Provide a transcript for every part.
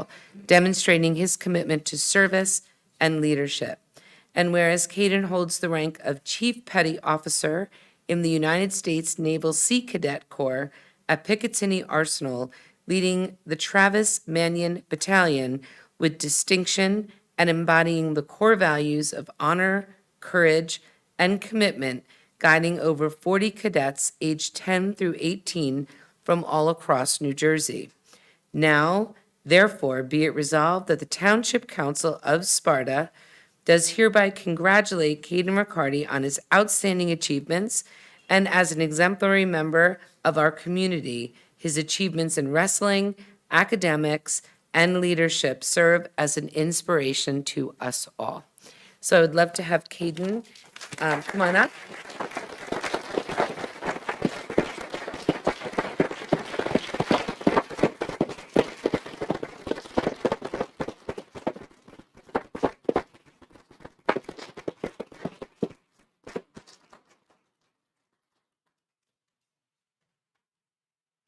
Council, demonstrating his commitment to service and leadership. And whereas Caden holds the rank of Chief Petty Officer in the United States Naval Sea Cadet Corps at Picatinny Arsenal, leading the Travis Manion Battalion with distinction and embodying the core values of honor, courage, and commitment, guiding over 40 cadets aged 10 through 18 from all across New Jersey. Now, therefore, be it resolved that the Township Council of Sparta does hereby congratulate Caden Riccardi on his outstanding achievements and as an exemplary member of our community, his achievements in wrestling, academics, and leadership serve as an inspiration to us all. So I would love to have Caden come on up.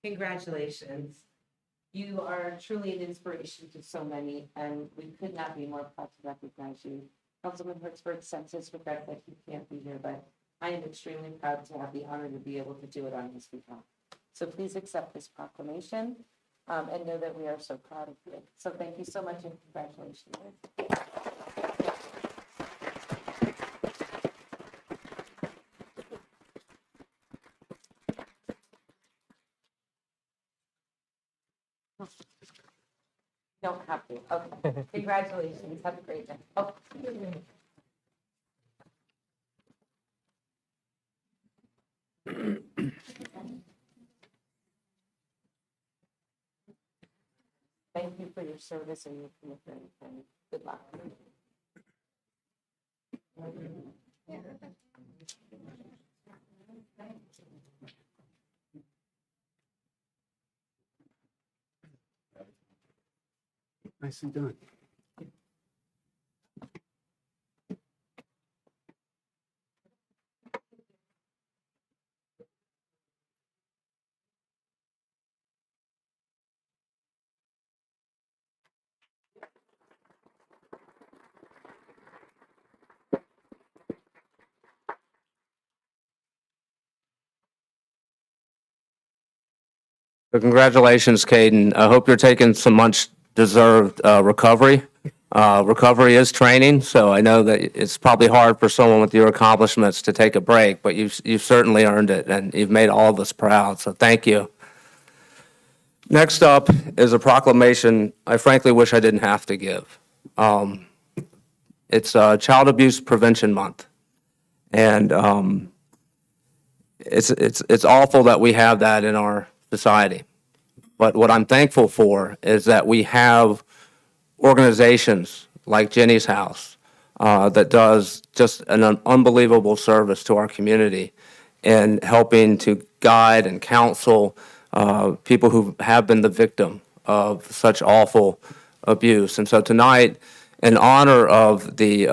Congratulations. You are truly an inspiration to so many, and we could not be more proud to recognize you. Councilman Hertzberg sends his regret that he can't be here, but I am extremely proud to have the honor to be able to do it on his behalf. So please accept this proclamation and know that we are so proud of you. So thank you so much and congratulations. Don't have to. Okay. Congratulations. Have a great day. Oh. Thank you for your service and your commitment, and good luck. Nicely done. So congratulations, Caden. I hope you're taking some much-deserved recovery. Recovery is training, so I know that it's probably hard for someone with your accomplishments to take a break, but you've certainly earned it, and you've made all of us proud, so thank you. Next up is a proclamation I frankly wish I didn't have to give. It's Child Abuse Prevention Month, and it's awful that we have that in our society. But what I'm thankful for is that we have organizations like Jenny's House that does just an unbelievable service to our community in helping to guide and counsel people who have been the victim of such awful abuse. And so tonight, in honor of the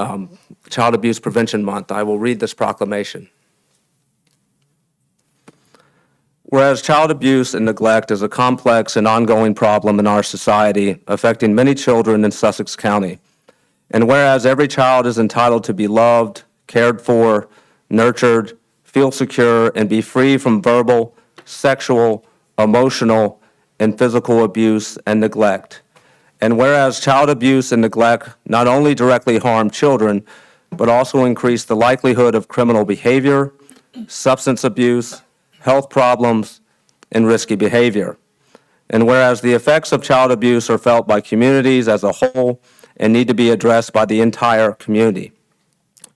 Child Abuse Prevention Month, I will read this proclamation. Whereas child abuse and neglect is a complex and ongoing problem in our society affecting many children in Sussex County, and whereas every child is entitled to be loved, cared for, nurtured, feel secure, and be free from verbal, sexual, emotional, and physical abuse and neglect, and whereas child abuse and neglect not only directly harm children, but also increase the likelihood of criminal behavior, substance abuse, health problems, and risky behavior. And whereas the effects of child abuse are felt by communities as a whole and need to be addressed by the entire community.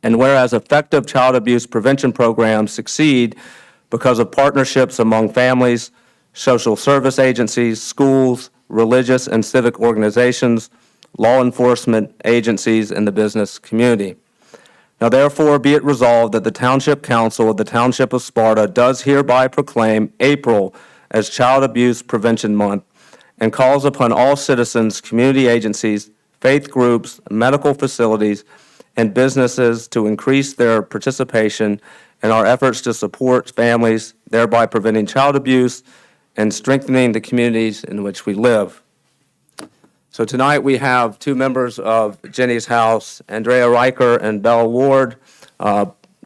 And whereas effective child abuse prevention programs succeed because of partnerships among families, social service agencies, schools, religious and civic organizations, law enforcement agencies, and the business community. Now therefore be it resolved that the Township Council of the Township of Sparta does hereby proclaim April as Child Abuse Prevention Month and calls upon all citizens, community agencies, faith groups, medical facilities, and businesses to increase their participation in our efforts to support families, thereby preventing child abuse and strengthening the communities in which we live. So tonight we have two members of Jenny's House, Andrea Riker and Belle Ward.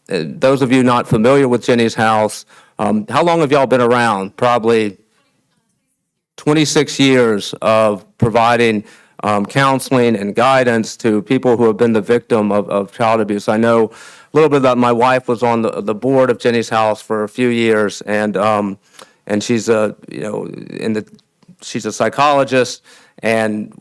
Those of you not familiar with Jenny's House, how long have y'all been around? Probably 26 years of providing counseling and guidance to people who have been the victim of child abuse. I know a little bit that my wife was on the board of Jenny's House for a few years, and she's she's a psychologist, and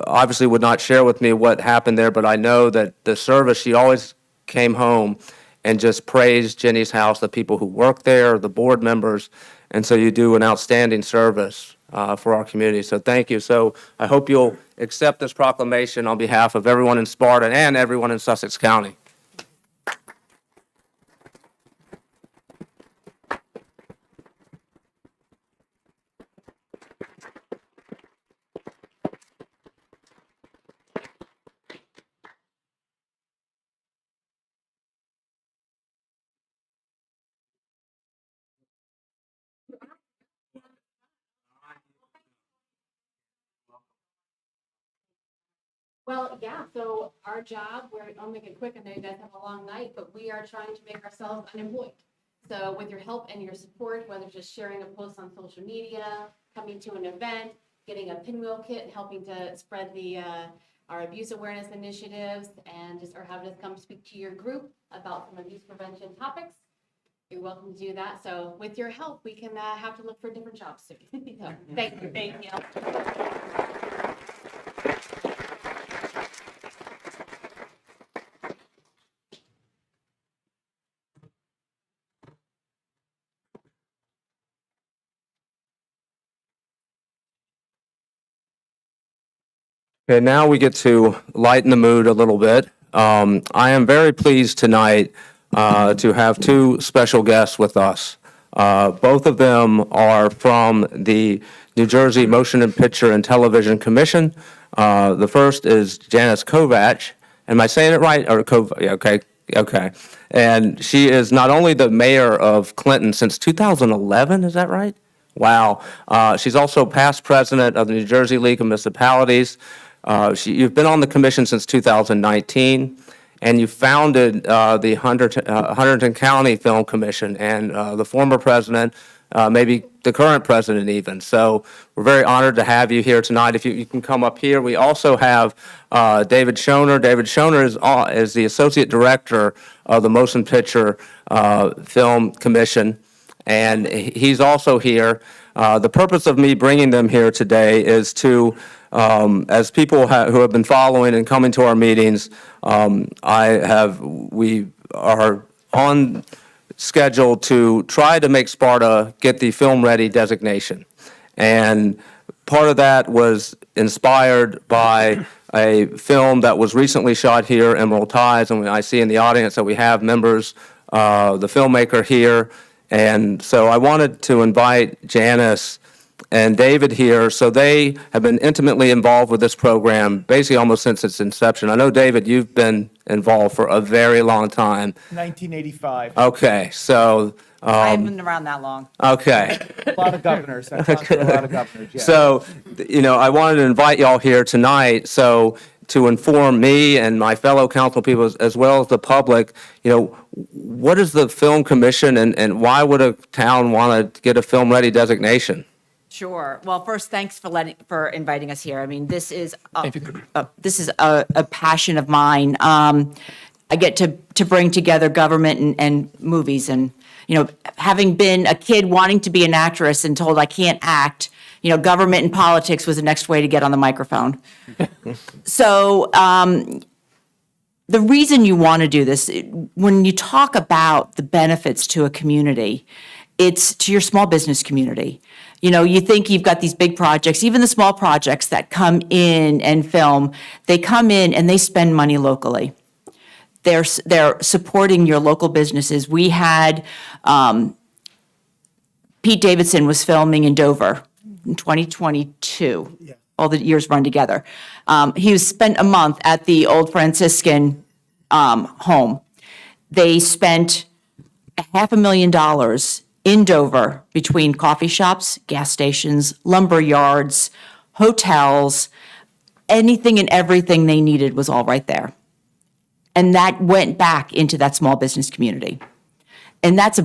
obviously would not share with me what happened there, but I know that the service, she always came home and just praised Jenny's House, the people who work there, the board members, and so you do an outstanding service for our community. So thank you. So I hope you'll accept this proclamation on behalf of everyone in Sparta and everyone in Sussex County. Well, yeah, so our job, I'll make it quick, I know you guys have a long night, but we are trying to make ourselves unemployed. So with your help and your support, whether just sharing a post on social media, coming to an event, getting a pinwheel kit, helping to spread our abuse awareness initiatives, and or having us come speak to your group about some abuse prevention topics, you're welcome to do that. So with your help, we can have to look for different jobs soon. So, thank you. Thank you. Okay, now we get to lighten the mood a little bit. I am very pleased tonight to have two special guests with us. Both of them are from the New Jersey Motion and Picture and Television Commission. The first is Janice Kovach. Am I saying it right? Or yeah, okay. And she is not only the mayor of Clinton since 2011, is that right? Wow. She's also past president of the New Jersey League of Municipalities. You've been on the commission since 2019, and you founded the Hunterdon County Film Commission, and the former president, maybe the current president even. So we're very honored to have you here tonight. If you can come up here. We also have David Schoner. David Schoner is the associate director of the Motion Picture Film Commission, and he's also here. The purpose of me bringing them here today is to as people who have been following and coming to our meetings, we are on schedule to try to make Sparta get the Film Ready designation. And part of that was inspired by a film that was recently shot here, Emerald Ties, and I see in the audience that we have members, the filmmaker here. And so I wanted to invite Janice and David here. So they have been intimately involved with this program basically almost since its inception. I know, David, you've been involved for a very long time. 1985. Okay, so. I haven't been around that long. Okay. A lot of governors. I've talked to a lot of governors, yeah. So, I wanted to invite y'all here tonight to inform me and my fellow council people as well as the public, what is the Film Commission and why would a town want to get a Film Ready designation? Sure. Well, first, thanks for inviting us here. I mean, this is a passion of mine. I get to bring together government and movies, and having been a kid wanting to be an actress and told I can't act, government and politics was the next way to get on the microphone. So the reason you want to do this, when you talk about the benefits to a community, it's to your small business community. You think you've got these big projects, even the small projects that come in and film, they come in and they spend money locally. They're supporting your local businesses. We had, Pete Davidson was filming in Dover in 2022. Yeah. All the years run together. He spent a month at the old Franciscan home. They spent $500,000 in Dover between coffee shops, gas stations, lumber yards, hotels, anything and everything they needed was all right there. And that went back into that small business community. And that's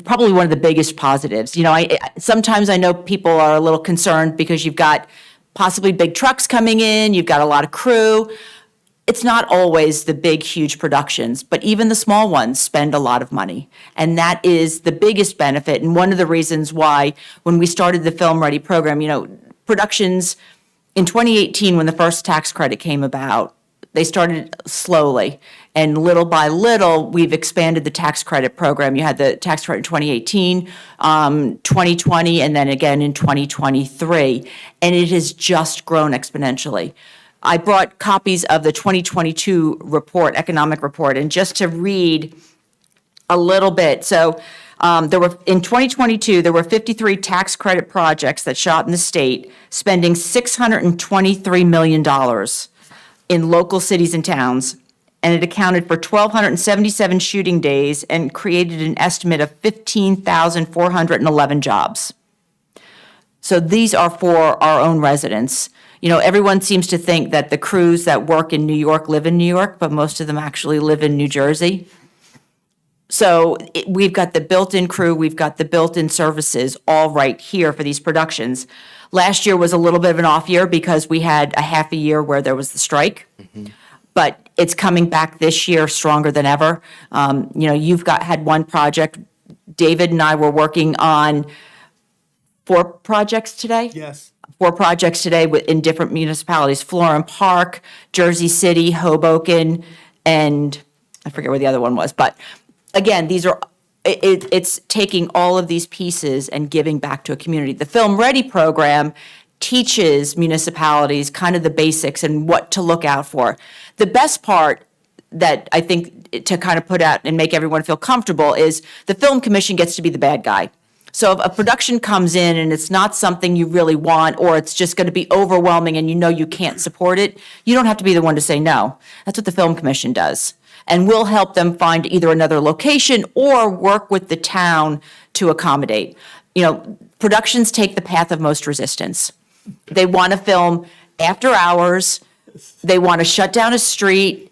probably one of the biggest positives. You know, sometimes I know people are a little concerned because you've got possibly big trucks coming in, you've got a lot of crew. It's not always the big, huge productions, but even the small ones spend a lot of money. And that is the biggest benefit. And one of the reasons why, when we started the Film Ready program, you know, productions in 2018, when the first tax credit came about, they started slowly. And little by little, we've expanded the tax credit program. You had the tax credit in 2018, 2020, and then again in 2023. And it has just grown exponentially. I brought copies of the 2022 report, economic report, and just to read a little bit. So in 2022, there were 53 tax credit projects that shot in the state, spending $623 million in local cities and towns, and it accounted for 1,277 shooting days and created an estimate of 15,411 jobs. So these are for our own residents. You know, everyone seems to think that the crews that work in New York live in New York, but most of them actually live in New Jersey. So we've got the built-in crew, we've got the built-in services all right here for these productions. Last year was a little bit of an off year because we had a half a year where there was the strike. But it's coming back this year stronger than ever. You know, you've had one project. David and I were working on 4 projects today? Yes. 4 projects today in different municipalities, Florham Park, Jersey City, Hoboken, and I forget where the other one was. But again, it's taking all of these pieces and giving back to a community. The Film Ready program teaches municipalities kind of the basics and what to look out for. The best part that I think to kind of put out and make everyone feel comfortable is the Film Commission gets to be the bad guy. So if a production comes in and it's not something you really want, or it's just going to be overwhelming and you know you can't support it, you don't have to be the one to say no. That's what the Film Commission does. And we'll help them find either another location or work with the town to accommodate. You know, productions take the path of most resistance. They want to film after hours. They want to shut down a street.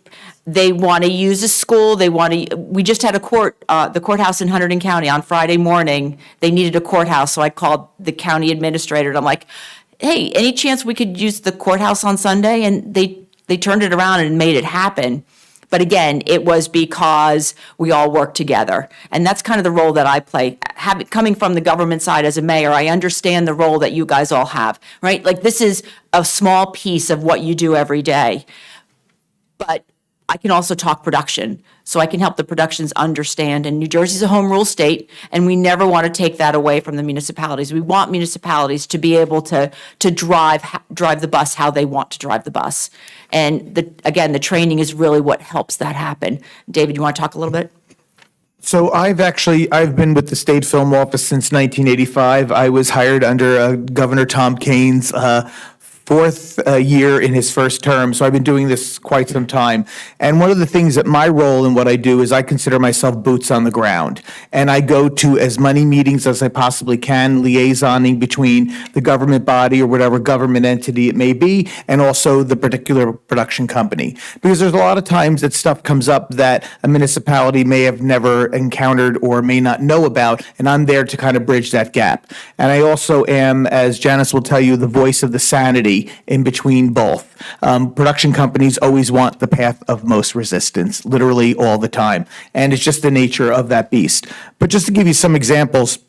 They want to use a school. We just had the courthouse in Hunterdon County on Friday morning. They needed a courthouse, so I called the county administrator and I'm like, hey, any chance we could use the courthouse on Sunday? And they turned it around and made it happen. But again, it was because we all work together. And that's kind of the role that I play. Coming from the government side as a mayor, I understand the role that you guys all have, right? Like, this is a small piece of what you do every day. But I can also talk production, so I can help the productions understand. And New Jersey's a home rule state, and we never want to take that away from the municipalities. We want municipalities to be able to drive the bus how they want to drive the bus. And the training is really what helps that happen. David, you want to talk a little bit? So I've been with the State Film Office since 1985. I was hired under Governor Tom Kaine's 4th year in his first term, so I've been doing this quite some time. And one of the things that my role in what I do is I consider myself boots on the ground. And I go to as many meetings as I possibly can, liaisoning between the government body or whatever government entity it may be, and also the particular production company. Because there's a lot of times that stuff comes up that a municipality may have never encountered or may not know about, and I'm there to kind of bridge that gap. And I also am, as Janice will tell you, the voice of the sanity in between both. Production companies always want the path of most resistance, literally all the time. And it's just the nature of that beast. But just to give you some examples,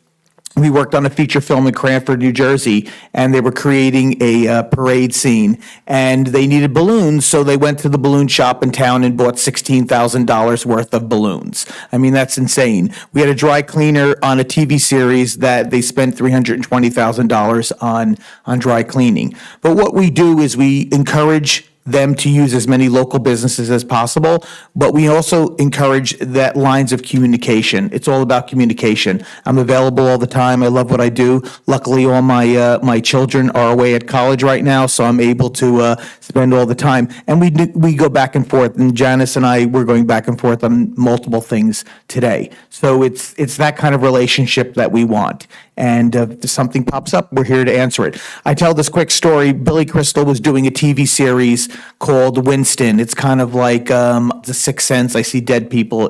we worked on a feature film in Cranford, New Jersey, and they were creating a parade scene. And they needed balloons, so they went to the balloon shop in town and bought $16,000 worth of balloons. I mean, that's insane. We had a dry cleaner on a TV series that they spent $320,000 on dry cleaning. But what we do is we encourage them to use as many local businesses as possible, but we also encourage that lines of communication. It's all about communication. I'm available all the time. I love what I do. Luckily, all my children are away at college right now, so I'm able to spend all the time. And we go back and forth, and Janice and I, we're going back and forth on multiple things today. So it's that kind of relationship that we want. And if something pops up, we're here to answer it. I tell this quick story. Billy Crystal was doing a TV series called Winston. It's kind of like The Sixth Sense. I See Dead People.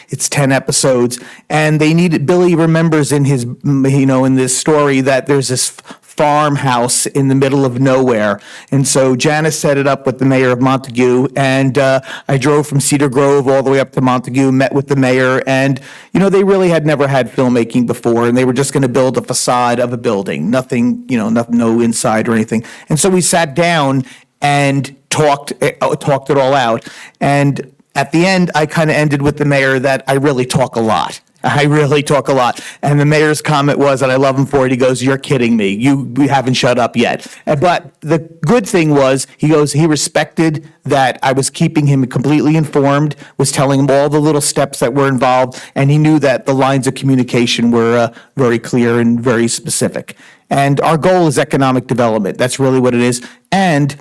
It's 10 episodes, and Billy remembers in his, in this story that there's this farmhouse in the middle of nowhere. And so Janice set it up with the mayor of Montague, and I drove from Cedar Grove all the way up to Montague, met with the mayor, and, they really had never had filmmaking before, and they were just going to build a facade of a building, nothing, no inside or anything. And so we sat down and talked it all out. And at the end, I kind of ended with the mayor that I really talk a lot. And the mayor's comment was, and I love him for it, he goes, "You're kidding me. We haven't shut up yet." But the good thing was, he respected that I was keeping him completely informed, was telling him all the little steps that were involved, and he knew that the lines of communication were very clear and very specific. And our goal is economic development. That's really what it is. And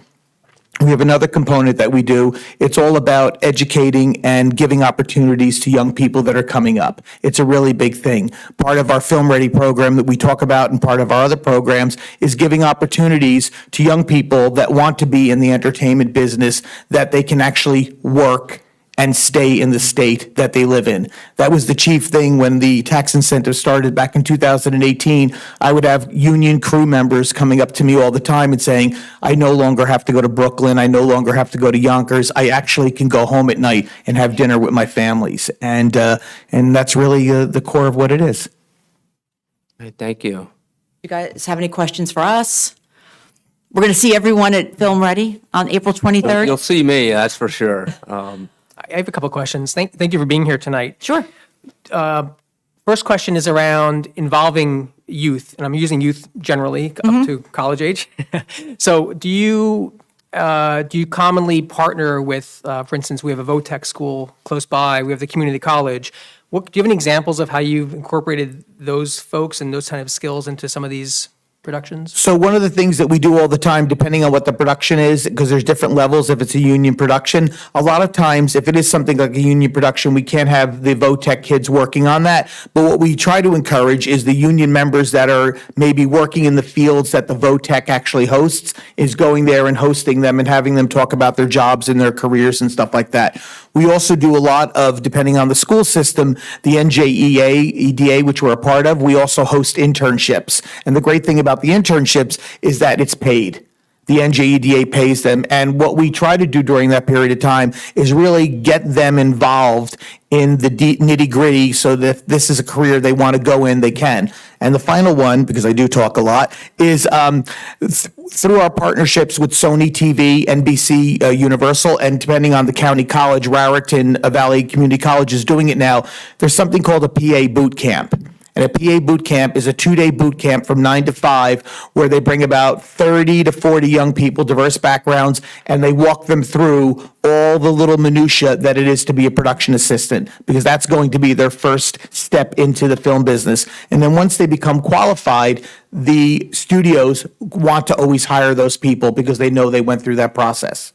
we have another component that we do. It's all about educating and giving opportunities to young people that are coming up. It's a really big thing. Part of our Film Ready program that we talk about and part of our other programs is giving opportunities to young people that want to be in the entertainment business, that they can actually work and stay in the state that they live in. That was the chief thing when the tax incentive started back in 2018. I would have union crew members coming up to me all the time and saying, "I no longer have to go to Brooklyn. I no longer have to go to Yonkers. I actually can go home at night and have dinner with my families." And that's really the core of what it is. Hey, thank you. You guys have any questions for us? We're going to see everyone at Film Ready on April 23rd. You'll see me, that's for sure. I have a couple of questions. Thank you for being here tonight. Sure. First question is around involving youth, and I'm using youth generally up to college age. So do you commonly partner with, for instance, we have a VOTEC school close by, we have the community college. Do you have any examples of how you've incorporated those folks and those kind of skills into some of these productions? So one of the things that we do all the time, depending on what the production is, because there's different levels if it's a union production, a lot of times, if it is something like a union production, we can't have the VOTEC kids working on that. But what we try to encourage is the union members that are maybe working in the fields that the VOTEC actually hosts, is going there and hosting them and having them talk about their jobs and their careers and stuff like that. We also do a lot of, depending on the school system, the NJEA, EDA, which we're a part of, we also host internships. And the great thing about the internships is that it's paid. The NJEDA pays them. And what we try to do during that period of time is really get them involved in the nitty gritty so that if this is a career they want to go in, they can. And the final one, because I do talk a lot, is through our partnerships with Sony TV, NBC, Universal, and depending on the county college, Raritan Valley Community College is doing it now. There's something called a PA boot camp. And a PA boot camp is a 2-day boot camp from 9 to 5 where they bring about 30 to 40 young people, diverse backgrounds, and they walk them through all the little minutia that it is to be a production assistant, because that's going to be their first step into the film business. And then once they become qualified, the studios want to always hire those people because they know they went through that process.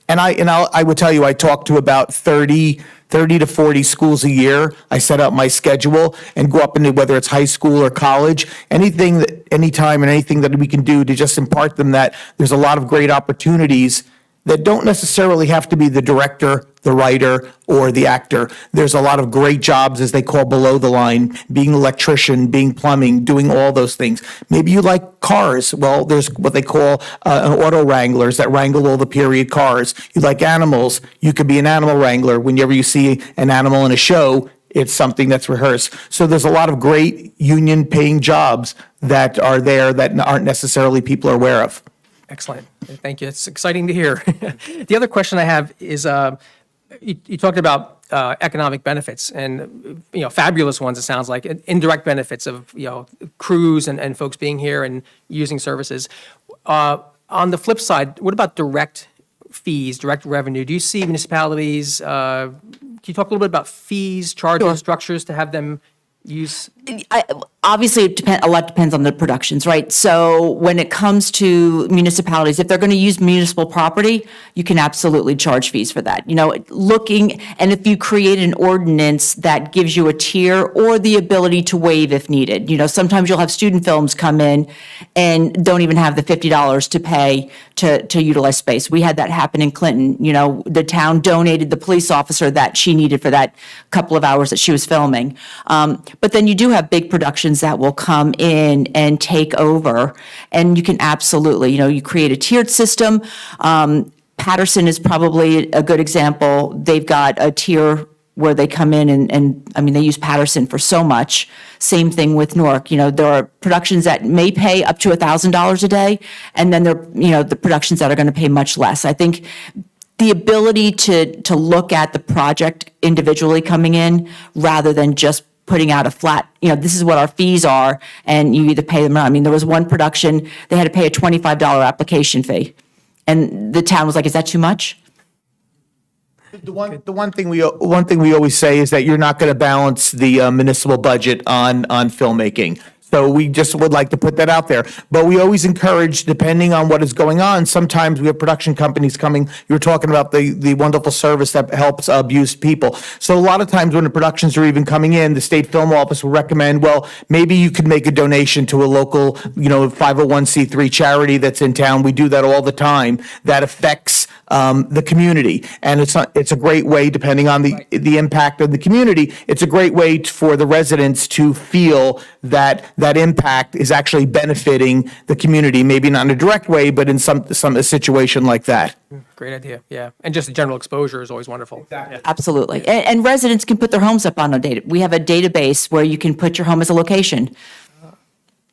And I would tell you, I talk to about 30 to 40 schools a year. I set up my schedule and go up into whether it's high school or college, anytime and anything that we can do to just impart them that there's a lot of great opportunities that don't necessarily have to be the director, the writer, or the actor. There's a lot of great jobs, as they call below the line, being an electrician, being plumbing, doing all those things. Maybe you like cars. Well, there's what they call an auto wranglers that wrangle all the period cars. You like animals. You could be an animal wrangler. Whenever you see an animal in a show, it's something that's rehearsed. So there's a lot of great union paying jobs that are there that aren't necessarily people are aware of. Excellent. Thank you. It's exciting to hear. The other question I have is, you talked about economic benefits and, fabulous ones, it sounds like, and indirect benefits of, crews and folks being here and using services. On the flip side, what about direct fees, direct revenue? Do you see municipalities, can you talk a little bit about fees, charges, structures to have them use? Obviously, a lot depends on the productions, right? So when it comes to municipalities, if they're going to use municipal property, you can absolutely charge fees for that. And if you create an ordinance that gives you a tier or the ability to waive if needed. Sometimes you'll have student films come in and don't even have the $50 to pay to utilize space. We had that happen in Clinton. The town donated the police officer that she needed for that couple of hours that she was filming. But then you do have big productions that will come in and take over, and you can absolutely, you create a tiered system. Patterson is probably a good example. They've got a tier where they come in and I mean, they use Patterson for so much. Same thing with Newark. There are productions that may pay up to $1,000 a day, and then the productions that are going to pay much less. I think the ability to look at the project individually coming in rather than just putting out a flat, this is what our fees are, and you either pay them or not. I mean, there was one production, they had to pay a $25 application fee. And the town was like, is that too much? The one thing we always say is that you're not going to balance the municipal budget on filmmaking. So we just would like to put that out there. But we always encourage, depending on what is going on, sometimes we have production companies coming. You were talking about the wonderful service that helps abused people. So a lot of times when the productions are even coming in, the state film office will recommend, well, maybe you could make a donation to a local, 501c3 charity that's in town. We do that all the time. That affects the community. And it's a great way, depending on the impact of the community, it's a great way for the residents to feel that impact is actually benefiting the community, maybe not in a direct way, but in a situation like that. Great idea, yeah. And just the general exposure is always wonderful. Exactly. Absolutely. And residents can put their homes up on a data. We have a database where you can put your home as a location.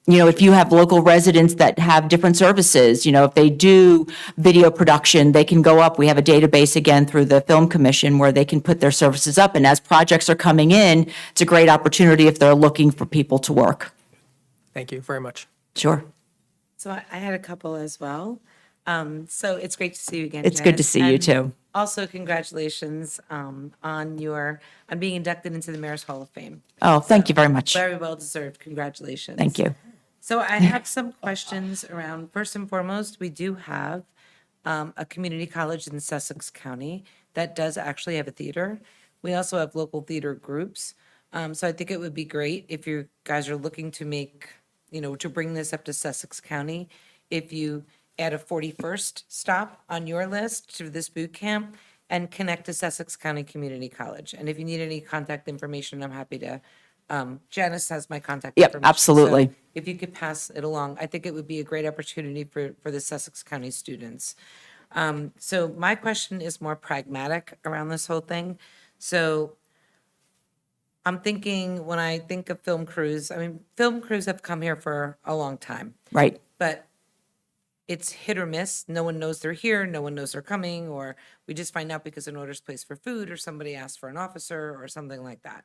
If you have local residents that have different services, if they do video production, they can go up. We have a database again through the Film Commission where they can put their services up. And as projects are coming in, it's a great opportunity if they're looking for people to work. Thank you very much. Sure. So I had a couple as well. So it's great to see you again, It's good to Janice. see you And too. Also, congratulations on being inducted into the Mayor's Hall of Fame. Oh, thank you very much. Very well deserved. Congratulations. Thank you. So I have some questions around, first and foremost, we do have a community college in Sussex County that does actually have a theater. We also have local theater groups. So I think it would be great if you guys are looking to make, to bring this up to Sussex County, if you add a 41st stop on your list to this boot camp and connect to Sussex County Community College. And if you need any contact information, I'm happy to, Janice has my contact Yep, information. absolutely. So if you could pass it along, I think it would be a great opportunity for the Sussex County students. So my question is more pragmatic around this whole thing. So I'm thinking, when I think of film crews, film crews have come here for a long time, Right. but it's hit or miss. No one knows they're here, no one knows they're coming, or we just find out because an order's placed for food or somebody asked for an officer or something like that.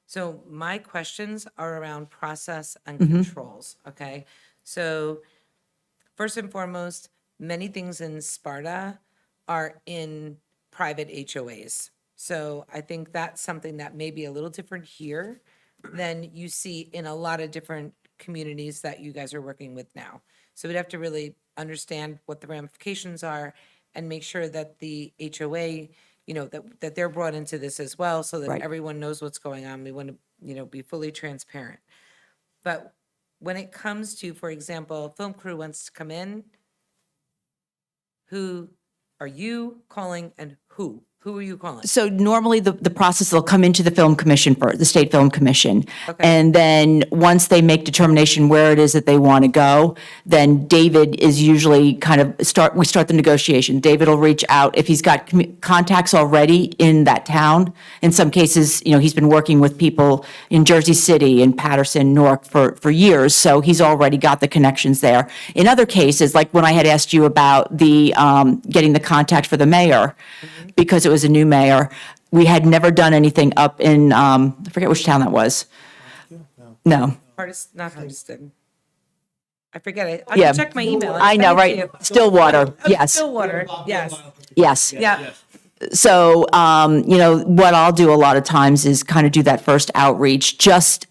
So my questions are around process and controls, okay? So first and foremost, many things in Sparta are in private HOAs. So I think that's something that may be a little different here than you see in a lot of different communities that you guys are working with now. So we'd have to really understand what the ramifications are and make sure that the HOA, that they're brought into this as well, so that Right. everyone knows what's going on. We want to, be fully transparent. But when it comes to, for example, a film crew wants to come in, who are you calling and who? Who are you calling? So normally the process, they'll come into the Film Commission the State Film Commission. Okay. And then once they make determination where it is that they want to go, then David is usually we start the negotiation. David will reach out if he's got contacts already in that town. In some cases, he's been working with people in Jersey City and Patterson, Newark for years. So he's already got the connections there. In other cases, like when I had asked you about the getting the contact for the mayor, because it was a new mayor, we had never done anything up in, I forget which town that was. No. Not Hardiston. I forget it. I Yeah. can check my email. I know, sent it to right? you. Stillwater, yes, Stillwater, yes. yes. Yeah. So, what I'll do a lot of times is kind of do that first outreach just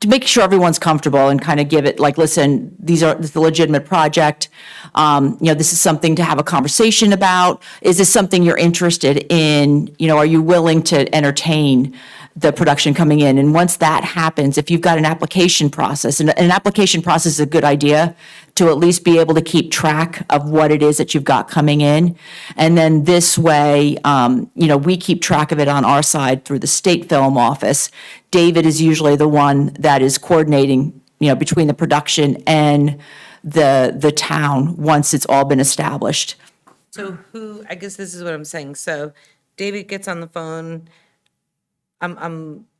to make sure everyone's comfortable and kind of give it like, listen, this is a legitimate project. This is something to have a conversation about. Is this something you're interested in? Are you willing to entertain the production coming in? And once that happens, if you've got an application process, and an application process is a good idea to at least be able to keep track of what it is that you've got coming in. And then this way, we keep track of it on our side through the state film office. David is usually the one that is coordinating, between the production and the town once it's all been established. So I guess this is what I'm saying. So David gets on the phone.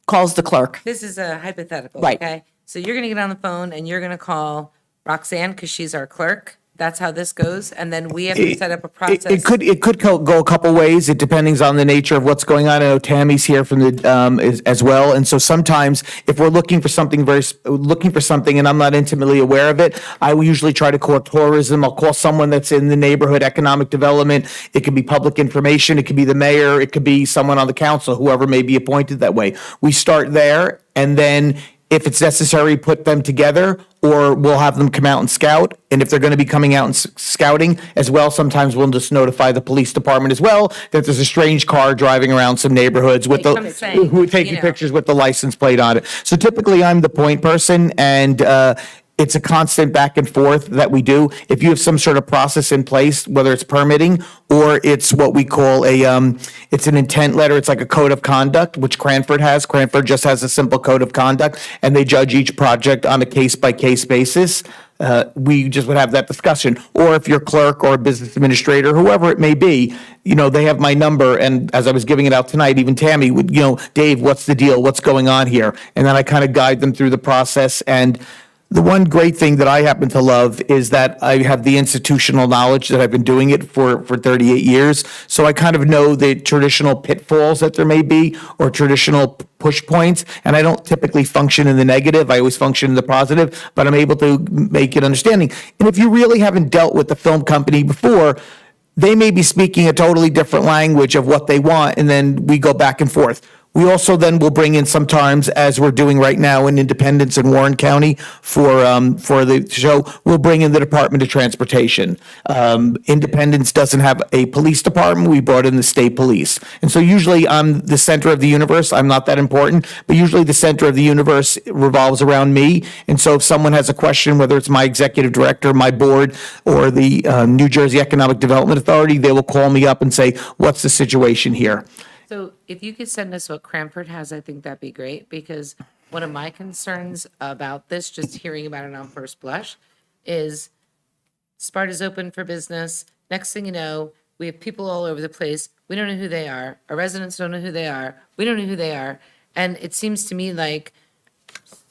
Calls the clerk. This is a hypothetical, Right. okay? So you're gonna get on the phone and you're gonna call Roxanne because she's our clerk. That's how this goes, and then we have to set up a process. It could go a couple ways. It depends on the nature of what's going on. I know Tammy's here from the as well, and so sometimes if we're looking for something and I'm not intimately aware of it, I will usually try to call tourism. I'll call someone that's in the neighborhood, economic development. It could be public information. It could be the mayor. It could be someone on the council, whoever may be appointed that way. We start there, and then if it's necessary, put them together, or we'll have them come out and scout. And if they're going to be coming out and scouting as well, sometimes we'll just notify the police department as well that there's a strange car driving around some neighborhoods with Like I'm saying, who are taking pictures with the license plate on it. So typically, I'm the point person, and it's a constant back and forth that we do. If you have some sort of process in place, whether it's permitting or it's what we call it's an intent letter, it's like a code of conduct, which Cranford has. Cranford just has a simple code of conduct, and they judge each project on a case-by-case basis. We just would have that discussion. Or if you're clerk or a business administrator, whoever it may be, they have my number. And as I was giving it out tonight, even Tammy would, Dave, what's the deal? What's going on here? And then I kind of guide them through the process. And the one great thing that I happen to love is that I have the institutional knowledge that I've been doing it for 38 years. So I kind of know the traditional pitfalls that there may be or traditional push points. And I don't typically function in the negative. I always function in the positive, but I'm able to make it understanding. And if you really haven't dealt with the film company before, they may be speaking a totally different language of what they want. And then we go back and forth. We also then will bring in sometimes, as we're doing right now in Independence and Warren County for the show, we'll bring in the Department of Transportation. Independence doesn't have a police department. We brought in the state police. And so usually I'm the center of the universe. I'm not that important, but usually the center of the universe revolves around me. And so if someone has a question, whether it's my executive director, my board, or the New Jersey Economic Development Authority, they will call me up and say, what's the situation here? So if you could send us what Cranford has, I think that'd be great, because one of my concerns about this, just hearing about it on first blush, is Sparta's open for business. Next thing you know, we have people all over the place. We don't know who they are. Our residents don't know who they are. We don't know who they are. And it seems to me like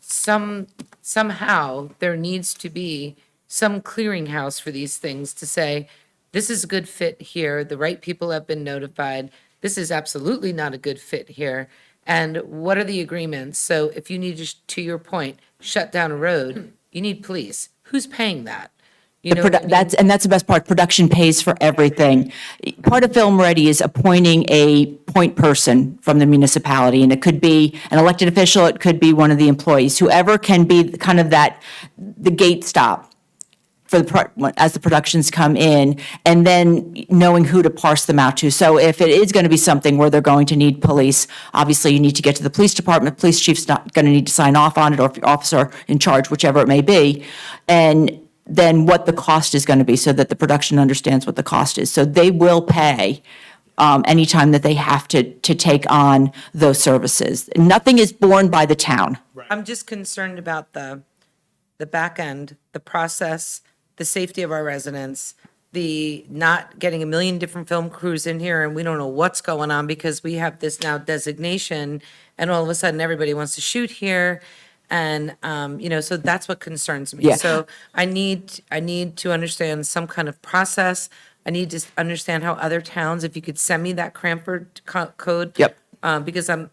somehow there needs to be some clearinghouse for these things to say, this is a good fit here. The right people have been notified. This is absolutely not a good fit here. And what are the agreements? So if you need to your point, shut down a road, you need police. Who's paying that? You know what I mean? That's the best part. Production pays for everything. Part of Film Ready is appointing a point person from the municipality, and it could be an elected official, it could be one of the employees, whoever can be kind of the gate stop for as the productions come in, and then knowing who to parse them out to. So if it is going to be something where they're going to need police, obviously you need to get to the police department. Police chief's not going to need to sign off on it, or if your officer in charge, whichever it may be, and then what the cost is going to be, so that the production understands what the cost is. So they will pay anytime that they have to take on those services. Nothing is borne by the town. I'm just concerned about the back end, the process, the safety of our residents, the not getting a million different film crews in here and we don't know what's going on because we have this now designation and all of a sudden everybody wants to shoot here. And, so that's what concerns me. Yeah. So I need to understand some kind of process. I need to understand how other towns, if you could send me that Cranford code. Yep. Because I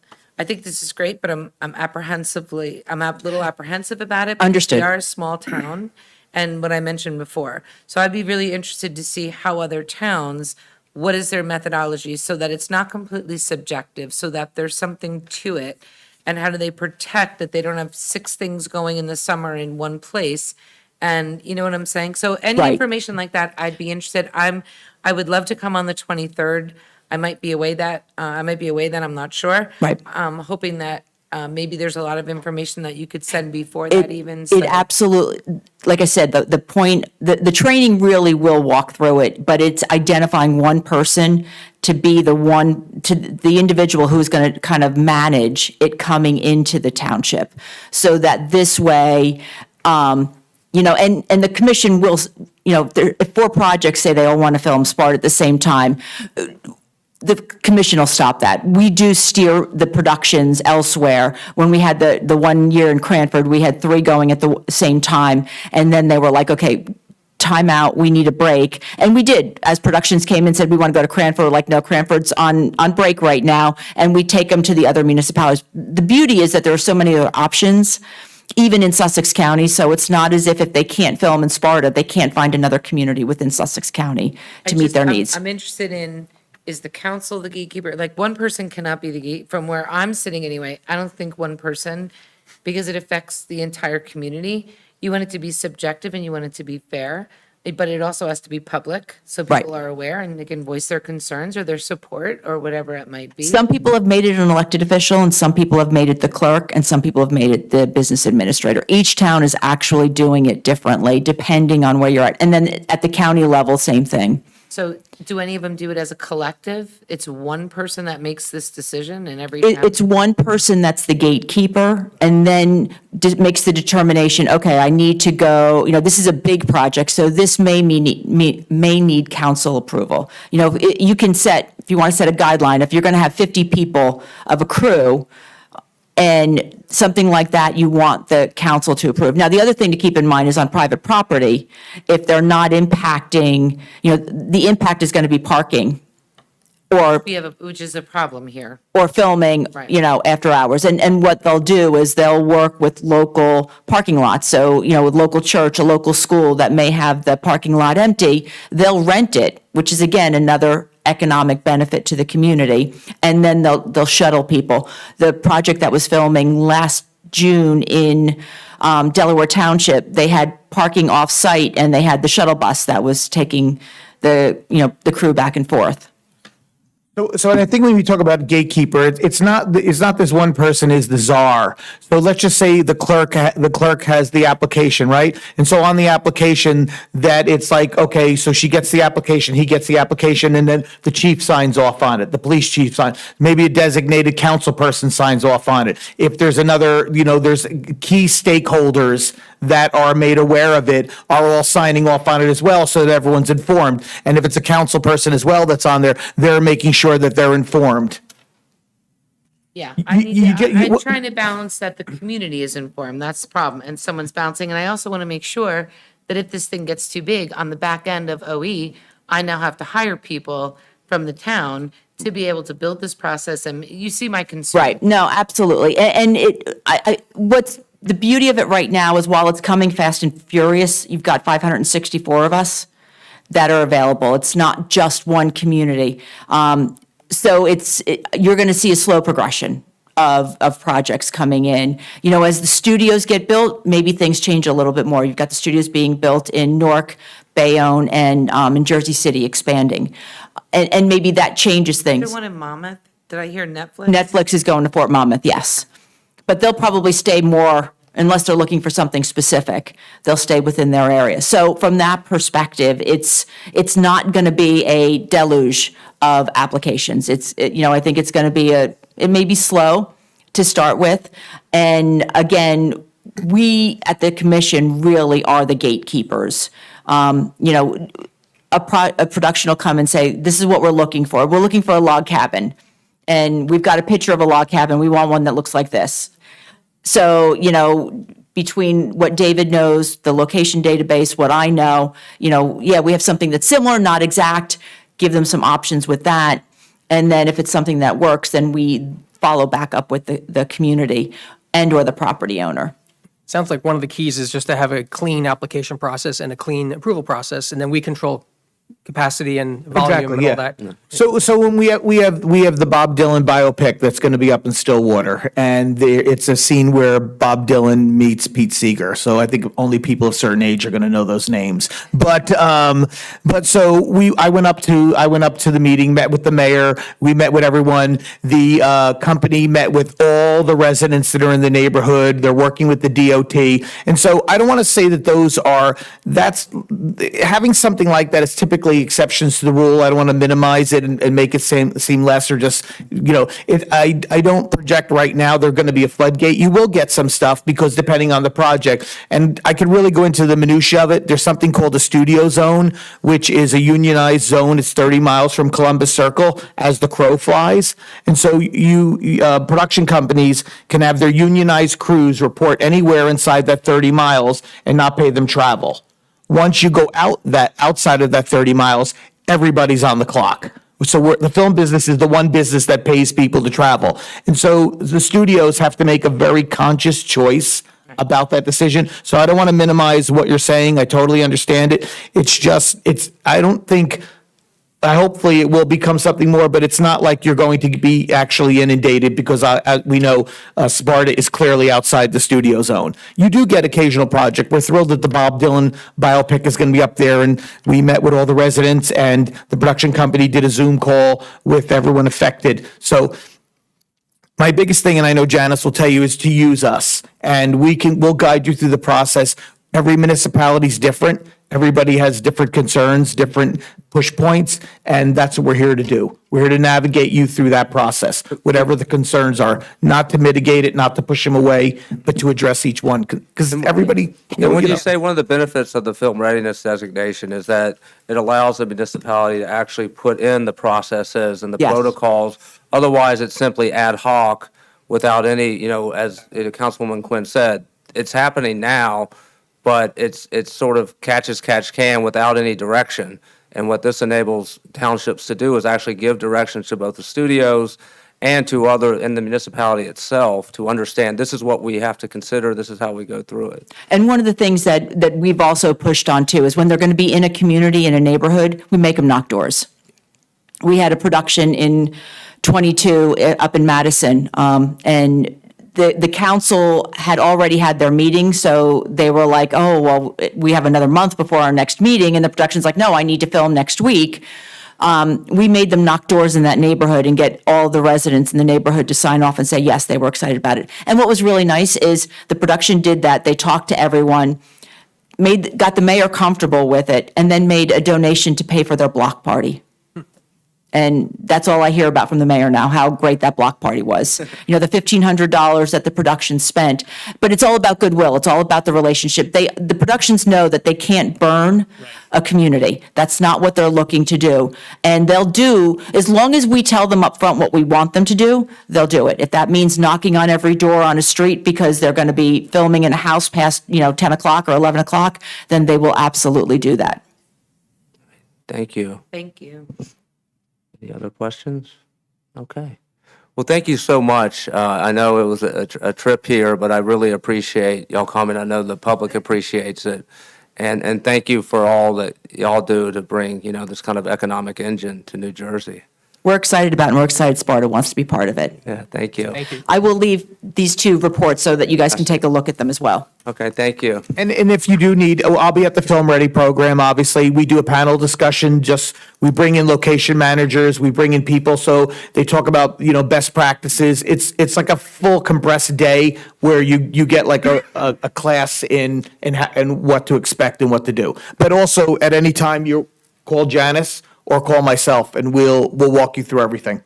think this is great, but I'm a little apprehensive about it. Understood. We are a small town, and what I mentioned before. So I'd be really interested to see how other towns, what is their methodology, so that it's not completely subjective, so that there's something to it. And how do they protect that they don't have 6 things going in the summer in one place? And you know what I'm saying? So any Right. information like that, I'd be interested. I would love to come on the 23rd. I might be away then, I'm not sure. Right. I'm hoping that maybe there's a lot of information that you could send before that even. so It that- absolutely, like I said, the point, the training really will walk through it, but it's identifying one person to be the individual who's going to kind of manage it coming into the township. So that this way, and the commission will, if 4 projects say they all want to film Sparta at the same time, the commission will stop that. We do steer the productions elsewhere. When we had the one year in Cranford, we had 3 going at the same time, and then they were like, okay, time out, we need a break. And we did, as productions came and said, we want to go to Cranford, we're like, no, Cranford's on break right now, and we take them to the other municipalities. The beauty is that there are so many other options, even in Sussex County, so it's not as if they can't film in Sparta, they can't find another community within Sussex County to meet their needs. I'm interested in, is the council the gatekeeper? Like, one person cannot be the gate, from where I'm sitting anyway, I don't think one person, because it affects the entire community. You want it to be subjective and you want it to be fair, but it also has to be public, so Right. people are aware and they can voice their concerns or their support or whatever it might be. Some people have made it an elected official, and some people have made it the clerk, and some people have made it the business administrator. Each town is actually doing it differently, depending on where you're at. And then at the county level, same thing. So do any of them do it as a collective? It's one person that makes this decision in every town? It's one person that's the gatekeeper, and then makes the determination, okay, I need to go, this is a big project, so this may need council approval. You can if you want to set a guideline, if you're going to have 50 people of a crew, and something like that, you want the council to approve. Now, the other thing to keep in mind is on private property, if they're not impacting, the impact is going to be parking or Which is a problem here. filming, Right. After hours. And what they'll do is they'll work with local parking lots. So, with local church, a local school that may have the parking lot empty, they'll rent it, which is again, another economic benefit to the community. And then they'll shuttle people. The project that was filming last June in Delaware Township, they had parking off-site and they had the shuttle bus that was taking the crew back and forth. So I think when we talk about gatekeeper, it's not this one person is the czar. So let's just say the clerk has the application, right? And so on the application that it's like, okay, so she gets the application, he gets the application, and then the chief signs off on it, the police chief signs, maybe a designated council person signs off on it. If there's another, there's key stakeholders that are made aware of it are all signing off on it as well, so that everyone's informed. And if it's a council person as well that's on there, they're making sure that they're informed. Yeah, you I'm trying to balance that the community is informed, that's the problem, and someone's bouncing, and I also want to make sure that if this thing gets too big, on the back end of OE, I now have to hire people from the town to be able to build this process, and you see my concern. Right, no, absolutely. And what's the beauty of it right now is while it's coming fast and furious, you've got 564 of us that are available. It's not just one community. So you're going to see a slow progression of projects coming in. As the studios get built, maybe things change a little bit more. You've got the studios being built in Newark, Bayonne, and in Jersey City expanding. And maybe that changes Is there things. one in Monmouth? Did I hear Netflix? Netflix is going to Fort Monmouth, yes. But they'll probably stay more, unless they're looking for something specific, they'll stay within their area. So from that perspective, it's not going to be a deluge of applications. I think it's going to be it may be slow to start with. And again, we at the commission really are the gatekeepers. A production will come and say, this is what we're looking for. We're looking for a log cabin. And we've got a picture of a log cabin. We want one that looks like this. So, between what David knows, the location database, what I know, we have something that's similar, not exact, give them some options with that. And then if it's something that works, then we follow back up with the community and or the property owner. Sounds like one of the keys is just to have a clean application process and a clean approval process, and then we control capacity and volume and all that. So when we have the Bob Dylan biopic that's going to be up in Stillwater, and it's a scene where Bob Dylan meets Pete Seeger. So I think only people of a certain age are going to know those names. But so I went up to the meeting, met with the mayor, we met with everyone. The company met with all the residents that are in the neighborhood. They're working with the DOT, and so I don't want to say that that's having something like that is typically exceptions to the rule. I don't want to minimize it and make it seem less, or just, I don't project right now they're going to be a floodgate. You will get some stuff because depending on the project, and I could really go into the minutia of it. There's something called a studio zone, which is a unionized zone. It's 30 miles from Columbus Circle as the crow flies. And so production companies can have their unionized crews report anywhere inside that 30 miles and not pay them travel. Once you go outside of that 30 miles, everybody's on the clock. So the film business is the one business that pays people to travel. And so the studios have to make a very conscious choice about that decision. So I don't want to minimize what you're saying. I totally understand it. Hopefully it will become something more, but it's not like you're going to be actually inundated because we know Sparta is clearly outside the studio zone. You do get occasional project. We're thrilled that the Bob Dylan biopic is going to be up there, and we met with all the residents, and the production company did a Zoom call with everyone affected. So my biggest thing, and I know Janice will tell you, is to use us, and we'll guide you through the process. Every municipality is different. Everybody has different concerns, different push points, and that's what we're here to do. We're here to navigate you through that process, whatever the concerns are, not to mitigate it, not to push them away, but to address each one, because everybody. And when you say one of the benefits of the film readiness designation is that it allows the municipality to actually put in the processes and the Yes. protocols. Otherwise, it's simply ad hoc without any, as Councilwoman Quinn said, it's happening now, but it's sort of catch can without any direction. And what this enables townships to do is actually give direction to both the studios and to in the municipality itself to understand this is what we have to consider, this is how we go through it. And one of the things that we've also pushed on too is when they're going to be in a community, in a neighborhood, we make them knock doors. We had a production in 22 up in Madison, and the council had already had their meeting, so they were like, oh, well, we have another month before our next meeting, and the production's like, no, I need to film next week. We made them knock doors in that neighborhood and get all the residents in the neighborhood to sign off and say, yes, they were excited about it. And what was really nice is the production did that. They talked to everyone, got the mayor comfortable with it, and then made a donation to pay for their block party. And that's all I hear about from the mayor now, how great that block party was. The $1,500 that the production spent. But it's all about goodwill. It's all about the relationship. The productions know that they can't burn a community. That's not what they're looking to do. And they'll do, as long as we tell them up front what we want them to do, they'll do it. If that means knocking on every door on a street because they're going to be filming in a house past, 10 o'clock or 11 o'clock, then they will absolutely do that. Thank you. Thank you. Any other questions? Okay. Well, thank you so much. I know it was a trip here, but I really appreciate y'all coming. I know the public appreciates it. And thank you for all that y'all do to bring, this kind of economic engine to New Jersey. We're excited about it, and we're excited Sparta wants to be part of it. Yeah, thank you. Thank you. I will leave these two reports so that you guys can take a look at them as well. Okay, thank you. And if you do need, I'll be at the Film Ready program, obviously. We do a panel discussion, we bring in location managers, we bring in people, so they talk about, best practices. It's like a full compressed day where you get like a class in what to expect and what to do. But also, at any time, you call Janice or call myself, and we'll walk you through everything.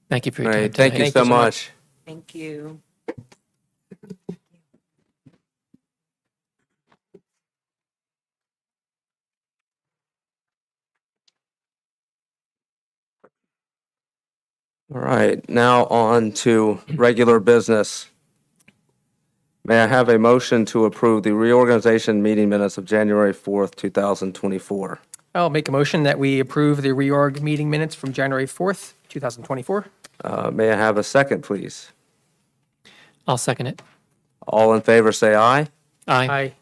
Thank you for All your time. right, thank you so much. Thank you. All right, now on to regular business. May I have a motion to approve the reorganization meeting minutes of January 4th, 2024? I'll make a motion that we approve the reorg meeting minutes from January 4th, 2024. May I have a second, please? I'll second it. All in favor, say aye. Aye.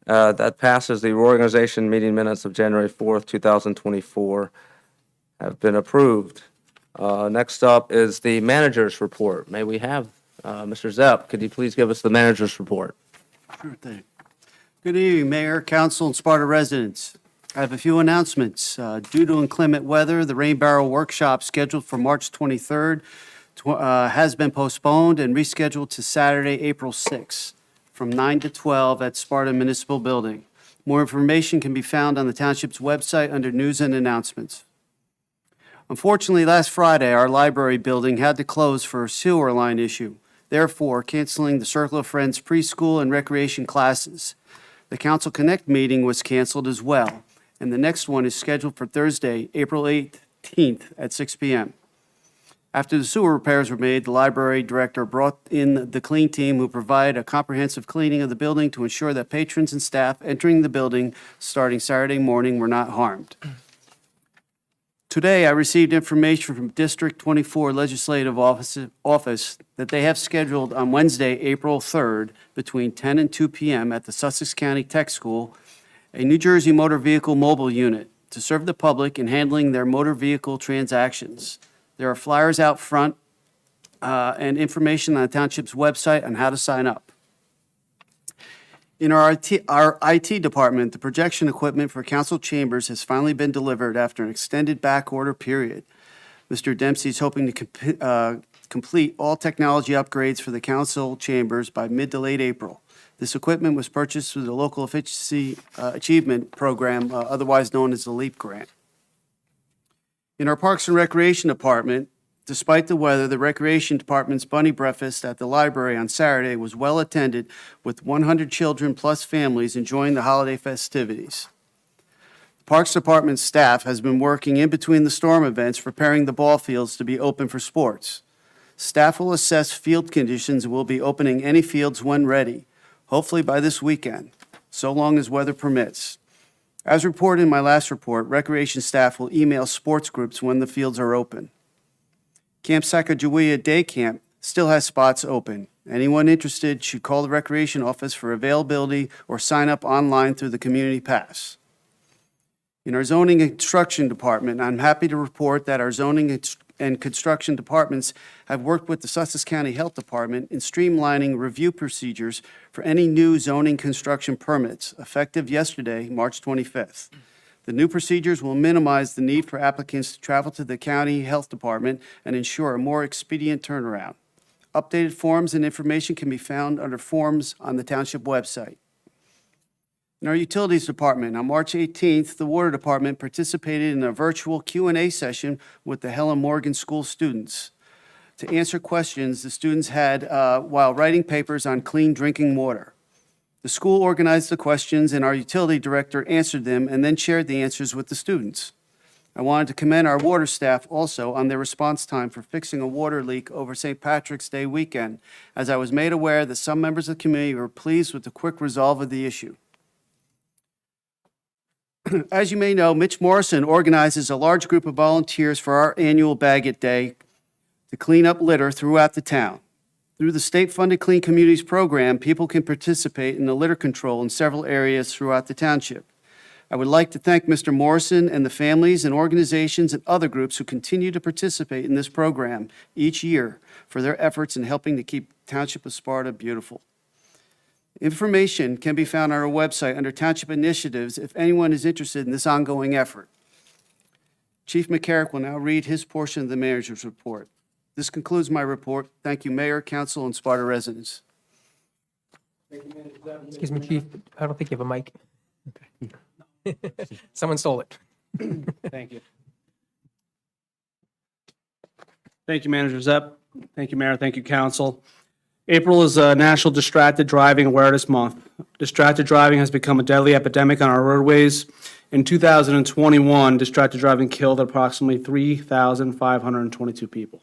That passes. The reorganization meeting minutes of January 4th, 2024 have been approved. Next up is the manager's report. May we have Mr. Zepp, could you please give us the manager's report? Sure thing. Good evening, Mayor, Council, and Sparta residents. I have a few announcements. Due to inclement weather, the Rain Barrel Workshop scheduled for March 23rd has been postponed and rescheduled to Saturday, April 6th, from 9 to 12 at Sparta Municipal Building. More information can be found on the Township's website under News and Announcements. Unfortunately, last Friday, our library building had to close for a sewer line issue, therefore canceling the Circle of Friends preschool and recreation classes. The Council Connect meeting was canceled as well, and the next one is scheduled for Thursday, April 18th at 6 p.m. After the sewer repairs were made, the library director brought in the clean team who provide a comprehensive cleaning of the building to ensure that patrons and staff entering the building starting Saturday morning were not harmed. Today, I received information from District 24 Legislative Office that they have scheduled on Wednesday, April 3rd, between 10 and 2 p.m. at the Sussex County Tech School, a New Jersey motor vehicle mobile unit to serve the public in handling their motor vehicle transactions. There are flyers out front and information on the Township's website on how to sign up. In our IT department, the projection equipment for council chambers has finally been delivered after an extended back order period. Mr. Dempsey is hoping to complete all technology upgrades for the council chambers by mid to late April. This equipment was purchased through the Local Efficiency Achievement Program, otherwise known as the LEAP grant. In our Parks and Recreation Department, despite the weather, the Recreation Department's bunny breakfast at the library on Saturday was well attended, with 100 children plus families enjoying the holiday festivities. The Parks Department staff has been working in between the storm events, preparing the ball fields to be open for sports. Staff will assess field conditions and will be opening any fields when ready, hopefully by this weekend, so long as weather permits. As reported in my last report, recreation staff will email sports groups when the fields are open. Camp Sacagawea Day Camp still has spots open. Anyone interested should call the Recreation Office for availability or sign up online through the Community Pass. In our Zoning and Construction Department, I'm happy to report that our Zoning and Construction Departments have worked with the Sussex County Health Department in streamlining review procedures for any new zoning construction permits, effective yesterday, March 25th. The new procedures will minimize the need for applicants to travel to the county health department and ensure a more expedient turnaround. Updated forms and information can be found under Forms on the Township website. In our Utilities Department, on March 18th, the Water Department participated in a virtual Q&A session with the Helen Morgan School students to answer questions the students had while writing papers on clean drinking water. The school organized the questions, and our utility director answered them and then shared the answers with the students. I wanted to commend our water staff also on their response time for fixing a water leak over St. Patrick's Day weekend, as I was made aware that some members of the community were pleased with the quick resolve of the issue. As you may know, Mitch Morrison organizes a large group of volunteers for our annual Bag It Day to clean up litter throughout the town. Through the state-funded Clean Communities program, people can participate in the litter control in several areas throughout the township. I would like to thank Mr. Morrison and the families and organizations and other groups who continue to participate in this program each year for their efforts in helping to keep the Township of Sparta beautiful. Information can be found on our website under Township Initiatives if anyone is interested in this ongoing effort. Chief McCarrick will now read his portion of the manager's report. This concludes my report. Thank you, Mayor, Council, and Sparta residents. Excuse me, Chief, I don't think you have a mic. Someone stole it. Thank you. Thank you, Manager Zepp. Thank you, Mayor. Thank you, Council. April is National Distracted Driving Awareness Month. Distracted driving has become a deadly epidemic on our roadways. In 2021, distracted driving killed approximately 3,522 people.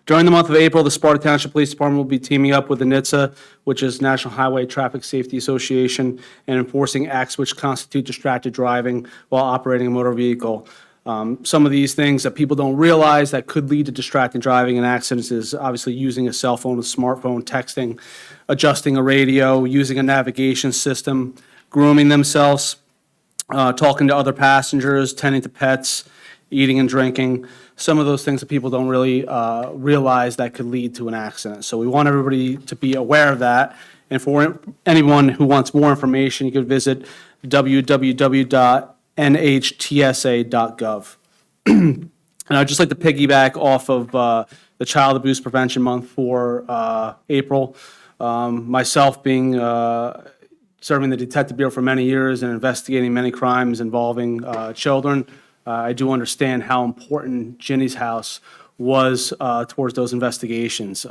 During the month of April, the Sparta Township Police Department will be teaming up with the NHTSA, which is National Highway Traffic Safety Association, and enforcing acts which constitute distracted driving while operating a motor vehicle. Some of these things that people don't realize that could lead to distracted driving and accidents is obviously using a cell phone, a smartphone, texting, adjusting a radio, using a navigation system, grooming themselves, talking to other passengers, tending to pets, eating and drinking, some of those things that people don't really realize that could lead to an accident. So we want everybody to be aware of that. And for anyone who wants more information, you could visit www.nhtsa.gov. And I'd just like to piggyback off of the Child Abuse Prevention Month for April. Myself being serving the Detective Bureau for many years and investigating many crimes involving children, I do understand how important Ginny's house was towards those investigations.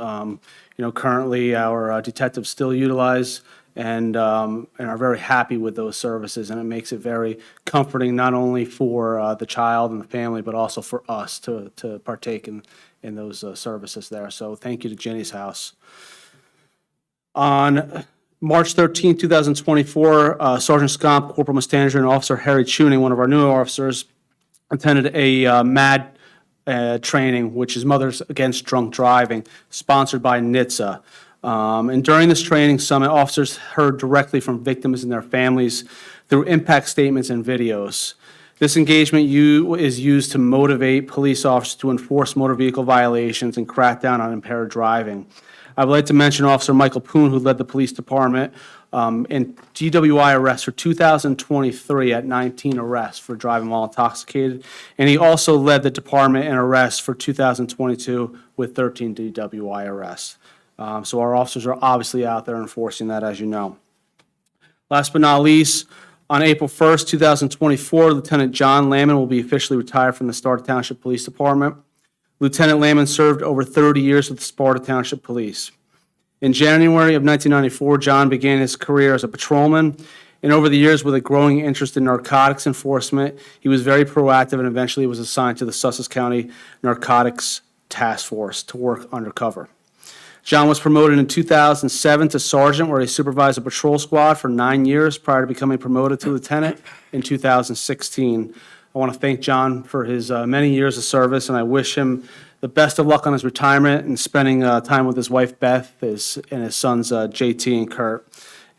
Currently, our detectives still utilize and are very happy with those services, and it makes it very comforting, not only for the child and the family, but also for us to partake in those services there. So thank you to Ginny's house. On March 13, 2024, Sergeant Scomp, Corporal Mustanger, and Officer Harry Chuning, one of our newer officers, attended a MAD training, which is Mothers Against Drunk Driving, sponsored by NHTSA. And during this training summit, officers heard directly from victims and their families through impact statements and videos. This engagement is used to motivate police officers to enforce motor vehicle violations and crack down on impaired driving. I would like to mention Officer Michael Poon, who led the police department in DWI arrests for 2023 at 19 arrests for driving while intoxicated. And he also led the department in arrests for 2022 with 13 DWI arrests. So our officers are obviously out there enforcing that, as you know. Last but not least, on April 1st, 2024, Lieutenant John Lamon will be officially retired from the Sparta Township Police Department. Lieutenant Lamon served over 30 years with the Sparta Township Police. In January of 1994, John began his career as a patrolman, and over the years, with a growing interest in narcotics enforcement, he was very proactive and eventually was assigned to the Sussex County Narcotics Task Force to work undercover. John was promoted in 2007 to sergeant, where he supervised a patrol squad for 9 years prior to becoming promoted to lieutenant in 2016. I want to thank John for his many years of service, and I wish him the best of luck on his retirement and spending time with his wife, Beth, and his sons, JT and Kurt.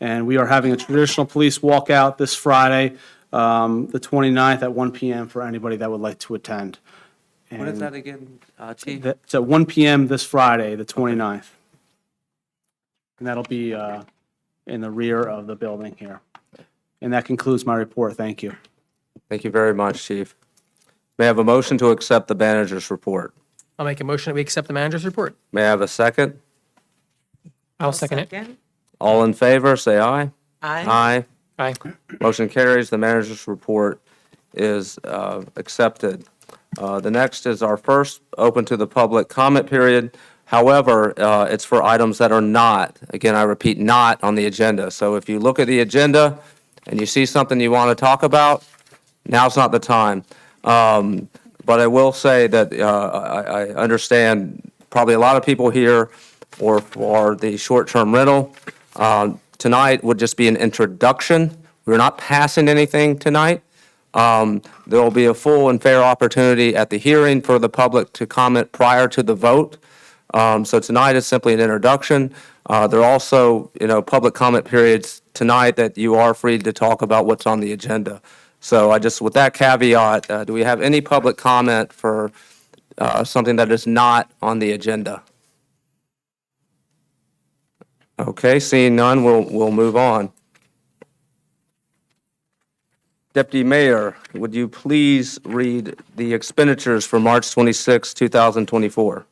And we are having a traditional police walkout this Friday, the 29th at 1 p.m. for anybody that would like to attend. What is that again, Chief? It's at 1 p.m. this Friday, the 29th. And that'll be in the rear of the building here. And that concludes my report. Thank you. Thank you very much, Chief. May I have a motion to accept the manager's report? I'll make a motion that we accept the manager's report. May I have a second? I'll second it. All in favor, say aye. Aye. Aye. Aye. Motion carries. The manager's report is accepted. The next is our first open to the public comment period. However, it's for items that are not, again, I repeat, not on the agenda. So if you look at the agenda and you see something you want to talk about, now's not the time. But I will say that I understand probably a lot of people here for the short-term rental. Tonight would just be an introduction. We're not passing anything tonight. There will be a full and fair opportunity at the hearing for the public to comment prior to the vote. So tonight is simply an introduction. There are also, public comment periods tonight that you are free to talk about what's on the agenda. So with that caveat, do we have any public comment for something that is not on the agenda? Okay, seeing none, we'll move on. Deputy Mayor, would you please read the expenditures for March 26, 2024?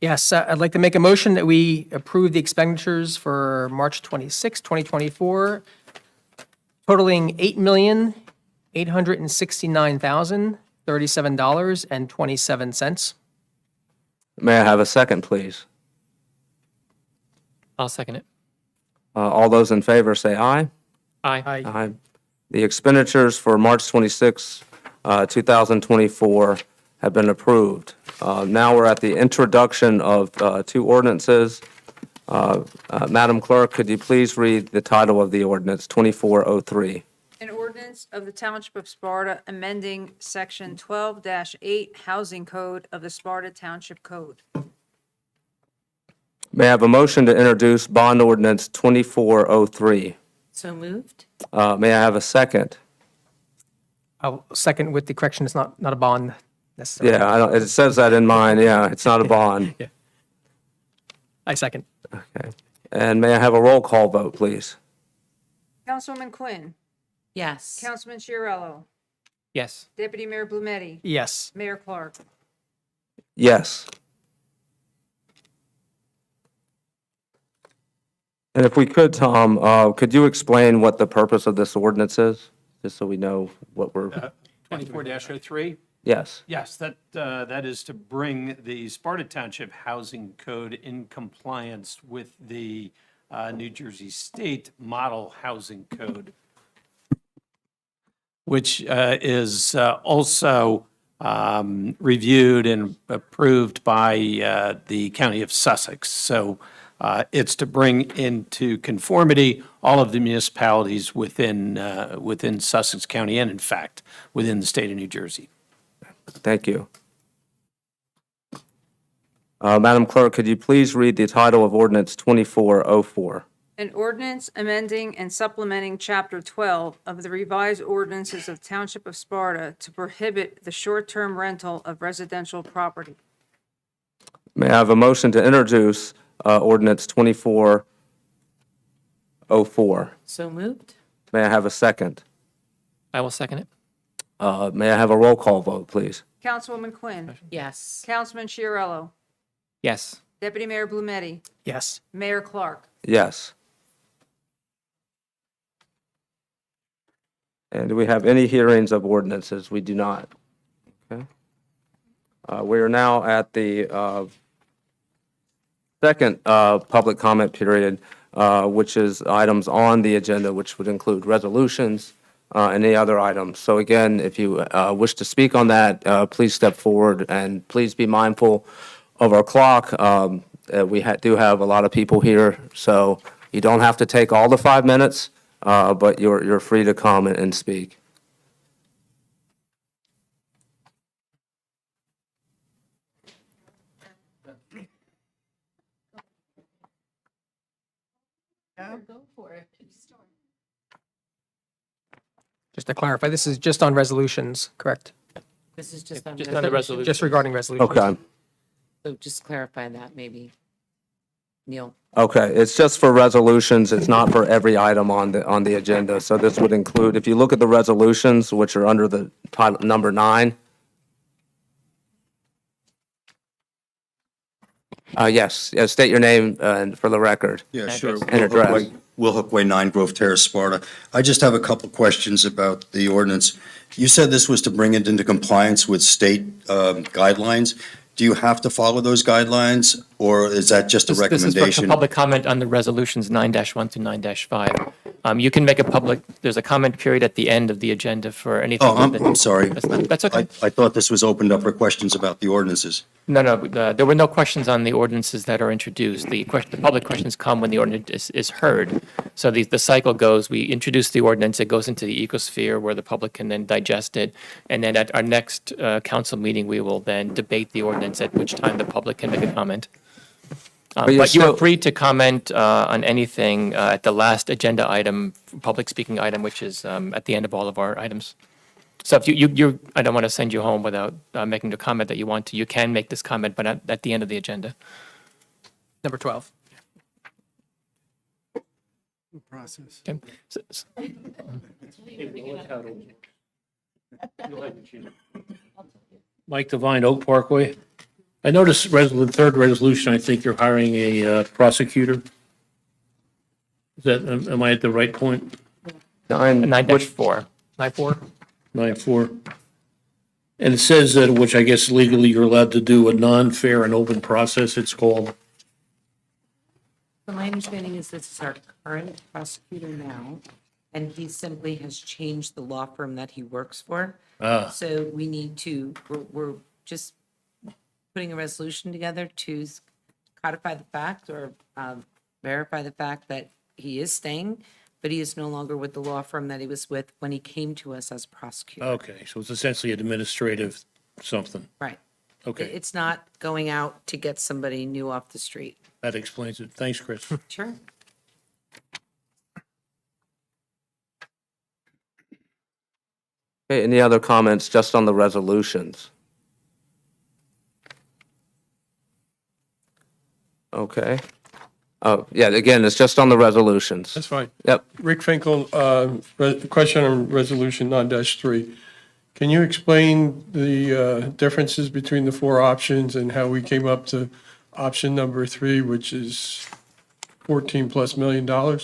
Yes, I'd like to make a motion that we approve the expenditures for March 26, 2024, totaling $8,869,037.27. May I have a second, please? I'll second it. All those in favor say aye. Aye. Aye. The expenditures for March 26, 2024 have been approved. Now we're at the introduction of two ordinances. Madam Clerk, could you please read the title of the ordinance, 2403? An ordinance of the Township of Sparta amending Section 12-8 Housing Code of the Sparta Township Code. May I have a motion to introduce bond ordinance 2403? So moved? May I have a second? I'll second with the correction, it's not a bond necessarily. Yeah, it says that in mine, yeah, it's not a bond. I second. Okay. And may I have a roll call vote, please? Councilwoman Quinn, Yes. Councilman Chiarello, Yes. Deputy Mayor Blumetti, Yes. Mayor Clark. Yes. And if we could, Tom, could you explain what the purpose of this ordinance is? Just so we know what we're, 24-03? yes. Yes, that is to bring the Sparta Township Housing Code in compliance with the New Jersey State Model Housing Code, which is also reviewed and approved by the County of Sussex. So it's to bring into conformity all of the municipalities within Sussex County and, in fact, within the state of New Jersey. Thank you. Madam Clerk, could you please read the title of ordinance 2404? An ordinance amending and supplementing Chapter 12 of the revised ordinances of Township of Sparta to prohibit the short-term rental of residential property. May I have a motion to introduce ordinance 2404? So moved? May I have a second? I will second it. May I have a roll call vote, please? Councilwoman Quinn, Yes. Councilman Chiarello, Yes. Deputy Mayor Blumetti, Yes. Mayor Clark. Yes. And do we have any hearings of ordinances? We do not. Okay. We are now at the second public comment period, which is items on the agenda, which would include resolutions and any other items. So again, if you wish to speak on that, please step forward and please be mindful of our clock. We do have a lot of people here, so you don't have to take all the 5 minutes, but you're free to come and speak. Just to clarify, this is just on resolutions, correct? This is just on Just resolution. Just regarding resolutions. Okay. So just clarify that maybe. Neil? Okay, it's just for resolutions, it's not for every item on the agenda. So this would include, if you look at the resolutions, which are under the title, number 9. Yes, state your name and for the record. Yeah, sure. And address. Will Hookway, 9 Grove Terrace, Sparta. I just have a couple questions about the ordinance. You said this was to bring it into compliance with state guidelines. Do you have to follow those guidelines, or is that just a This is for recommendation? public comment on the resolutions 9-1 through 9-5. You can make a public, there's a comment period at the end of the agenda for anything. Oh, I'm sorry. That's okay. I thought this was opened up for questions about the ordinances. No, there were no questions on the ordinances that are introduced. The public questions come when the ordinance is heard. So the cycle goes, we introduce the ordinance, it goes into the ecosphere where the public can then digest it. And then at our next council meeting, we will then debate the ordinance, at which time the public can make a comment. But you're But you are still- free to comment on anything at the last agenda item, public speaking item, which is at the end of all of our items. So if you, I don't want to send you home without making the comment that you want to. You can make this comment, but at the end of the agenda. Number 12. Process. Okay. Mike Devine, Oak Parkway. I noticed the third resolution, I think you're hiring a prosecutor. Is that, am I at the right point? 9-4. 9-4? 9-4. And it says that, which I guess legally you're allowed to do, a non-fair and open process, it's called. So my understanding is this is our current prosecutor now, and he simply has changed the law firm that he works for. So we need to, we're just putting a resolution together to codify the fact or verify the fact that he is staying, but he is no longer with the law firm that he was with when he came to us as prosecutor. Okay, so it's essentially administrative something. Right. Okay, It's not going out to get somebody new off the street. that explains it. Thanks, Chris. Sure. Okay, any other comments just on the resolutions? Okay. Oh, yeah, again, it's just on the resolutions. That's fine. Yep. Rick Finkel, question on Resolution 9-3. Can you explain the differences between the four options and how we came up to option number 3, which is $14+ million?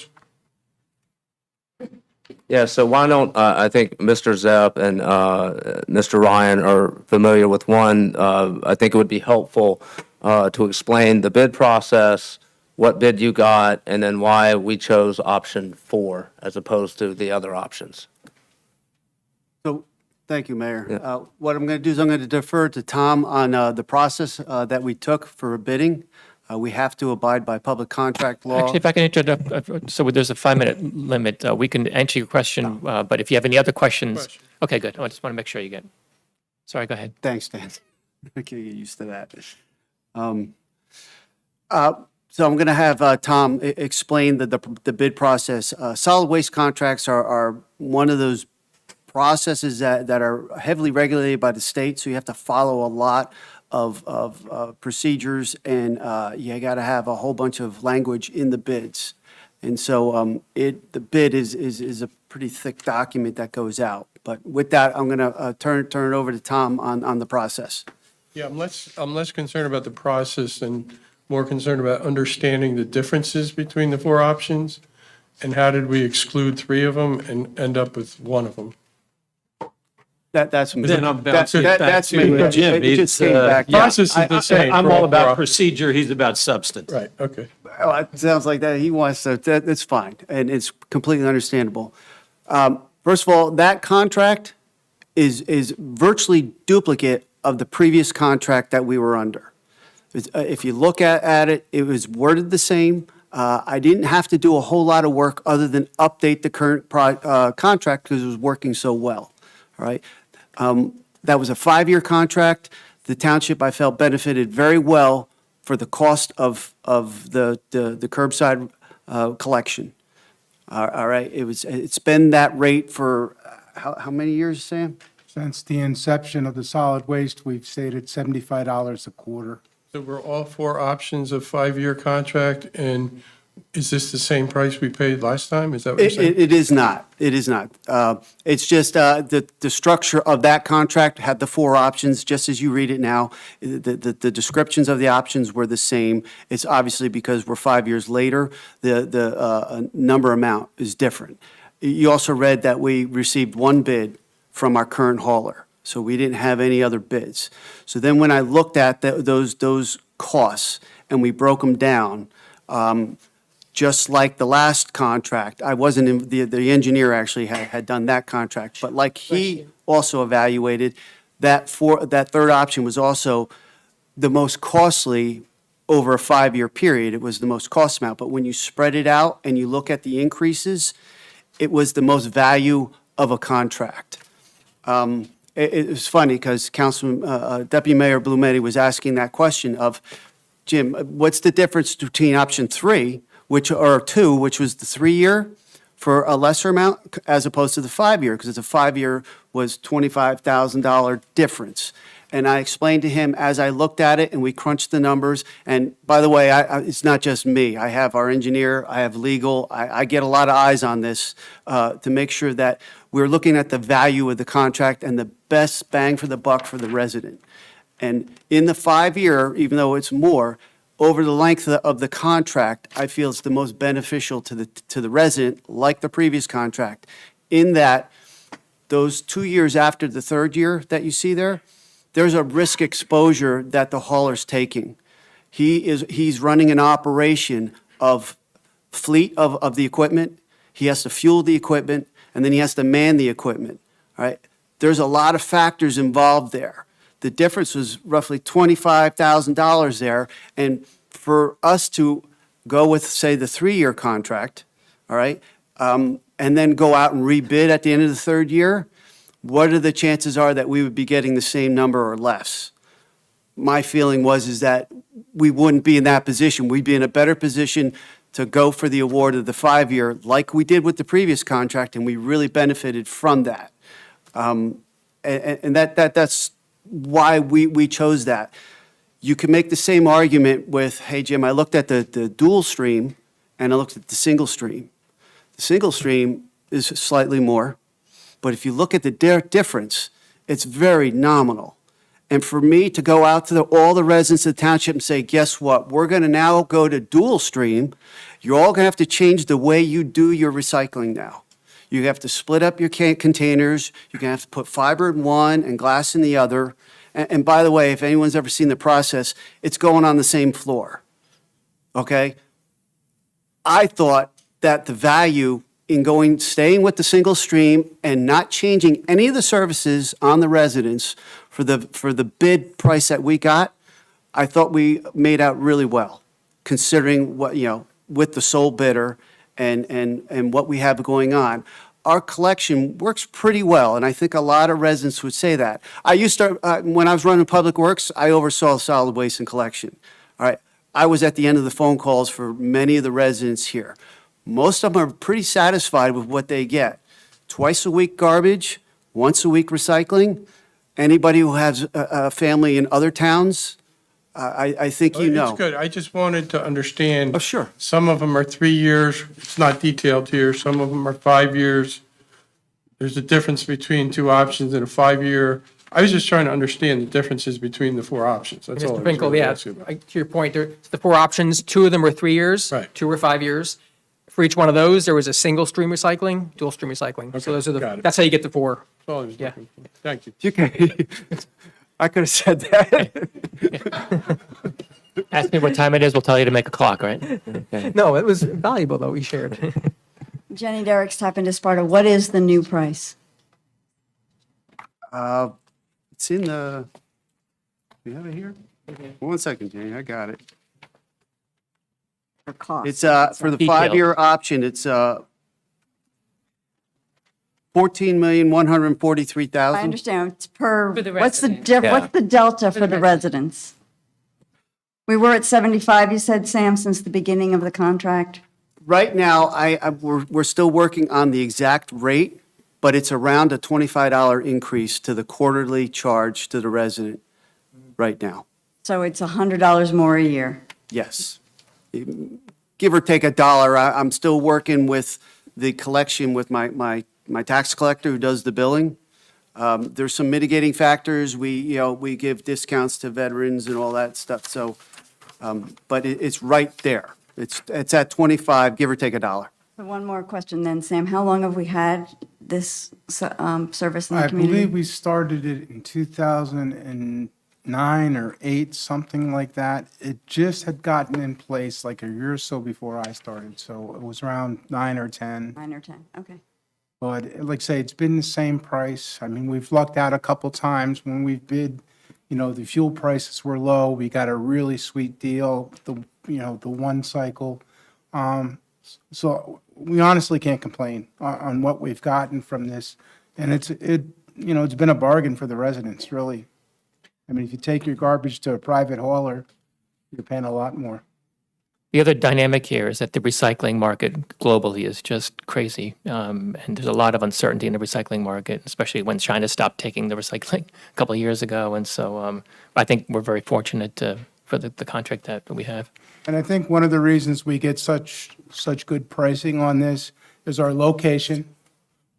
Yeah, so why don't, I think Mr. Zepp and Mr. Ryan are familiar with one. I think it would be helpful to explain the bid process, what bid you got, and then why we chose option 4 as opposed to the other options. So, thank you, Mayor. Yeah. What I'm going to do is I'm going to defer to Tom on the process that we took for bidding. We have to abide by public contract law. Actually, if I can interrupt, so there's a 5-minute limit. We can answer your question, but if you have any other questions. Okay, good. I just want to make sure you get. Sorry, go ahead. Thanks, Dan. I can get used to that. So I'm going to have Tom explain the bid process. Solid waste contracts are one of those processes that are heavily regulated by the state, so you have to follow a lot of procedures, and you got to have a whole bunch of language in the bids. And so the bid is a pretty thick document that goes out. But with that, I'm going to turn it over to Tom on the process. Yeah, I'm less concerned about the process and more concerned about understanding the differences between the four options and how did we exclude 3 of them and end up with 1 of them. That's me. Then I'm bouncing back That's me. to Jim. It just It's, came back. yeah, Process is the same I'm for all all about four. procedure, he's about substance. Right, okay. Oh, it sounds like that. He wants to, that's fine, and it's completely understandable. First of all, that contract is virtually duplicate of the previous contract that we were under. If you look at it, it was worded the same. I didn't have to do a whole lot of work other than update the current contract because it was working so well, all right? That was a 5-year contract. The township, I felt, benefited very well for the cost of the curbside collection. All right, it's been that rate for how many years, Sam? Since the inception of the solid waste, we've stated $75 a quarter. So were all 4 options a 5-year contract, and is this the same price we paid last time? Is that what you're saying? It is not. It is not. It's just the structure of that contract had the 4 options, just as you read it now. The descriptions of the options were the same. It's obviously because we're 5 years later, the number amount is different. You also read that we received 1 bid from our current hauler, so we didn't have any other bids. So then when I looked at those costs and we broke them down, just like the last contract, I wasn't, the engineer actually had done that contract, but like he also evaluated, that 3rd option was also the most costly over a 5-year period. It was the most cost amount, but when you spread it out and you look at the increases, it was the most value of a contract. It was funny because Deputy Mayor Blumetti was asking that question of, Jim, what's the difference between option 3, or 2, which was the 3-year for a lesser amount, as opposed to the 5-year, because the 5-year was $25,000 difference. And I explained to him as I looked at it and we crunched the numbers. And by the way, it's not just me. I have our engineer, I have legal, I get a lot of eyes on this to make sure that we're looking at the value of the contract and the best bang for the buck for the resident. And in the 5-year, even though it's more, over the length of the contract, I feel it's the most beneficial to the resident, like the previous contract, in that those 2 years after the 3rd year that you see there, there's a risk exposure that the hauler's taking. He's running an operation of fleet of the equipment. He has to fuel the equipment, and then he has to man the equipment, all right? There's a lot of factors involved there. The difference was roughly $25,000 there, and for us to go with, say, the 3-year contract, all right, and then go out and rebid at the end of the 3rd year, what are the chances are that we would be getting the same number or less? my feeling is that we wouldn't be in that position. We'd be in a better position to go for the award of the 5-year, like we did with the previous contract, and we really benefited from that. And that's why we chose that. You can make the same argument with, hey, Jim, I looked at the dual stream, and I looked at the single stream. The single stream is slightly more, but if you look at the difference, it's very nominal. And for me to go out to all the residents of the township and say, guess what? We're going to now go to dual stream. You're all going to have to change the way you do your recycling now. You have to split up your containers. You're going to have to put fiber in one and glass in the other. And by the way, if anyone's ever seen the process, it's going on the same floor. Okay? I thought that the value in staying with the single stream and not changing any of the services on the residents for the bid price that we got, I thought we made out really well, considering what, with the sole bidder and what we have going on. Our collection works pretty well, and I think a lot of residents would say that. I used to, when I was running Public Works, I oversaw solid waste and collection. All right, I was at the end of the phone calls for many of the residents here. Most of them are pretty satisfied with what they get. Twice a week garbage, once a week recycling. Anybody who has a family in other towns, I think you know. It's good. I just wanted to understand. Oh, sure. Some of them are 3 years. It's not detailed here. Some of them are 5 years. There's a difference between 2 options and a 5-year. I was just trying to understand the differences between the 4 options. That's all I Mr. was Finkel, really yeah, asking about. to your point, there's the 4 options, 2 of them were 3 years. Right. 2 were 5 years. For each one of those, there was a single stream recycling, dual stream recycling. So those are got it. that's how you get the 4. That's all I was Yeah. looking for. Thank you. Okay. I could have said that. Ask me what time it is, we'll tell you to make a clock, right? Okay. No, it was valuable, though, we shared. Jenny Derrick's Tap into Sparta. What is the new price? It's in the, do you have it here? 1 second, Jenny, I got it. For cost? It's, for the Details. 5-year option, it's, $14,143,000. I understand, it's per, For the what's the resident. Yeah. what's the delta for the residents? We were at 75, you said, Sam, since the beginning of the contract? Right now, we're still working on the exact rate, but it's around a $25 increase to the quarterly charge to the resident right now. So it's $100 more a year. Yes. Give or take $1. I'm still working with the collection with my tax collector who does the billing. There's some mitigating factors. We give discounts to veterans and all that stuff. So, but it's right there. It's at 25, give or take $1. So one more question then, Sam. How long have we had this service in the I community? believe we started it in 2009 or 8, something like that. It just had gotten in place like a year or so before I started, so it was around 9 or 10. 9 or 10, okay. But like I say, it's been the same price. I mean, we've lucked out a couple times when we've bid, the fuel prices were low. We got a really sweet deal, the one cycle. So we honestly can't complain on what we've gotten from this. And it's been a bargain for the residents, really. I mean, if you take your garbage to a private hauler, you're paying a lot more. The other dynamic here is that the recycling market globally is just crazy. And there's a lot of uncertainty in the recycling market, especially when China stopped taking the recycling a couple of years ago. And so I think we're very fortunate for the contract that we have. And I think one of the reasons we get such good pricing on this is our location,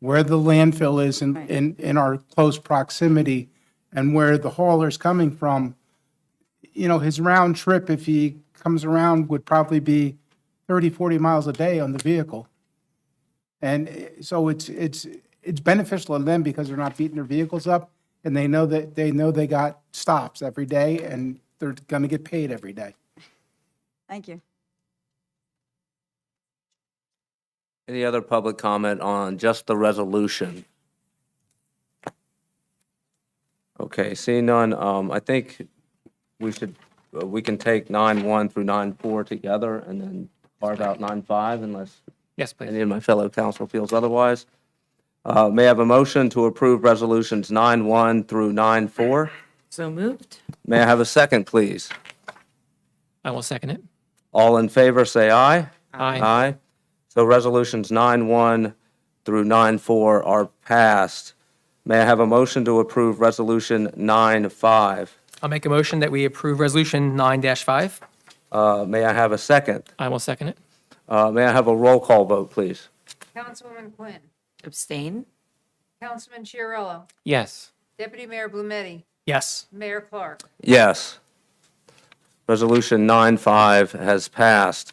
where the landfill is in our close proximity, and where the hauler's coming from. His round trip, if he comes around, would probably be 30, 40 miles a day on the vehicle. And so it's beneficial to them because they're not beating their vehicles up, and they know they got stops every day, and they're going to get paid every day. Thank you. Any other public comment on just the resolution? Okay, seeing none, I think we can take 9-1 through 9-4 together and then carve out 9-5 unless Yes, please. any of my fellow council feels otherwise. May I have a motion to approve resolutions 9-1 through 9-4? So moved. May I have a second, please? I will second it. All in favor, say aye. Aye. Aye. So resolutions 9-1 through 9-4 are passed. May I have a motion to approve resolution 9-5? I'll make a motion that we approve Resolution 9-5. May I have a second? I will second it. May I have a roll call vote, please? Councilwoman Quinn, Abstain? Councilman Chiarello, Yes. Deputy Mayor Blumetti, Yes. Mayor Clark. Yes. Resolution 9-5 has passed.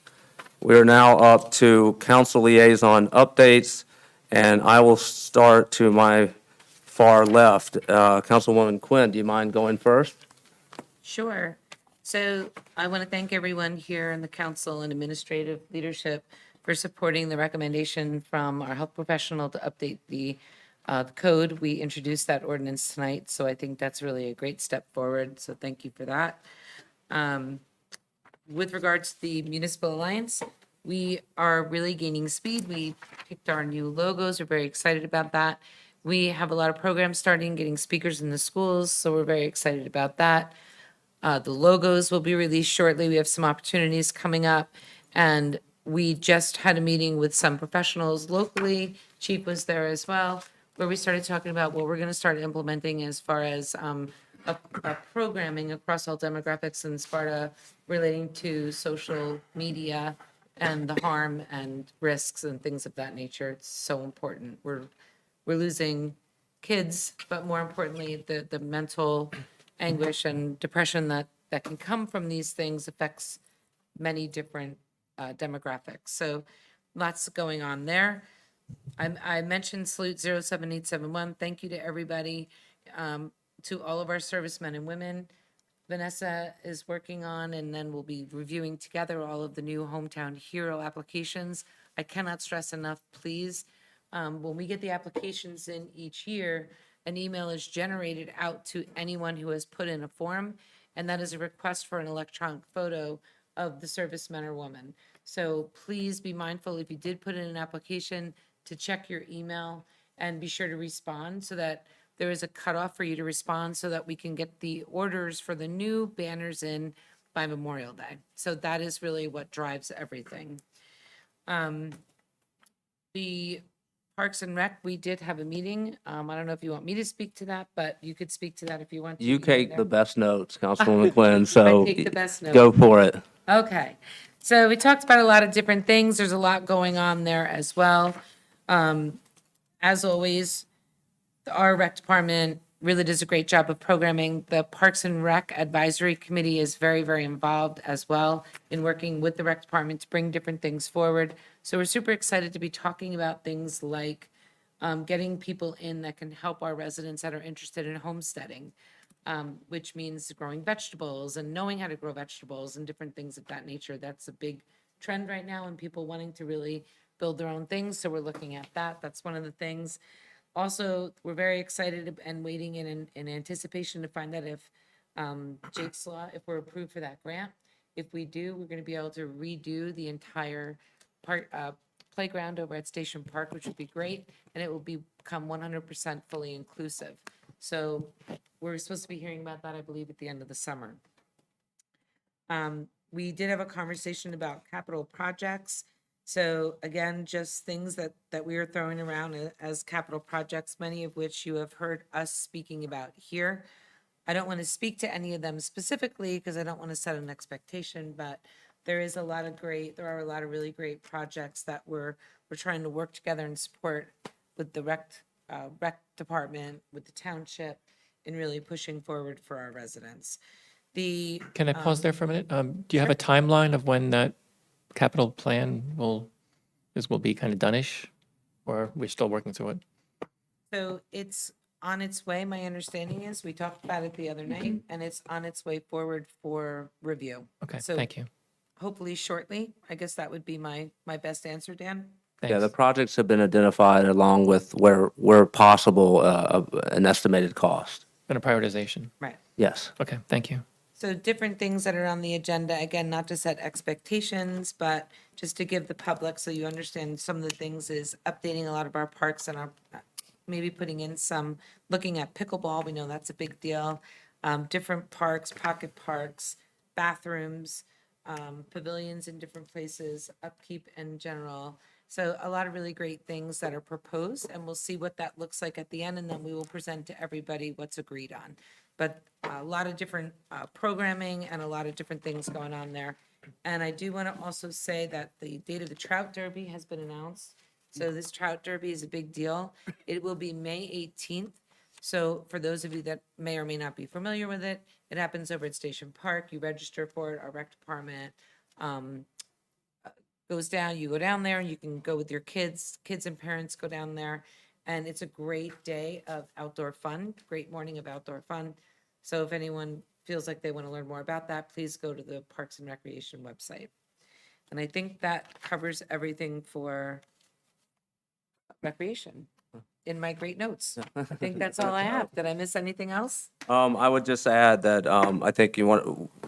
We are now up to council liaison updates, and I will start to my far left. Councilwoman Quinn, do you mind going first? Sure. So I want to thank everyone here in the council and administrative leadership for supporting the recommendation from our health professional to update the code. We introduced that ordinance tonight, so I think that's really a great step forward. So thank you for that. With regards to the Municipal Alliance, we are really gaining speed. We picked our new logos. We're very excited about that. We have a lot of programs starting, getting speakers in the schools, so we're very excited about that. The logos will be released shortly. We have some opportunities coming up. And we just had a meeting with some professionals locally. Chief was there as well, where we started talking about what we're going to start implementing as far as a programming across all demographics in Sparta relating to social media and the harm and risks and things of that nature. It's so important. We're losing kids, but more importantly, the mental anguish and depression that can come from these things affects many different demographics. So lots going on there. I mentioned Salute 07871. Thank you to everybody, to all of our servicemen and women. Vanessa is working on, and then we'll be reviewing together all of the new Hometown Hero applications. I cannot stress enough, please, when we get the applications in each year, an email is generated out to anyone who has put in a form, and that is a request for an electronic photo of the serviceman or woman. So please be mindful, if you did put in an application, to check your email and be sure to respond so that there is a cutoff for you to respond so that we can get the orders for the new banners in by Memorial Day. So that is really what drives everything. The Parks and Rec, we did have a meeting. I don't know if you want me to speak to that, but you could speak to that if you want to. You can take there. the best notes, Councilwoman Quinn, so take the best notes. go for it. Okay, so we talked about a lot of different things. There's a lot going on there as well. As always, our rec department really does a great job of programming. The Parks and Rec Advisory Committee is very, very involved as well in working with the rec department to bring different things forward. So we're super excited to be talking about things like getting people in that can help our residents that are interested in homesteading, which means growing vegetables and knowing how to grow vegetables and different things of that nature. That's a big trend right now, and people wanting to really build their own things. So we're looking at that. That's one of the things. Also, we're very excited and waiting in anticipation to find out if Jake's Law, if we're approved for that grant. If we do, we're going to be able to redo the entire playground over at Station Park, which would be great, and it will become 100% fully inclusive. So we're supposed to be hearing about that, I believe, at the end of the summer. We did have a conversation about capital projects. So again, just things that we are throwing around as capital projects, many of which you have heard us speaking about here. I don't want to speak to any of them specifically because I don't want to set an expectation, but there are a lot of really great projects that we're trying to work together and support with the rec department, with the township, in really pushing forward for our residents. Can I pause there for a minute? Do you have a timeline of when that capital plan will be kind of done-ish, or we're still working through it? So it's on its way. My understanding is, we talked about it the other night, and it's on its way forward for review. Okay, So thank you. hopefully shortly. I guess that would be my best answer, Dan. Yeah, the Thanks. projects have been identified along with where possible, an estimated cost. Been a prioritization. Right. Yes. Okay, thank you. So different things that are on the agenda, again, not to set expectations, but just to give the public, so you understand some of the things, is updating a lot of our parks and maybe putting in some, looking at pickleball. We know that's a big deal. different parks, pocket parks, bathrooms, pavilions in different places, upkeep in general. So a lot of really great things that are proposed, and we'll see what that looks like at the end, and then we will present to everybody what's agreed on. But a lot of different programming and a lot of different things going on there. And I do want to also say that the date of the Trout Derby has been announced. So this Trout Derby is a big deal. It will be May 18th. So for those of you that may or may not be familiar with it, it happens over at Station Park. You register for it. Our rec department goes down. You go down there and you can go with your kids. Kids and parents go down there. And it's a great day of outdoor fun, great morning of outdoor fun. So if anyone feels like they want to learn more about that, please go to the Parks and Recreation website. And I think that covers everything for recreation in my great notes. I think that's all I have. Did I miss anything else? I would just add that I think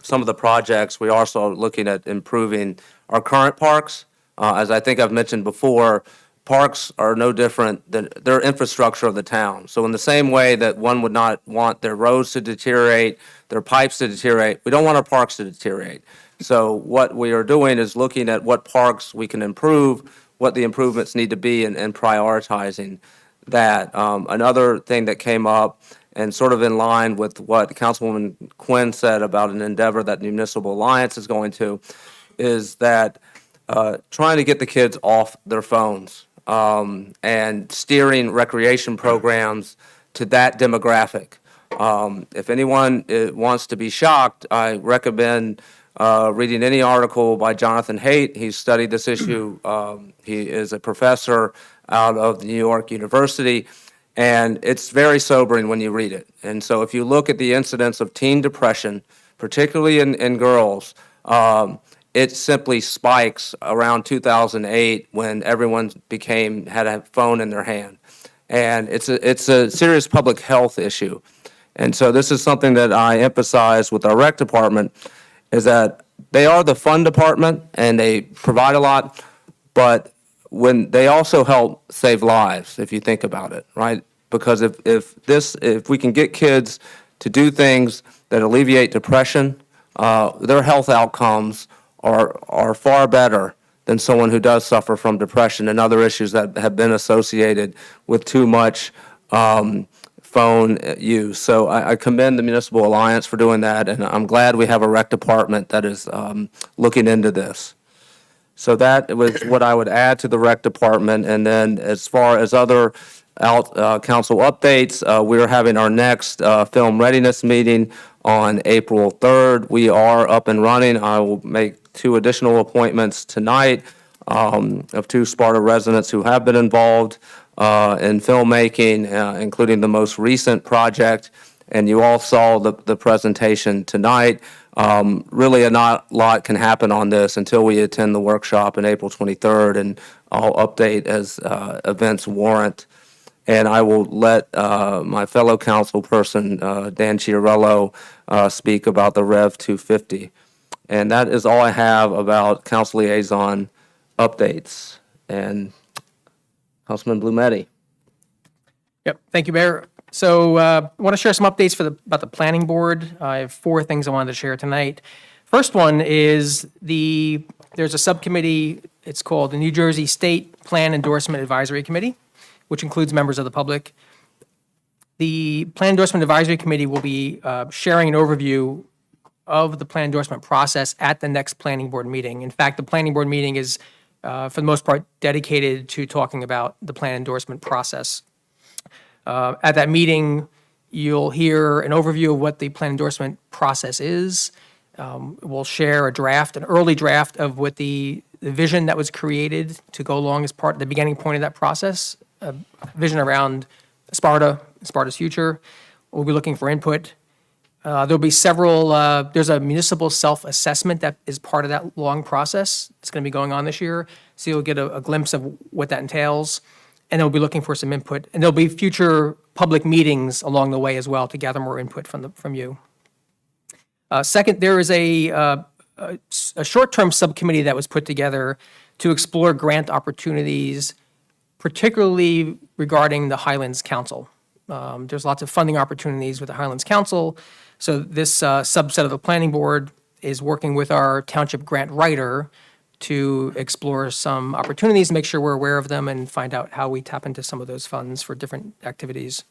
some of the projects, we are also looking at improving our current parks. As I think I've mentioned before, parks are no different than, they're infrastructure of the town. So in the same way that one would not want their roads to deteriorate, their pipes to deteriorate, we don't want our parks to deteriorate. So what we are doing is looking at what parks we can improve, what the improvements need to be, and prioritizing that. Another thing that came up, and sort of in line with what Councilwoman Quinn said about an endeavor that the Municipal Alliance is going to, is that trying to get the kids off their phones and steering recreation programs to that demographic. If anyone wants to be shocked, I recommend reading any article by Jonathan Haidt. He's studied this issue. He is a professor out of New York University, and it's very sobering when you read it. And so if you look at the incidence of teen depression, particularly in girls, it simply spikes around 2008 when everyone had a phone in their hand. And it's a serious public health issue. And so this is something that I emphasize with our rec department, is that they are the fun department and they provide a lot, but when they also help save lives, if you think about it, right? Because if we can get kids to do things that alleviate depression, their health outcomes are far better than someone who does suffer from depression and other issues that have been associated with too much phone use. So I commend the Municipal Alliance for doing that, and I'm glad we have a rec department that is looking into this. So that was what I would add to the rec department. And then as far as other council updates, we're having our next film readiness meeting on April 3rd. We are up and running. I will make 2 additional appointments tonight of 2 Sparta residents who have been involved in filmmaking, including the most recent project. And you all saw the presentation tonight. Really not a lot can happen on this until we attend the workshop on April 23rd, and I'll update as events warrant. And I will let my fellow council person, Dan Chiarello, speak about the Rev 250. And that is all I have about council liaison updates. And Councilman Blumetti. Yep, thank you, Mayor. So I want to share some updates about the planning board. I have 4 things I wanted to share tonight. First one is there's a subcommittee, it's called the New Jersey State Plan Endorsement Advisory Committee, which includes members of the public. The Plan Endorsement Advisory Committee will be sharing an overview of the plan endorsement process at the next planning board meeting. In fact, the planning board meeting is, for the most part, dedicated to talking about the plan endorsement process. At that meeting, you'll hear an overview of what the plan endorsement process is. We'll share an early draft of what the vision that was created to go along as part of the beginning point of that process, a vision around Sparta's future. We'll be looking for input. There'll be there's a municipal self-assessment that is part of that long process. It's going to be going on this year, so you'll get a glimpse of what that entails. And they'll be looking for some input. And there'll be future public meetings along the way as well to gather more input from you. Second, there is a short-term subcommittee that was put together to explore grant opportunities, particularly regarding the Highlands Council. There's lots of funding opportunities with the Highlands Council. So this subset of the planning board is working with our township grant writer to explore some opportunities, make sure we're aware of them, and find out how we tap into some of those funds for different activities.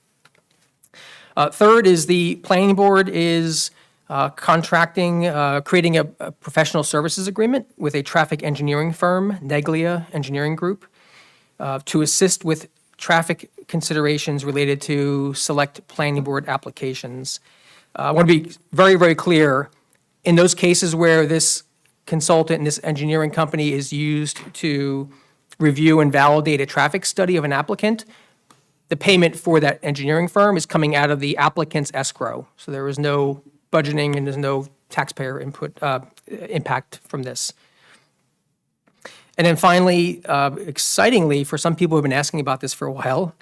Third is the planning board is contracting, creating a professional services agreement with a traffic engineering firm, Neglia Engineering Group, to assist with traffic considerations related to select planning board applications. I want to be very, very clear, in those cases where this consultant and this engineering company is used to review and validate a traffic study of an applicant, the payment for that engineering firm is coming out of the applicant's escrow. So there is no budgeting and there's no taxpayer impact from this. And then finally, excitingly, for some people who have been asking about this for a while,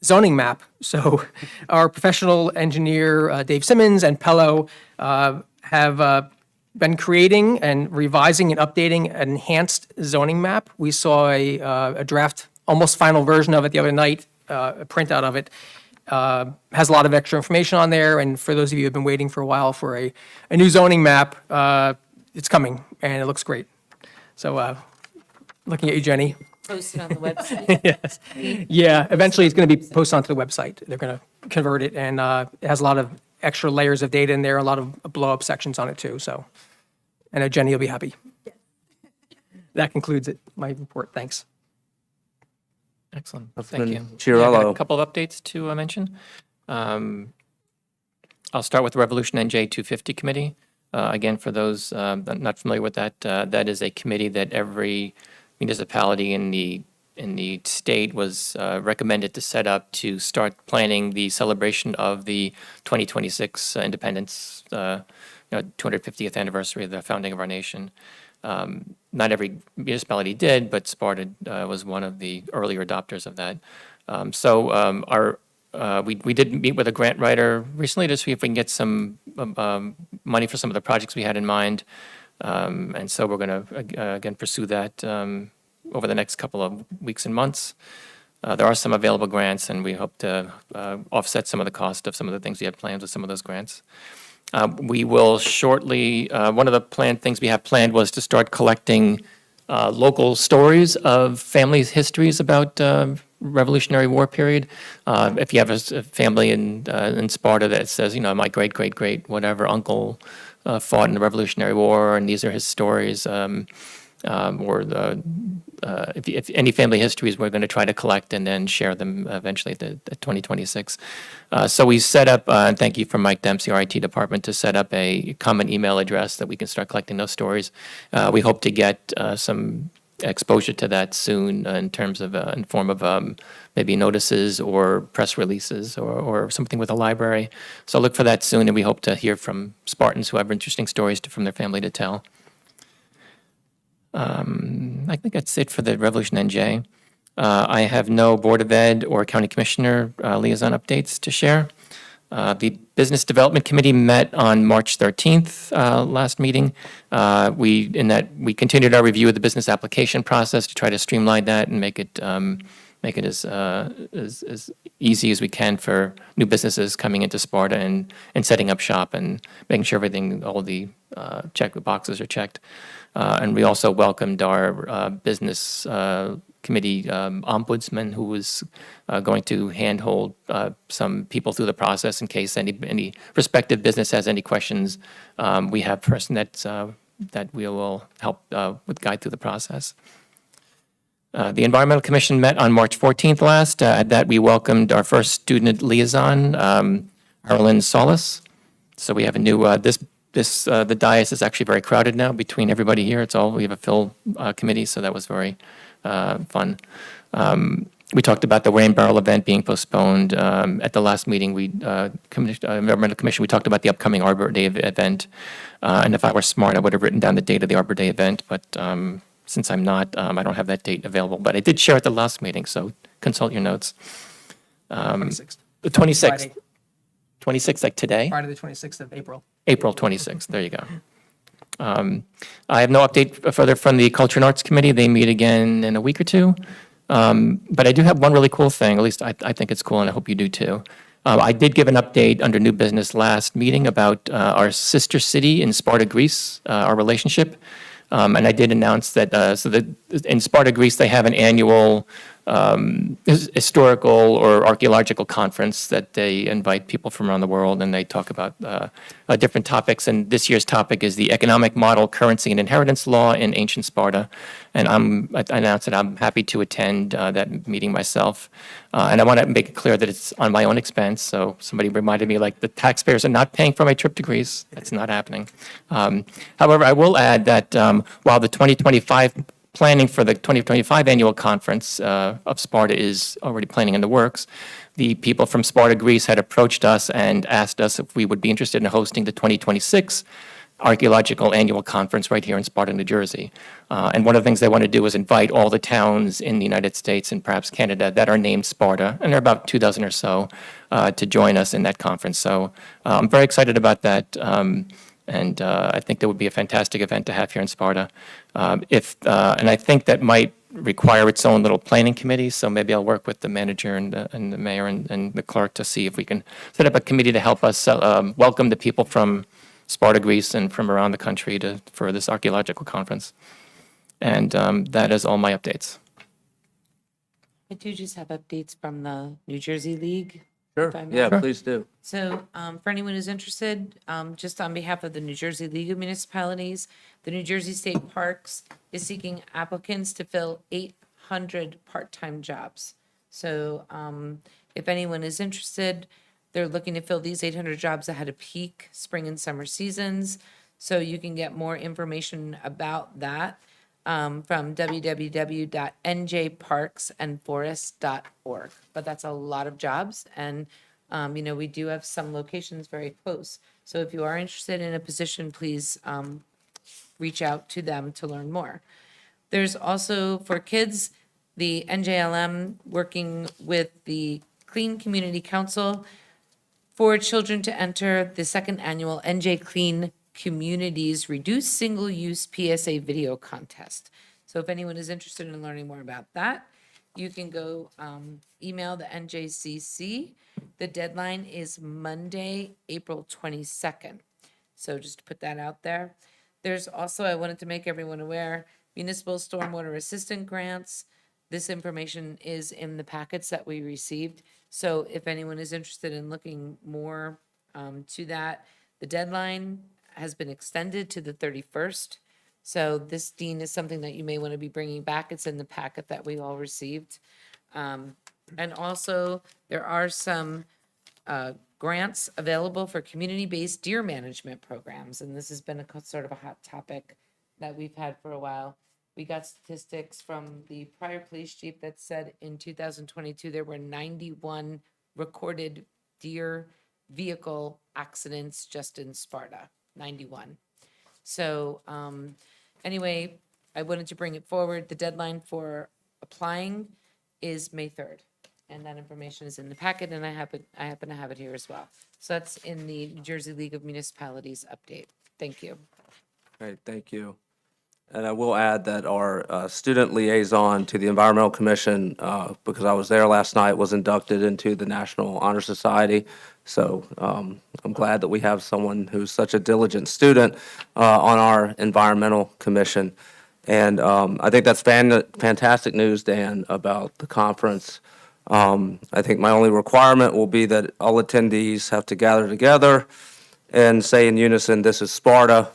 zoning map. So our professional engineer, Dave Simmons and Pello, have been creating and revising and updating an enhanced zoning map. We saw a draft, almost final version of it the other night, a printout of it. Has a lot of extra information on there, and for those of you who have been waiting for a while for a new zoning map, it's coming, and it looks great. So looking at you, Jenny. Posted on the website. Yes. Yeah, eventually it's going to be posted onto the website. They're going to convert it, and it has a lot of extra layers of data in there, a lot of blow-up sections on it too, so I know Jenny will be happy. That concludes it, my report. Thanks. Excellent. Thank you. Chiarello. Yeah, I got a couple of updates to mention. I'll start with the Revolution NJ 250 Committee. Again, for those not familiar with that, that is a committee that every municipality in the state was recommended to set up to start planning the celebration of the 2026 independence, 250th anniversary of the founding of our nation. Not every municipality did, but Sparta was one of the earlier adopters of that. We did meet with a grant writer recently to see if we can get some money for some of the projects we had in mind. And so we're going to, again, pursue that over the next couple of weeks and months. There are some available grants, and we hope to offset some of the cost of some of the things we had planned with some of those grants. We will shortly, one of the things we have planned was to start collecting local stories of families' histories about Revolutionary War period. If you have a family in Sparta that says, my great whatever uncle fought in the Revolutionary War, and these are his stories, if any family histories, we're going to try to collect and then share them eventually at 2026. So we set up, and thank you from Mike Dempsey, our IT department, to set up a common email address that we can start collecting those stories. We hope to get some exposure to that soon in terms of, in form of maybe notices or press releases or something with a library. So look for that soon, and we hope to hear from Spartans who have interesting stories from their family to tell. I think that's it for the Revolution NJ. I have no Board of Ed or County Commissioner liaison updates to share. The Business Development Committee met on March 13th, last meeting. We continued our review of the business application process to try to streamline that and make it as easy as we can for new businesses coming into Sparta and setting up shop and making sure all the check boxes are checked. And we also welcomed our business committee ombudsman, who was going to handhold some people through the process in case any prospective business has any questions. We have a person that we will help guide through the process. The Environmental Commission met on March 14th last. At that, we welcomed our first student liaison, Arlen Solis. So we have a new, the dais is actually very crowded now between everybody here. We have a full committee, so that was very fun. We talked about the Rain Barrel event being postponed. At the last meeting, Environmental Commission, we talked about the upcoming Arbor Day event. And if I were smart, I would have written down the date of the Arbor Day event, but since I'm not, I don't have that date available. But I did share at the last meeting, so consult your notes. 26th. The 26th. Friday. 26th, like today? Friday, the 26th of April. April 26th, there you go. I have no update further from the Culture and Arts Committee. They meet again in a week or two. But I do have one really cool thing, at least I think it's cool, and I hope you do too. I did give an update under new business last meeting about our sister city in Sparta, Greece, our relationship. And I did announce that, in Sparta, Greece, they have an annual historical or archaeological conference that they invite people from around the world, and they talk about different topics. And this year's topic is the economic model, currency, and inheritance law in ancient Sparta. And I announced that I'm happy to attend that meeting myself. And I want to make it clear that it's on my own expense. So somebody reminded me, like, the taxpayers are not paying for my trip to Greece. That's not happening. However, I will add that while the 2025 planning for the 2025 annual conference of Sparta is already planning in the works, the people from Sparta, Greece had approached us and asked us if we would be interested in hosting the 2026 archaeological annual conference right here in Sparta, New Jersey. And one of the things they want to do is invite all the towns in the United States and perhaps Canada that are named Sparta, and there are about 24 or so, to join us in that conference. So I'm very excited about that. And I think that would be a fantastic event to have here in Sparta. And I think that might require its own little planning committee, so maybe I'll work with the manager and the mayor and the clerk to see if we can set up a committee to help us welcome the people from Sparta, Greece, and from around the country for this archaeological conference. And that is all my updates. I do just have updates from the New Jersey League. Sure, if I may. yeah, please do. So for anyone who's interested, just on behalf of the New Jersey League of Municipalities, the New Jersey State Parks is seeking applicants to fill 800 part-time jobs. So if anyone is interested, they're looking to fill these 800 jobs ahead of peak spring and summer seasons. So you can get more information about that from www.njparksandforests.org. But that's a lot of jobs, and we do have some locations very close. So if you are interested in a position, please reach out to them to learn more. There's also, for kids, the NJLM working with the Clean Community Council for children to enter the second annual NJ Clean Communities Reduced Single-Use PSA Video Contest. So if anyone is interested in learning more about that, you can go email the NJCC. The deadline is Monday, April 22nd. So just to put that out there. There's also, I wanted to make everyone aware, municipal stormwater assistant grants. This information is in the packets that we received. So if anyone is interested in looking more to that, the deadline has been extended to the 31st. So this, Dean, is something that you may want to be bringing back. It's in the packet that we all received. And also, there are some grants available for community-based deer management programs. And this has been sort of a hot topic that we've had for a while. We got statistics from the prior police chief that said in 2022, there were 91 recorded deer vehicle accidents just in Sparta, 91. So anyway, I wanted to bring it forward. The deadline for applying is May 3rd. And that information is in the packet, and I happen to have it here as well. So that's in the New Jersey League of Municipalities update. Thank you. Great, thank you. And I will add that our student liaison to the Environmental Commission, because I was there last night, was inducted into the National Honor Society. So I'm glad that we have someone who's such a diligent student on our Environmental Commission. And I think that's fantastic news, Dan, about the conference. I think my only requirement will be that all attendees have to gather together and say in unison, "This is Sparta,"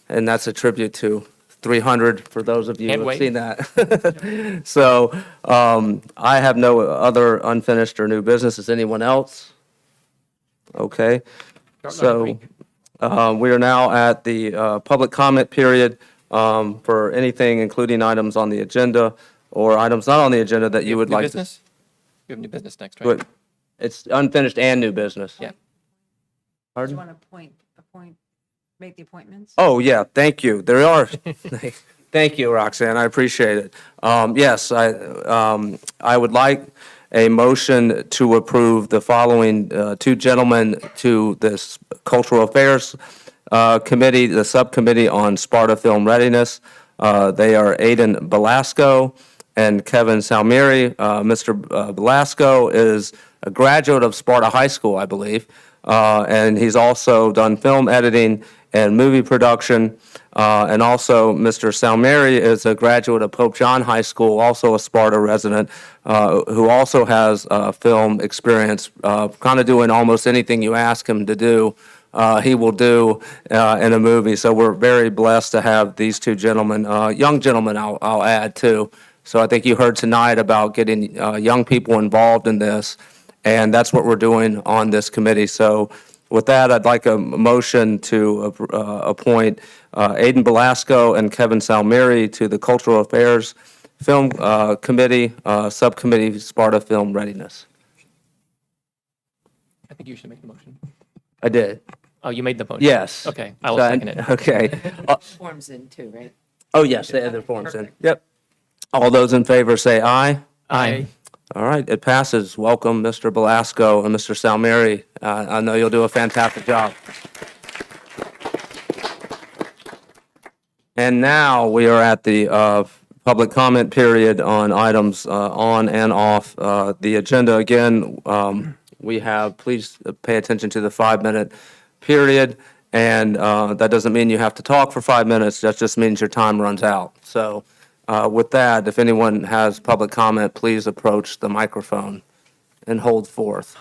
and that's a tribute to 300 for those of you who have seen that. So I have no other unfinished or new business. Is anyone else? Okay. So we are now at the public comment period for anything, including items on the agenda or items not on the agenda that you would like to. Business? You have new business next, right? It's unfinished and new business. Yeah. Do Pardon? you want to make the appointments? Oh, yeah, thank you. There are, thank you, Roxanne, I appreciate it. Yes, I would like a motion to approve the following two gentlemen to this Cultural Affairs Committee, the Subcommittee on Sparta Film Readiness. They are Aidan Belasco and Kevin Salmieri. Mr. Belasco is a graduate of Sparta High School, I believe. And he's also done film editing and movie production. And also, Mr. Salmieri is a graduate of Pope John High School, also a Sparta resident, who also has film experience, kind of doing almost anything you ask him to do. He will do in a movie. So we're very blessed to have these two gentlemen, young gentlemen, I'll add too. So I think you heard tonight about getting young people involved in this, and that's what we're doing on this committee. So with that, I'd like a motion to appoint Aiden Belasco and Kevin Salmieri to the Cultural Affairs Film Committee, Subcommittee Sparta Film Readiness. I think you should make the motion. I did. Oh, you made the motion? Yes. Okay, I will second it. Okay. Forms in too, right? Oh, yes, they have their forms in. Yep. All those in favor say aye. Aye. All right, it passes. Welcome, Mr. Belasco and Mr. Salmieri. I know you'll do a fantastic job. And now we are at the public comment period on items on and off the agenda. Again, we have, please pay attention to the 5-minute period. And that doesn't mean you have to talk for 5 minutes. That just means your time runs out. So with that, if anyone has public comment, please approach the microphone and hold forth.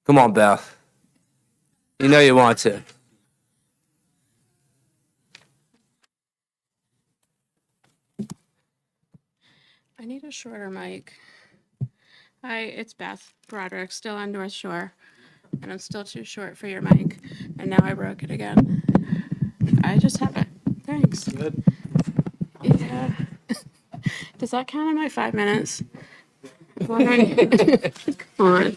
Come on, Beth. You know you want to. I need a shorter mic. Hi, it's Beth Broderick, still on North Shore, and I'm still too short for your mic, and now I broke it again. I just have it. Thanks. Good. Yeah. Does that count on my 5 minutes? Come on.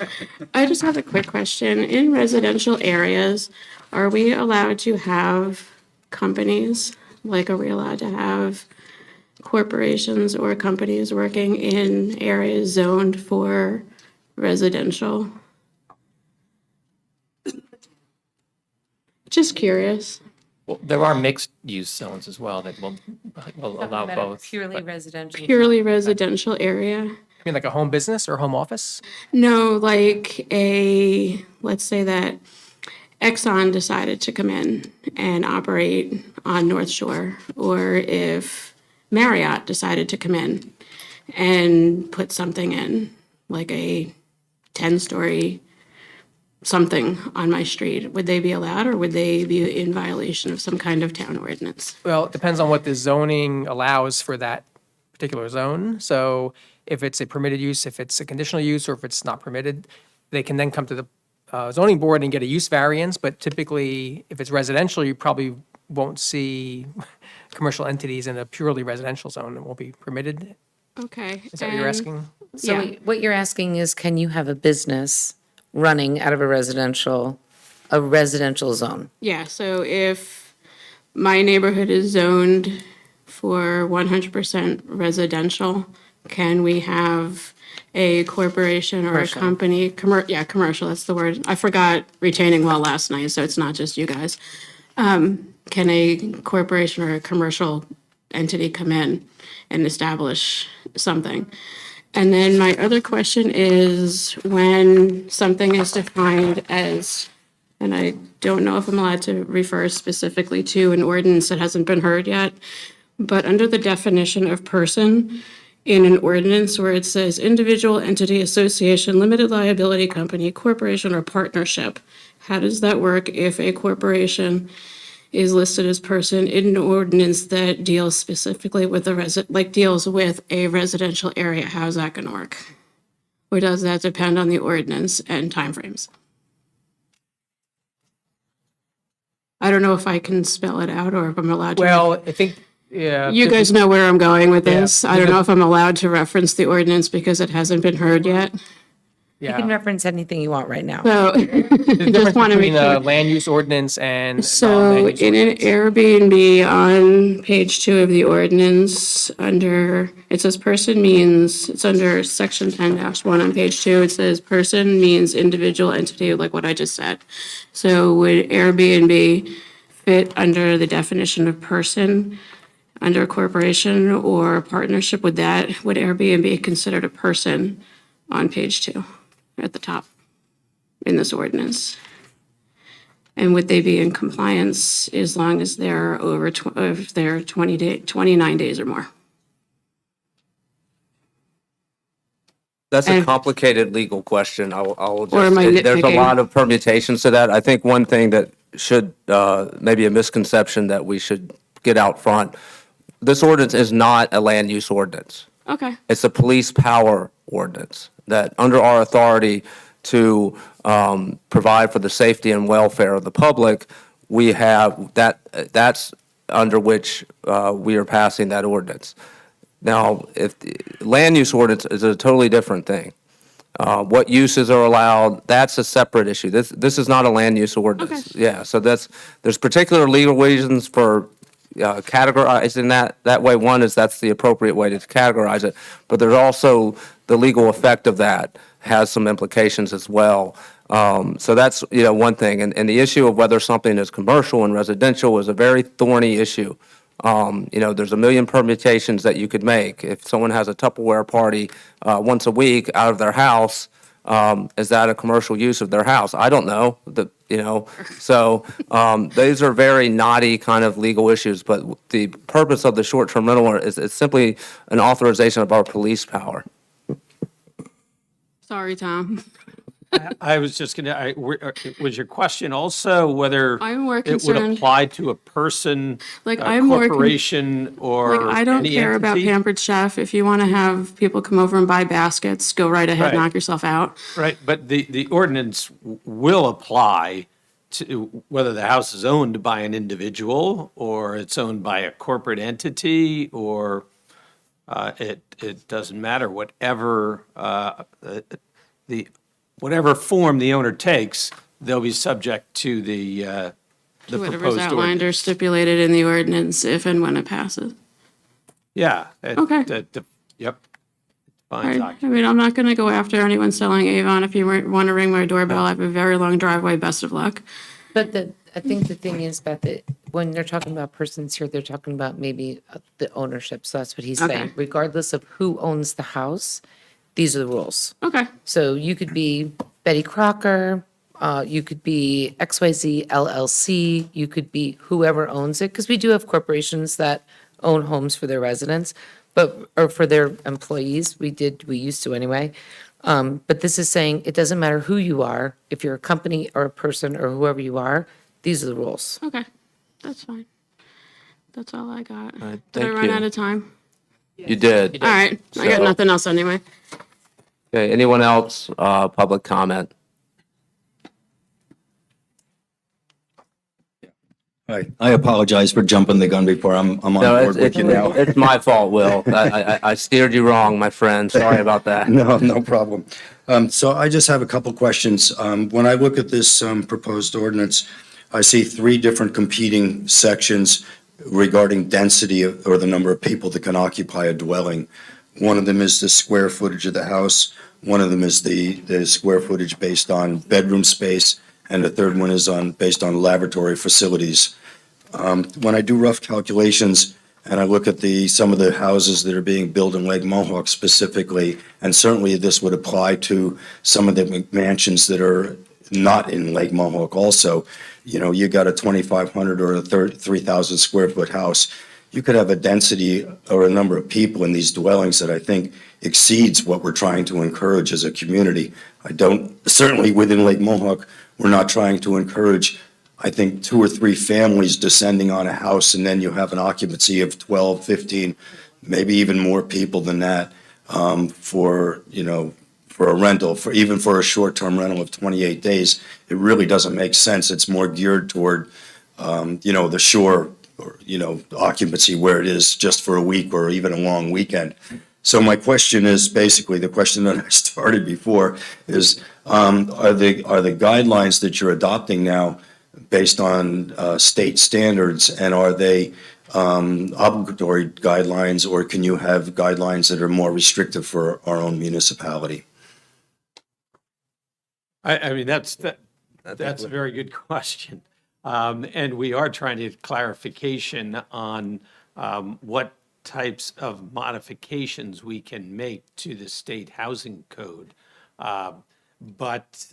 I just have a quick question. In residential areas, are we allowed to have companies? Like, are we allowed to have corporations or companies working in areas zoned for residential? Just curious. Well, there are mixed-use zones as well that will allow both. Purely residential. Purely residential area? I mean, like a home business or home office? No, like let's say that Exxon decided to come in and operate on North Shore, or if Marriott decided to come in and put something in, like a 10-story something on my street, would they be allowed, or would they be in violation of some kind of town ordinance? Well, it depends on what the zoning allows for that particular zone. So if it's a permitted use, if it's a conditional use, or if it's not permitted, they can then come to the zoning board and get a use variance. But typically, if it's residential, you probably won't see commercial entities in a purely residential zone. It won't be permitted. Okay. Is that what you're asking? So Yeah. what you're asking is, can you have a business running out of a residential zone? Yeah, so if my neighborhood is zoned for 100% residential, can we have a corporation or a Commercial. company, commercial, that's the word. I forgot retaining wall last night, so it's not just you guys. Can a corporation or a commercial entity come in and establish something? And then my other question is, when something is defined as, and I don't know if I'm allowed to refer specifically to an ordinance that hasn't been heard yet, but under the definition of person in an ordinance where it says individual, entity, association, limited liability company, corporation, or partnership, how does that work if a corporation is listed as person in an ordinance that deals specifically with deals with a residential area? How's that gonna work? Or does that depend on the ordinance and timeframes? I don't know if I can spell it out or if I'm allowed to. Well, I think, yeah. You guys know where I'm going with Yeah. this. I don't know if I'm allowed to reference the ordinance because it hasn't been heard yet. You can reference anything you want right now. So, There's a difference just want to make between a sure. land use ordinance and So non-land use in an ordinance. Airbnb on page 2 of the ordinance, it says person means, it's under section 10-1 on page 2, it says person means individual entity, like what I just said. So would Airbnb fit under the definition of person, under a corporation or partnership? Would Airbnb considered a person on page 2? at the top in this ordinance? And would they be in compliance as long as they're over, if they're 29 days or more? That's a And- complicated legal question. I'll just, Or am I there's a nitpicking? lot of permutations to that. I think one thing that should, maybe a misconception that we should get out front, this ordinance is not a land use ordinance. Okay, It's a police power ordinance that under our authority to provide for the safety and welfare of the public, we have that's under which we are passing that ordinance. Now, if the land use ordinance is a totally different thing. What uses are allowed, that's a separate issue. This is not a land use ordinance. Okay. Yeah, so there's particular legal reasons for categorizing that way. One is that's the appropriate way to categorize it, but there's also the legal effect of that has some implications as well. So that's, one thing. And the issue of whether something is commercial and residential is a very thorny issue. There's a million permutations that you could make. If someone has a Tupperware party once a week out of their house, is that a commercial use of their house? I don't know. So these are very knotty kind of legal issues. But the purpose of the short-term rental is simply an authorization of our police power. sorry, Tom. I was just going to, was your question also whether I'm more it would concerned- apply to a person, Like, a I'm more con- corporation, or Like, I don't any care about entity? Pampered Chef. If you want to have people come over and buy baskets, go right ahead, Right. knock yourself out. Right, but the ordinance will apply to whether the house is owned by an individual or it's owned by a corporate entity, or it doesn't matter, whatever whatever form the owner takes, they'll be subject to the Whatever's proposed outlined or ordinance. stipulated in the ordinance if and when it passes. Yeah. Okay. Yep. All Fine, right. I mean, I'm not going to go after anyone selling Avon. If you want to ring my doorbell, I have a very long driveway. Best of luck. But I think the thing is, Beth, that when they're talking about persons here, they're talking about maybe the ownership. So that's what he's Okay. saying. Regardless of who owns the house, these are the rules. Okay. So you could be Betty Crocker, you could be XYZ LLC, you could be whoever owns it, because we do have corporations that own homes for their residents, or for their employees. We used to anyway. But this is saying it doesn't matter who you are, if you're a company or a person or whoever you are, these are the rules. Okay. That's fine. That's all I got. right, Did I thank run you. out of time? You did. All right. I got So- nothing else anyway. Okay, anyone else, public comment? I apologize for jumping the gun before. I'm on No, board with you now. it's my fault, Will. I steered you wrong, my friend. Sorry about that. No problem. So I just have a couple questions. When I look at this proposed ordinance, I see three different competing sections regarding density or the number of people that can occupy a dwelling. One of them is the square footage of the house. One of them is the square footage based on bedroom space. And the third one is based on laboratory facilities. When I do rough calculations and I look at some of the houses that are being built in Lake Mohawk specifically, and certainly this would apply to some of the mansions that are not in Lake Mohawk also, you got a 2,500 or a 3,000 square foot house. You could have a density or a number of people in these dwellings that I think exceeds what we're trying to encourage as a community. Certainly within Lake Mohawk, we're not trying to encourage, I think, 2 or 3 families descending on a house, and then you have an occupancy of 12, 15, maybe even more people than that for a rental, even for a short-term rental of 28 days. It really doesn't make sense. It's more geared toward, the shore or, occupancy where it is just for a week or even a long weekend. So my question is basically the question that I started before is, are the guidelines that you're adopting now based on state standards, and are they obligatory guidelines, or can you have guidelines that are more restrictive for our own municipality? I mean, that's a very good question. And we are trying to get clarification on what types of modifications we can make to the state housing code. But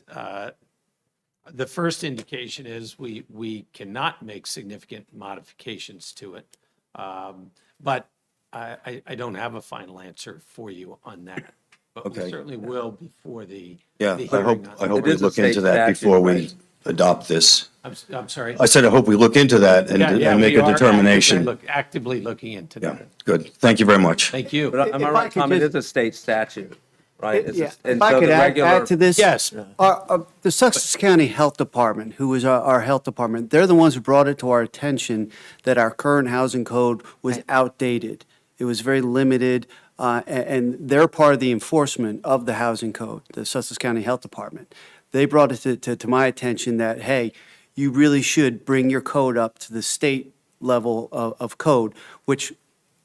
the first indication is we cannot make significant modifications to it. But I don't have a final answer for you on that. But we Okay. certainly will before the Yeah, the I hearing hope, on I hope It we is a look into state that statute, before we right? adopt this. I'm sorry. I said, I hope we look into that and Yeah, and make we a are determination. actively looking into Yeah, that. good. Thank you very much. Thank you. But am I If I right, could Tom? It just- is a state statute, right? It's a- Yeah, and if I so could the add regular- to this? Yes. The Sussex County Health Department, who is our health department, they're the ones who brought it to our attention that our current housing code was outdated. It was very limited, and they're part of the enforcement of the housing code, the Sussex County Health Department. They brought it to my attention that, hey, you really should bring your code up to the state level of code, which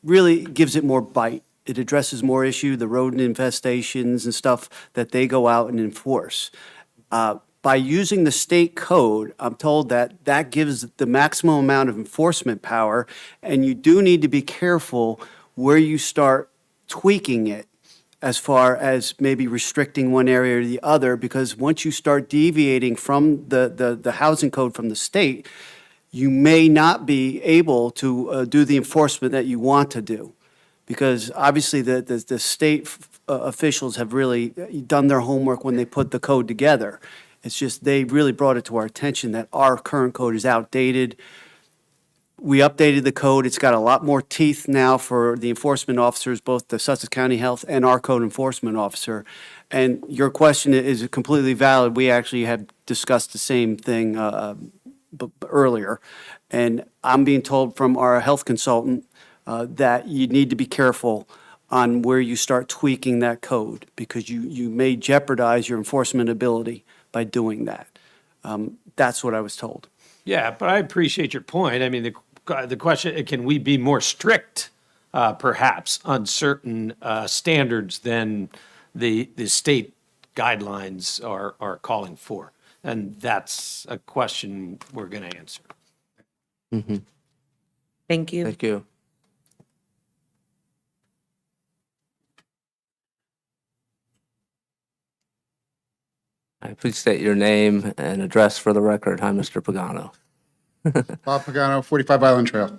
really gives it more bite. It addresses more issue, the rodent infestations and stuff that they go out and enforce. By using the state code, I'm told that that gives the maximum amount of enforcement power, and you do need to be careful where you start tweaking it as far as maybe restricting one area or the other, because once you start deviating from the housing code from the state, you may not be able to do the enforcement that you want to do. Because obviously, the state officials have really done their homework when they put the code together. It's just, they really brought it to our attention that our current code is outdated. We updated the code. It's got a lot more teeth now for the enforcement officers, both the Sussex County Health and our code enforcement officer. And your question is completely valid. We actually have discussed the same thing earlier. And I'm being told from our health consultant that you need to be careful on where you start tweaking that code, because you may jeopardize your enforcement ability by doing that. That's what I was told. Yeah, but I appreciate your point. I mean, the question, can we be more strict, perhaps, on certain standards than the state guidelines are calling for? And that's a question we're going to answer. Thank you. Thank you. Please state your name and address for the record. Hi, Mr. Pagano. Bob Pagano, 45 Island Trail.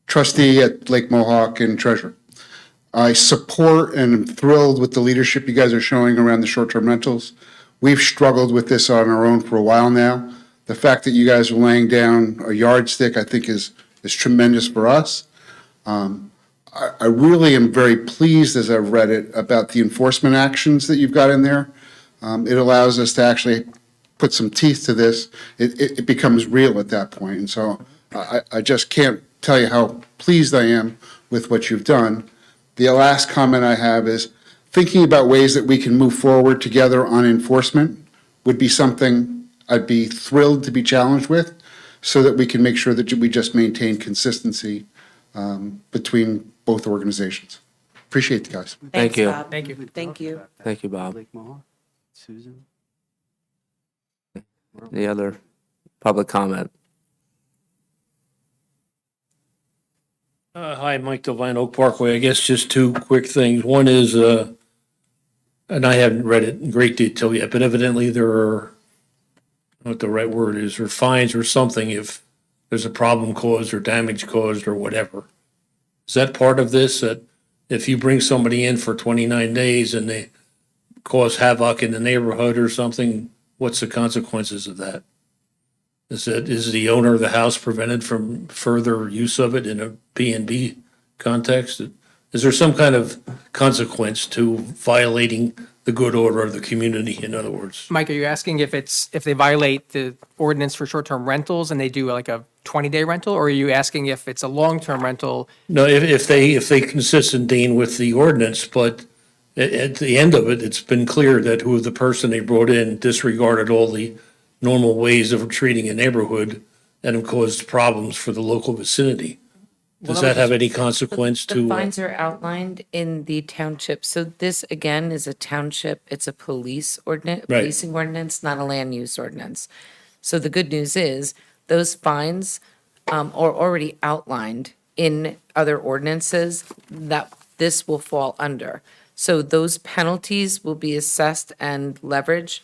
Trustee at Lake Mohawk and treasurer. I support and am thrilled with the leadership you guys are showing around the short-term rentals. We've struggled with this on our own for a while now. The fact that you guys are laying down a yardstick, I think, is tremendous for us. I really am very pleased, as I've read it, about the enforcement actions that you've got in there. It allows us to actually put some teeth to this. It becomes real at that point. And so I just can't tell you how pleased I am with what you've done. The last comment I have is thinking about ways that we can move forward together on enforcement would be something I'd be thrilled to be challenged with, so that we can make sure that we just maintain consistency between both organizations. Appreciate you guys. Thank you. Bob. Thank you. Thank you. Thank you, Bob. Lake Mohawk, Susan? Any other public comment? Hi, Mike Devine, Oak Parkway. I guess just two quick things. One is, and I haven't read it in great detail yet, but evidently there are, I don't know what the right word is, or fines or something if there's a problem caused or damage caused or whatever. Is that part of this, that if you bring somebody in for 29 days and they cause havoc in the neighborhood or something, what's the consequences of that? Is the owner of the house prevented from further use of it in a B&B context? Is there some kind of consequence to violating the good order of the community, in other words? Mike, are you asking if they violate the ordinance for short-term rentals and they do like a 20-day rental? Or are you asking if it's a long-term rental? No, if they consistent, Dean, with the ordinance, but at the end of it, it's been clear that who the person they brought in disregarded all the normal ways of treating a neighborhood and have caused problems for the local vicinity. Does that have any consequence The to? fines are outlined in the township. So this, again, is a township, it's a police ordinance, Right. policing ordinance, not a land use ordinance. So the good news is, those fines are already outlined in other ordinances that this will fall under. So those penalties will be assessed and leveraged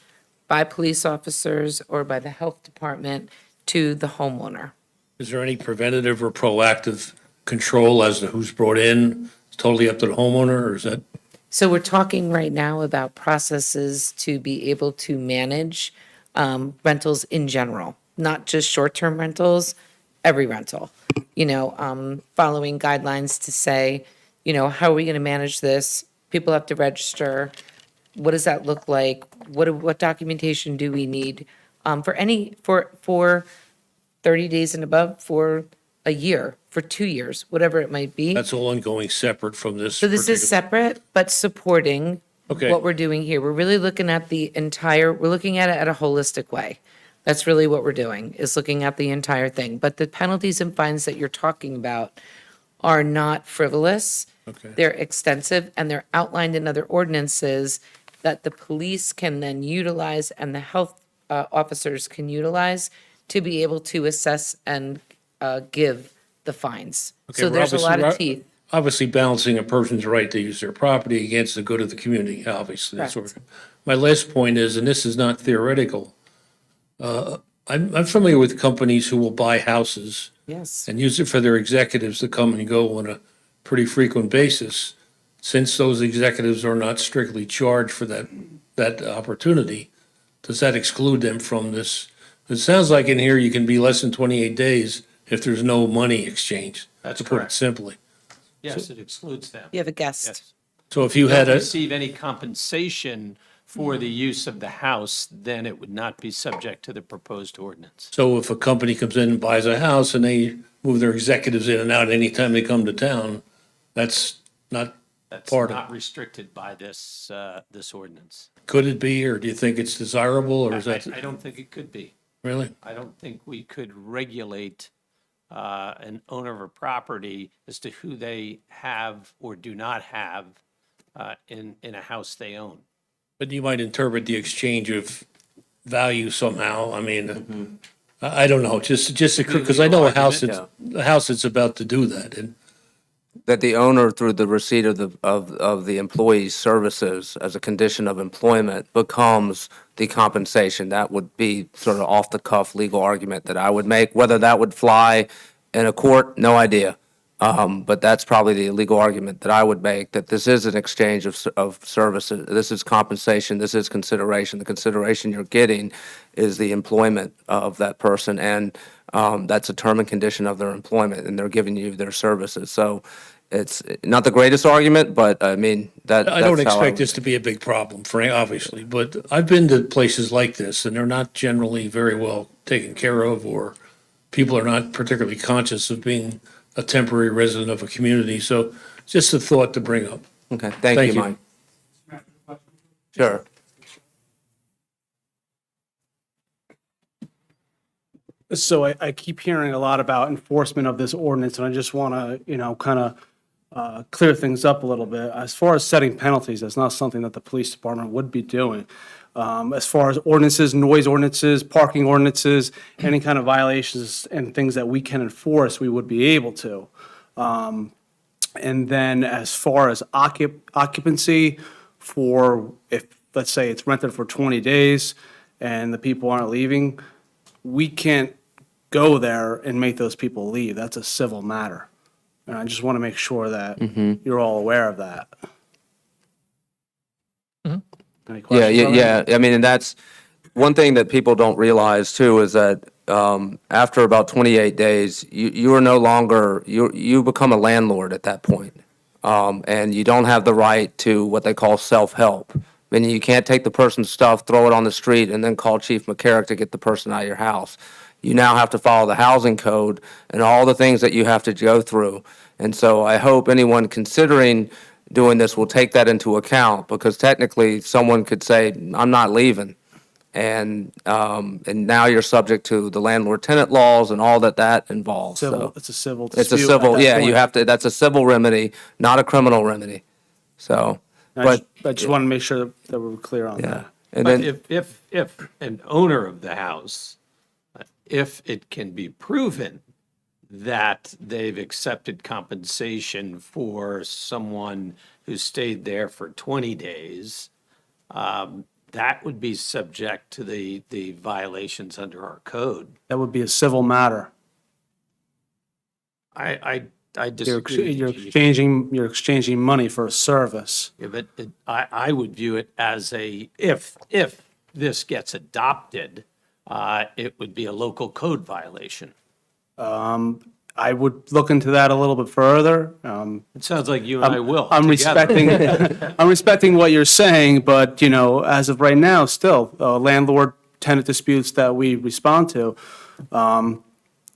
by police officers or by the health department to the homeowner. Is there any preventative or proactive control as to who's brought in? It's totally up to the homeowner, or is that? So we're talking right now about processes to be able to manage rentals in general, not just short-term rentals, every rental. Following guidelines to say, how are we going to manage this? People have to register. What does that look like? What documentation do we need for 30 days and above, for a year, for 2 years, whatever it might be? That's all ongoing separate from this. So this is particular- separate, but supporting Okay. what we're doing here. We're really looking at we're looking at it at a holistic way. That's really what we're doing, is looking at the entire thing. But the penalties and fines that you're talking about are not frivolous. Okay. They're extensive, and they're outlined in other ordinances that the police can then utilize and the health officers can utilize to be able to assess and give the fines. Okay, So we're there's a lot of obviously- teeth. Obviously balancing a person's right to use their property against the good of the community, obviously. That's what, my last point is, and this is not theoretical, I'm familiar with companies who will buy houses Yes. and use it for their executives to come and go on a pretty frequent basis. Since those executives are not strictly charged for that opportunity, does that exclude them from this? It sounds like in here you can be less than 28 days if there's no money exchange. That's to put it correct. simply. Yes, it excludes them. You have a guest. Yes. So if you Don't had a, receive any compensation for the use of the house, then it would not be subject to the proposed ordinance. so if a company comes in and buys a house and they move their executives in and out anytime they come to town, that's not That's part of not it. restricted by this ordinance. Could it be, or do you think it's desirable, or is that, I don't think it could be. really? I don't think we could regulate an owner of a property as to who they have or do not have in a house they own. But you might interpret the exchange of value somehow. I mean, I don't know, just because I know a house that's about to do that. And That the owner, through the receipt of the employee's services as a condition of employment, becomes the compensation. That would be sort of off-the-cuff legal argument that I would make. Whether that would fly in a court, no idea. But that's probably the legal argument that I would make, that this is an exchange of services. This is compensation, this is consideration. The consideration you're getting is the employment of that person, and that's a term and condition of their employment, and they're giving you their services. So it's not the greatest argument, but I mean, I don't that's how expect this to be a big problem, Frank, obviously, but I've been to places like this, and they're not generally very well taken care of, or people are not particularly conscious of being a temporary resident of a community. So just a thought to bring up. Okay, thank you, Mike. Sure. So I keep hearing a lot about enforcement of this ordinance, and I just want to, kind of clear things up a little bit. As far as setting penalties, that's not something that the police department would be doing. As far as ordinances, noise ordinances, parking ordinances, any kind of violations and things that we can enforce, we would be able to. And then as far as occupancy for, if, let's say it's rented for 20 days and the people aren't leaving, we can't go there and make those people leave. That's a civil matter. And I just want to make sure that you're all aware of that. Any Yeah, questions yeah, on that? yeah. I mean, and that's one thing that people don't realize too, is that after about 28 days, you are no longer, you become a landlord at that point. And you don't have the right to what they call self-help. Meaning you can't take the person's stuff, throw it on the street, and then call Chief McCarrick to get the person out of your house. You now have to follow the housing code and all the things that you have to go through. And so I hope anyone considering doing this will take that into account, because technically someone could say, I'm not leaving. And now you're subject to the landlord-tenant laws and all that involves. Civil, So it's a civil it's a dispute at civil, that yeah, you point. have to, that's a civil remedy, not a criminal remedy. So, but, I just want to make sure that we're clear on yeah. that. And But then, if an owner of the house, if it can be proven that they've accepted compensation for someone who stayed there for 20 days, that would be subject to the violations under our code. That would be a civil matter. I You're disagree. you're with you, Chief. exchanging money for a service. Yeah, but I would view it as if this gets adopted, it would be a local code violation. I would look into that a little bit further. It sounds like you and I will. I'm together. respecting, I'm respecting what you're saying, but, as of right now, still, landlord-tenant disputes that we respond to,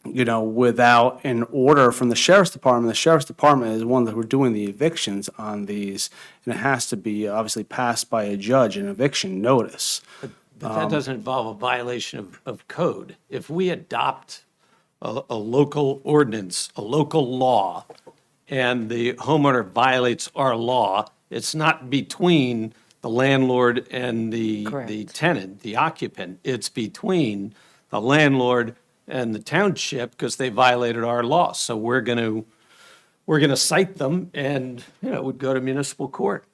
without an order from the sheriff's department is the one that we're doing the evictions on these, and it has to be obviously passed by a judge, an eviction notice. But that doesn't involve a violation of code. If we adopt a local ordinance, a local law, and the homeowner violates our law, it's not between the landlord and the tenant, the occupant. It's between the landlord and the township because they violated our law. So we're going to cite them and, it would go to municipal court.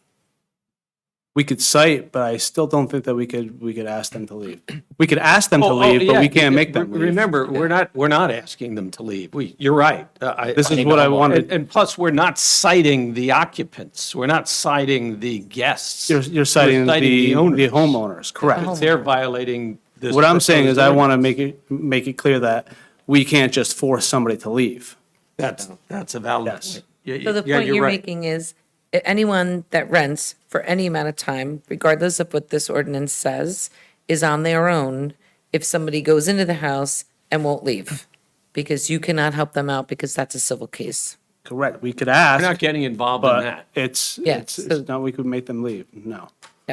We could cite, but I still don't think that we could ask them to leave. We could ask them to leave, but we can't make them leave. Remember, we're not asking them to leave. You're right. This is what I wanted. And plus, we're not citing the occupants. We're not citing the guests. You're citing the homeowners, correct. If they're violating this. What I'm saying is I want to proposed make it clear that we can't just force somebody to leave. ordinance. That's a valid Yes. point. Yeah, So the yeah, point you're you're right. making is anyone that rents for any amount of time, regardless of what this ordinance says, is on their own if somebody goes into the house and won't leave, because you cannot help them out because that's a civil case. Correct. We could ask. We're not getting involved in But that. it's so- not, we could make them leave, no.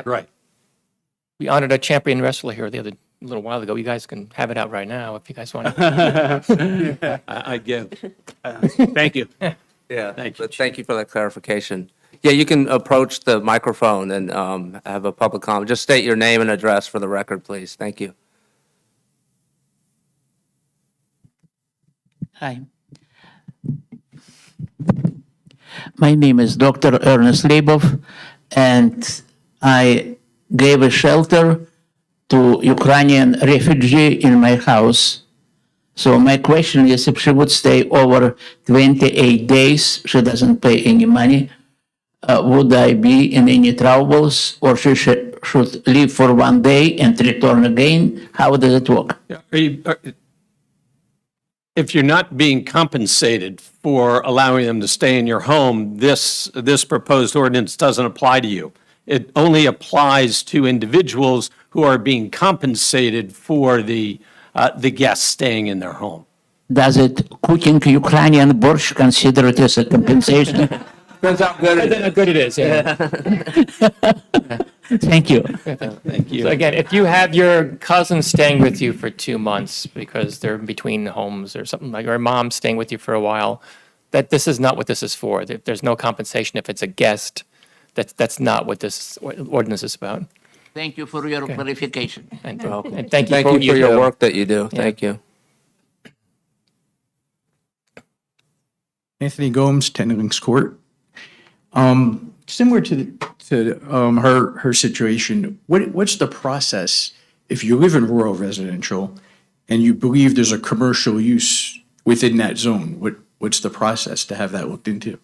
Right. We honored a champion wrestler here a little while ago. You guys can have it out right now if you guys want to. I give. Thank you. Yeah, Thank you, but thank you for that clarification. Yeah, you can approach the microphone and have a public comment. Just state your name and address for the record, please. Thank you. Hi. My name is Dr. Ernest Leibov, and I gave a shelter to Ukrainian refugee in my house. So my question is, if she would stay over 28 days, she doesn't pay any money, would I be in any troubles, or she should leave for 1 day and return again? How does it work? If you're not being compensated for allowing them to stay in your home, this proposed ordinance doesn't apply to you. It only applies to individuals who are being compensated for the guests staying in their home. Does it cooking Ukrainian borscht consider it as a compensation? Depends how good it is. How good it is, yeah. Thank you. Thank you. So again, if you have your cousin staying with you for 2 months because they're in between homes or something like, or mom staying with you for a while, that this is not what this is for. There's no compensation if it's a guest. That's not what this ordinance is about. Thank you for your clarification. And thank you Thank for you what you for your do. work that you do. Yeah. Thank you. Anthony Gomes, 10 Links Court. Similar to her situation, what's the process if you live in rural residential and you believe there's a commercial use within that zone? What's the process to have that looked into?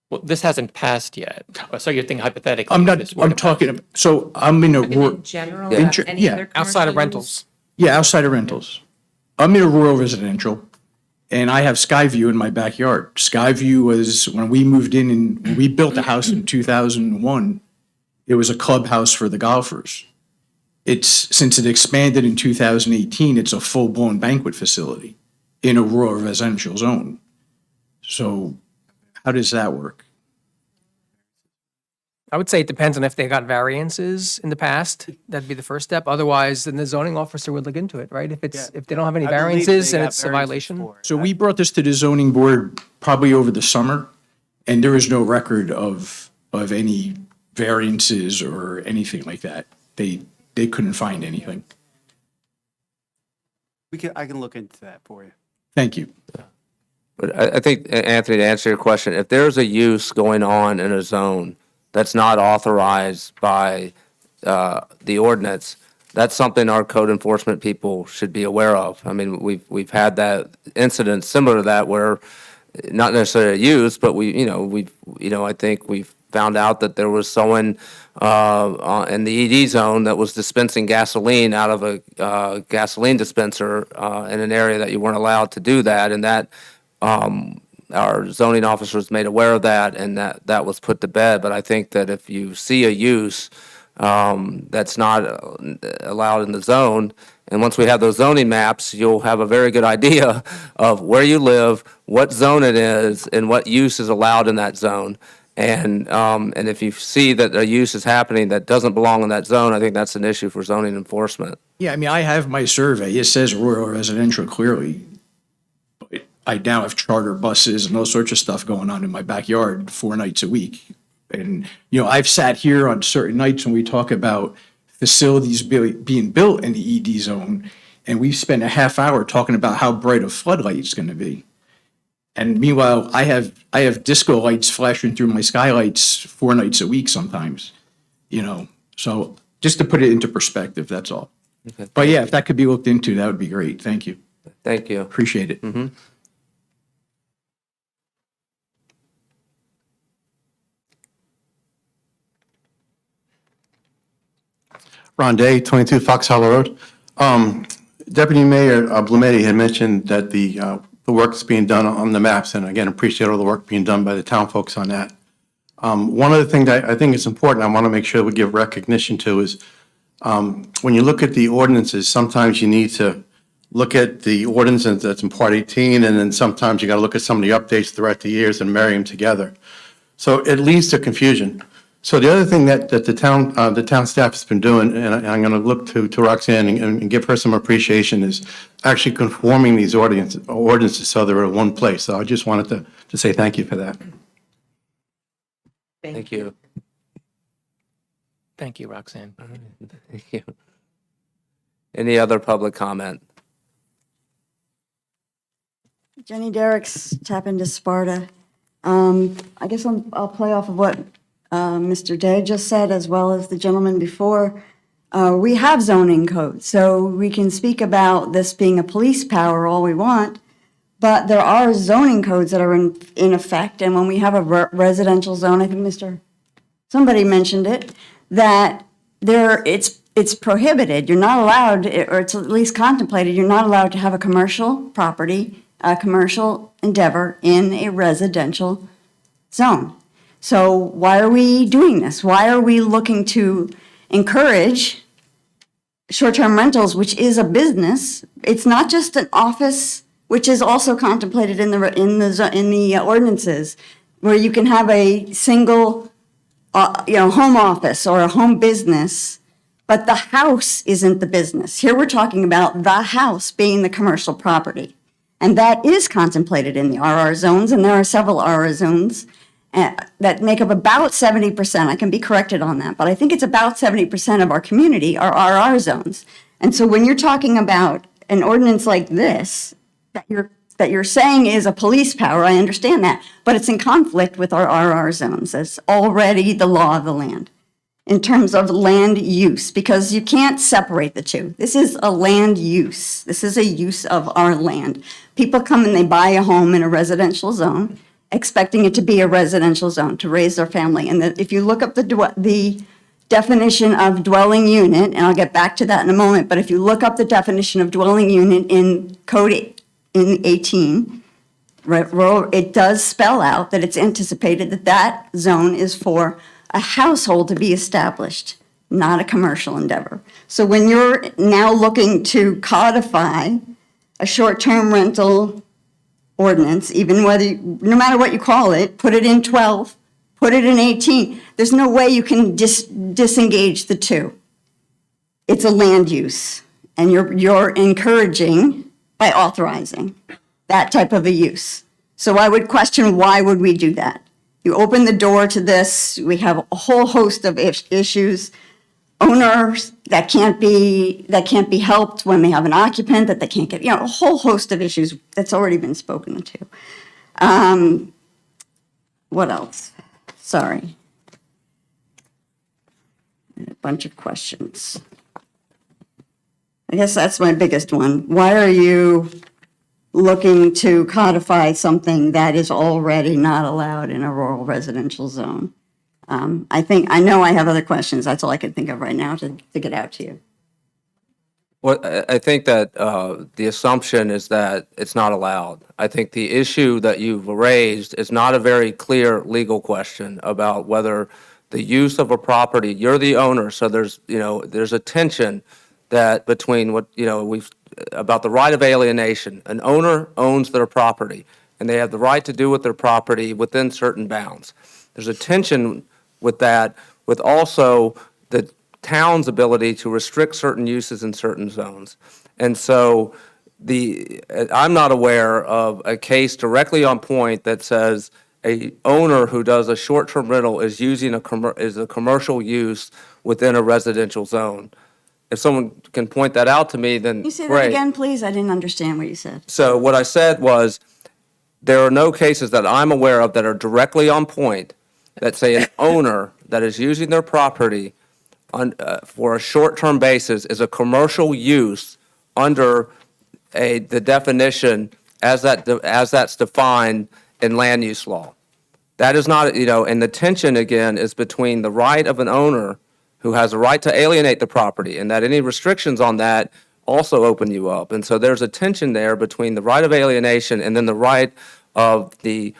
Well, this hasn't passed yet. So you're thinking hypothetically. I'm not. this would I'm have talking. So I'm in a rural. In general, In about ge- any yeah. other Outside of commercial rentals. Yeah, outside of rentals. I'm in a rural residential, and I have Skyview in my backyard. Skyview was when we moved in and when we built a house in 2001. It was a clubhouse for the golfers. Since it expanded in 2018, it's a full-blown banquet facility in a rural residential zone. So how does that work? I would say it depends on if they got variances in the past. That'd be the first step. Otherwise, then the zoning officer would look into it, right? If they don't have any I believe variances they and got it's a variances violation. for it. So we brought this to the zoning board probably over the summer, and there is no record of any variances or anything like that. They couldn't find anything. I can look into that for you. Thank you. But I think, Anthony, to answer your question, if there's a use going on in a zone that's not authorized by the ordinance, that's something our code enforcement people should be aware of. I mean, we've had that incident similar to that where, not necessarily a use, but I think we've found out that there was someone in the ED zone that was dispensing gasoline out of a gasoline dispenser in an area that you weren't allowed to do that, and that our zoning officers made aware of that, and that was put to bed. But I think that if you see a use that's not allowed in the zone, and once we have those zoning maps, you'll have a very good idea of where you live, what zone it is, and what use is allowed in that zone. And if you see that a use is happening that doesn't belong in that zone, I think that's an issue for zoning enforcement. Yeah, I mean, I have my survey. It says rural residential clearly. But I now have charter buses and all sorts of stuff going on in my backyard 4 nights a week. And, I've sat here on certain nights when we talk about facilities being built in the ED zone, and we spent a half hour talking about how bright a floodlight is going to be. And meanwhile, I have disco lights flashing through my skylights 4 nights a week sometimes, So just to put it into perspective, that's all. Okay. But yeah, if that could be looked into, that would be great. Thank you. Thank you. Appreciate it. Mm-hmm. Ron Day, 22 Fox Hollow Road. Deputy Mayor Blumetti had mentioned that the work that's being done on the maps, and again, appreciate all the work being done by the town folks on that. One of the things that I think is important, I want to make sure we give recognition to is when you look at the ordinances, sometimes you need to look at the ordinance that's in Part 18, and then sometimes you got to look at some of the updates throughout the years and marry them together. So it leads to confusion. So the other thing that the town staff has been doing, and I'm going to look to Roxanne and give her some appreciation, is actually conforming these ordinances so they're in one place. So I just wanted to say thank you for that. Thank you. Thank you, Roxanne. Thank you. Any other public comment? Jenny Derricks, tap into Sparta. I guess I'll play off of what Mr. Day just said, as well as the gentleman before. We have zoning codes, so we can speak about this being a police power all we want, but there are zoning codes that are in effect, and when we have a residential zone, I think somebody mentioned it, that it's prohibited. You're not allowed, or it's at least contemplated, you're not allowed to have a commercial property, a commercial endeavor in a residential zone. So why are we doing this? Why are we looking to encourage short-term rentals, which is a business? It's not just an office, which is also contemplated in the ordinances, where you can have a single, home office or a home business, but the house isn't the business. Here we're talking about the house being the commercial property, and that is contemplated in the RR zones, and there are several RR zones that make up about 70%. I can be corrected on that, but I think it's about 70% of our community are RR zones. And so when you're talking about an ordinance like this, that you're saying is a police power, I understand that, but it's in conflict with our RR zones. That's already the law of the land in terms of land use, because you can't separate the two. This is a land use. This is a use of our land. People come and they buy a home in a residential zone, expecting it to be a residential zone to raise their family. And if you look up the definition of dwelling unit, and I'll get back to that in a moment, but if you look up the definition of dwelling unit in Code in 18, it does spell out that it's anticipated that that zone is for a household to be established, not a commercial endeavor. So when you're now looking to codify a short-term rental ordinance, no matter what you call it, put it in 12, put it in 18, there's no way you can disengage the two. It's a land use, and you're encouraging by authorizing that type of a use. So I would question, why would we do that? You open the door to this, we have a whole host of issues. owners that can't be helped when they have an occupant, that they can't get, a whole host of issues that's already been spoken to. What else? Sorry. A bunch of questions. I guess that's my biggest one. Why are you looking to codify something that is already not allowed in a rural residential zone? I know I have other questions. That's all I can think of right now to get out to you. Well, I think that the assumption is that it's not allowed. I think the issue that you've raised is not a very clear legal question about whether the use of a property, you're the owner, so there's a tension that between about the right of alienation. An owner owns their property, and they have the right to do with their property within certain bounds. There's a tension with that, with also the town's ability to restrict certain uses in certain zones. And so I'm not aware of a case directly on point that says a owner who does a short-term rental is using a commercial use within a residential zone. If someone can point that out to me, then Can you say great. that again, please? I didn't understand what you said. So what I said was, there are no cases that I'm aware of that are directly on point that say an owner that is using their property for a short-term basis is a commercial use under the definition as that's defined in land use law. That is not, and the tension again is between the right of an owner who has a right to alienate the property, and that any restrictions on that also open you up. And so there's a tension there between the right of alienation and then the right of the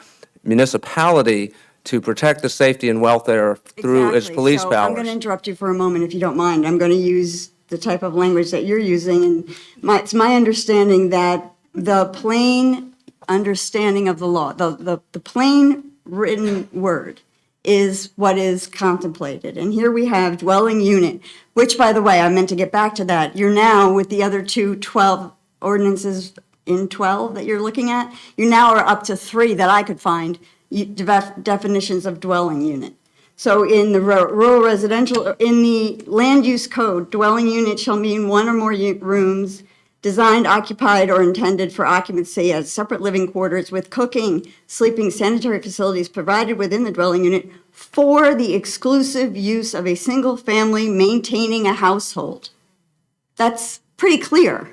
municipality to protect the safety and welfare through its police So I'm going to powers. interrupt you for a moment, if you don't mind. I'm going to use the type of language that you're using, and it's my understanding that the plain understanding of the law, the plain written word is what is contemplated. And here we have dwelling unit, which, by the way, I meant to get back to that. You're now, with the other 12 ordinances in 12 that you're looking at, you now are up to 3 that I could find definitions of dwelling unit. So in the rural residential, in the land use code, dwelling unit shall mean one or more rooms designed, occupied, or intended for occupancy as separate living quarters with cooking, sleeping, sanitary facilities provided within the dwelling unit for the exclusive use of a single family maintaining a household. That's pretty clear.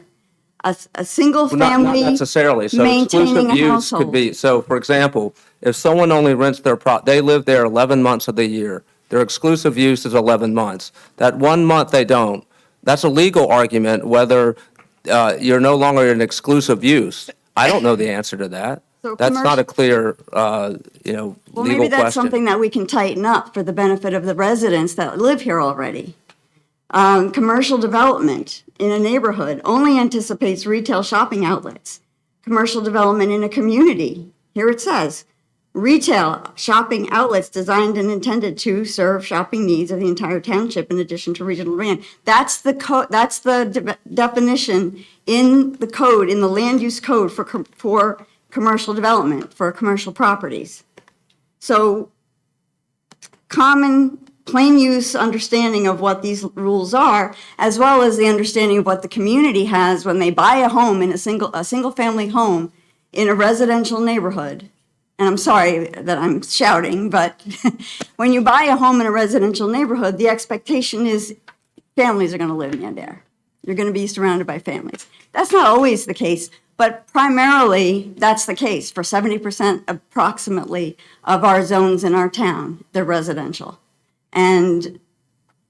A single family Not necessarily. So maintaining exclusive a use could household. be, so for example, if someone only rents they live there 11 months of the year, their exclusive use is 11 months. That 1 month they don't, that's a legal argument whether you're no longer in exclusive use. I don't know the answer to that. So That's not a clear, Well, legal maybe that's question. something that we can tighten up for the benefit of the residents that live here already. Commercial development in a neighborhood only anticipates retail shopping outlets. Commercial development in a community, here it says, retail shopping outlets designed and intended to serve shopping needs of the entire township in addition to regional demand. That's the definition in the code, in the land use code for commercial development, for commercial properties. So common plain use understanding of what these rules are, as well as the understanding of what the community has when they buy a home in a single family home in a residential neighborhood. And I'm sorry that I'm shouting, but when you buy a home in a residential neighborhood, the expectation is families are going to live in there. You're going to be surrounded by families. That's not always the case, but primarily that's the case for 70% approximately of our zones in our town. They're residential. And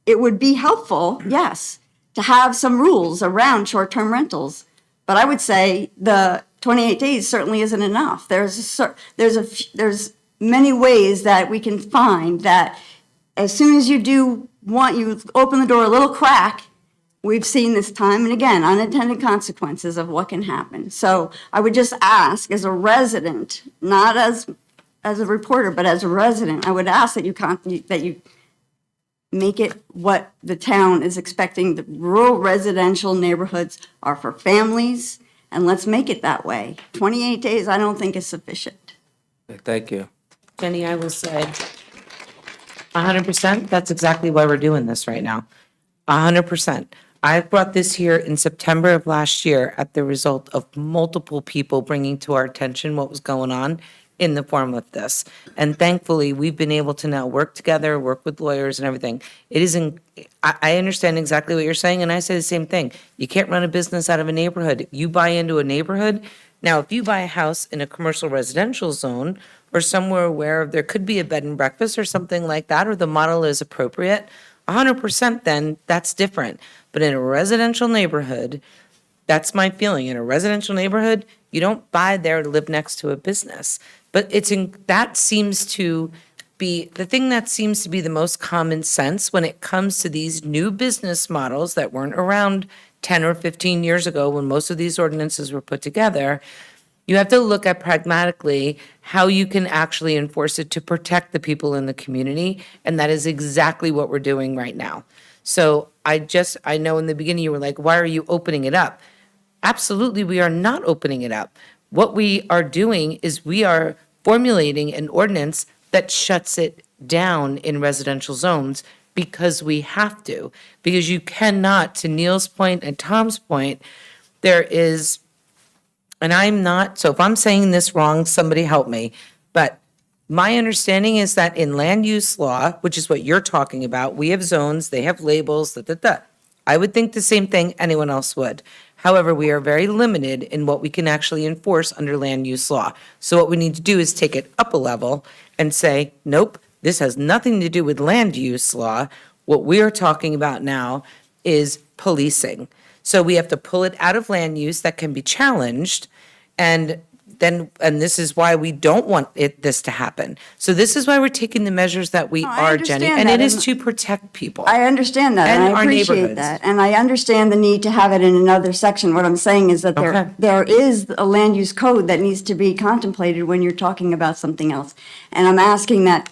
it would be helpful, yes, to have some rules around short-term rentals. But I would say the 28 days certainly isn't enough. There's many ways that we can find that as soon as you open the door a little crack, we've seen this time and again, unintended consequences of what can happen. So I would just ask, as a resident, not as a reporter, but as a resident, I would ask that you make it what the town is expecting. The rural residential neighborhoods are for families, and let's make it that way. 28 days, I don't think is sufficient. Thank you. Jenny, I will say 100%, that's exactly why we're doing this right now. 100%. I brought this here in September of last year at the result of multiple people bringing to our attention what was going on in the form of this. And thankfully, we've been able to now work together, work with lawyers and everything. It isn't, I understand exactly what you're saying, and I say the same thing. You can't run a business out of a neighborhood. You buy into a neighborhood. Now, if you buy a house in a commercial residential zone or somewhere where there could be a bed and breakfast or something like that, or the model is appropriate, 100% then that's different. But in a residential neighborhood, that's my feeling. In a residential neighborhood, you don't buy there to live next to a business. But that seems to be the thing that seems to be the most common sense when it comes to these new business models that weren't around 10 or 15 years ago when most of these ordinances were put together. You have to look at pragmatically how you can actually enforce it to protect the people in the community, and that is exactly what we're doing right now. So I know in the beginning you were like, why are you opening it up? Absolutely, we are not opening it up. What we are doing is we are formulating an ordinance that shuts it down in residential zones because we have to. Because you cannot, to Neil's point and Tom's point, there is, and I'm not, so if I'm saying this wrong, somebody help me, but my understanding is that in land use law, which is what you're talking about, we have zones, they have labels, I would think the same thing anyone else would. However, we are very limited in what we can actually enforce under land use law. So what we need to do is take it up a level and say, nope, this has nothing to do with land use law. What we are talking about now is policing. So we have to pull it out of land use that can be challenged, and this is why we don't want this to happen. So this is why we're taking the measures that we are, Jenny, and it is to protect people. I understand that, and And I our appreciate neighborhoods. that. And I understand the need to have it in another section. What I'm saying is that Okay. there is a land use code that needs to be contemplated when you're talking about something else. And I'm asking that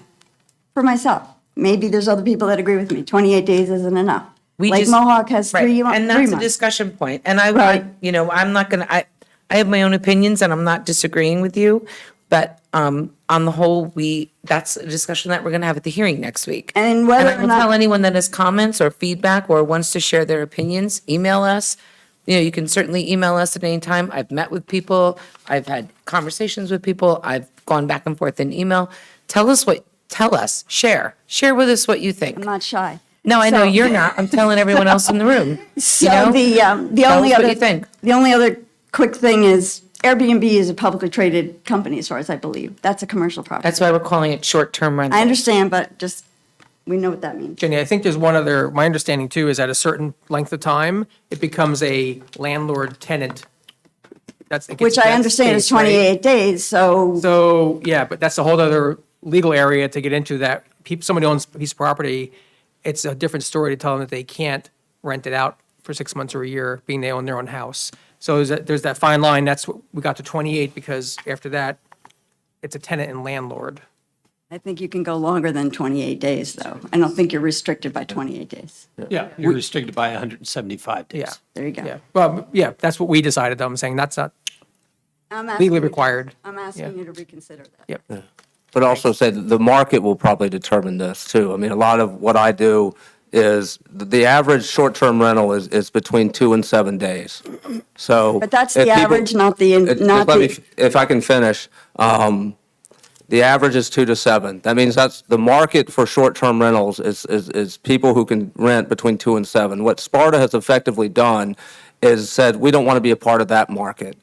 for myself. Maybe there's other people that agree with me. 28 days isn't enough. Lake Mohawk has Right, 3 and months. that's a discussion point. And Right. I'm not gonna, I have my own opinions and I'm not disagreeing with you, but on the whole, that's a discussion that we're gonna have at the hearing next week. And whether I or will not- tell anyone that has comments or feedback or wants to share their opinions, email us. You can certainly email us at any time. I've met with people, I've had conversations with people, I've gone back and forth in email. Tell us, share with us what you think. I'm not shy. No, I know So- you're not. I'm telling everyone else in the room. So You know? the Tell only us what other you think. the only other quick thing is Airbnb is a publicly traded company, as far as I believe. That's a commercial property. That's why we're calling it short-term rental. I understand, but just we know what that means. Jenny, I think there's one other, my understanding too, is at a certain length of time, it becomes a landlord-tenant. It gets Which to I that understand is space, right? 28 days. So, yeah, but that's a whole other legal area to get into that. Somebody owns a piece of property, it's a different story to tell them that they can't rent it out for 6 months or a year, being they own their own house. So there's that fine line. That's what we got to 28 because after that, it's a tenant and landlord. I think you can go longer than 28 days, though. I don't think you're restricted by 28 days. Yeah, you're restricted by 175 days. Yeah. There you go. Yeah. Well, yeah, that's what we decided, though. I'm saying that's not I'm asking legally you- required. I'm asking Yeah. you to reconsider that. Yep. But also say that the market will probably determine this too. I mean, a lot of what I do is the average short-term rental is between 2 and 7 days. So. But that's if the people- average, not the, Just not let me, the, if I can finish, the average is 2 to 7. That means that's the market for short-term rentals is people who can rent between 2 and 7. What Sparta has effectively done is said, we don't want to be a part of that market.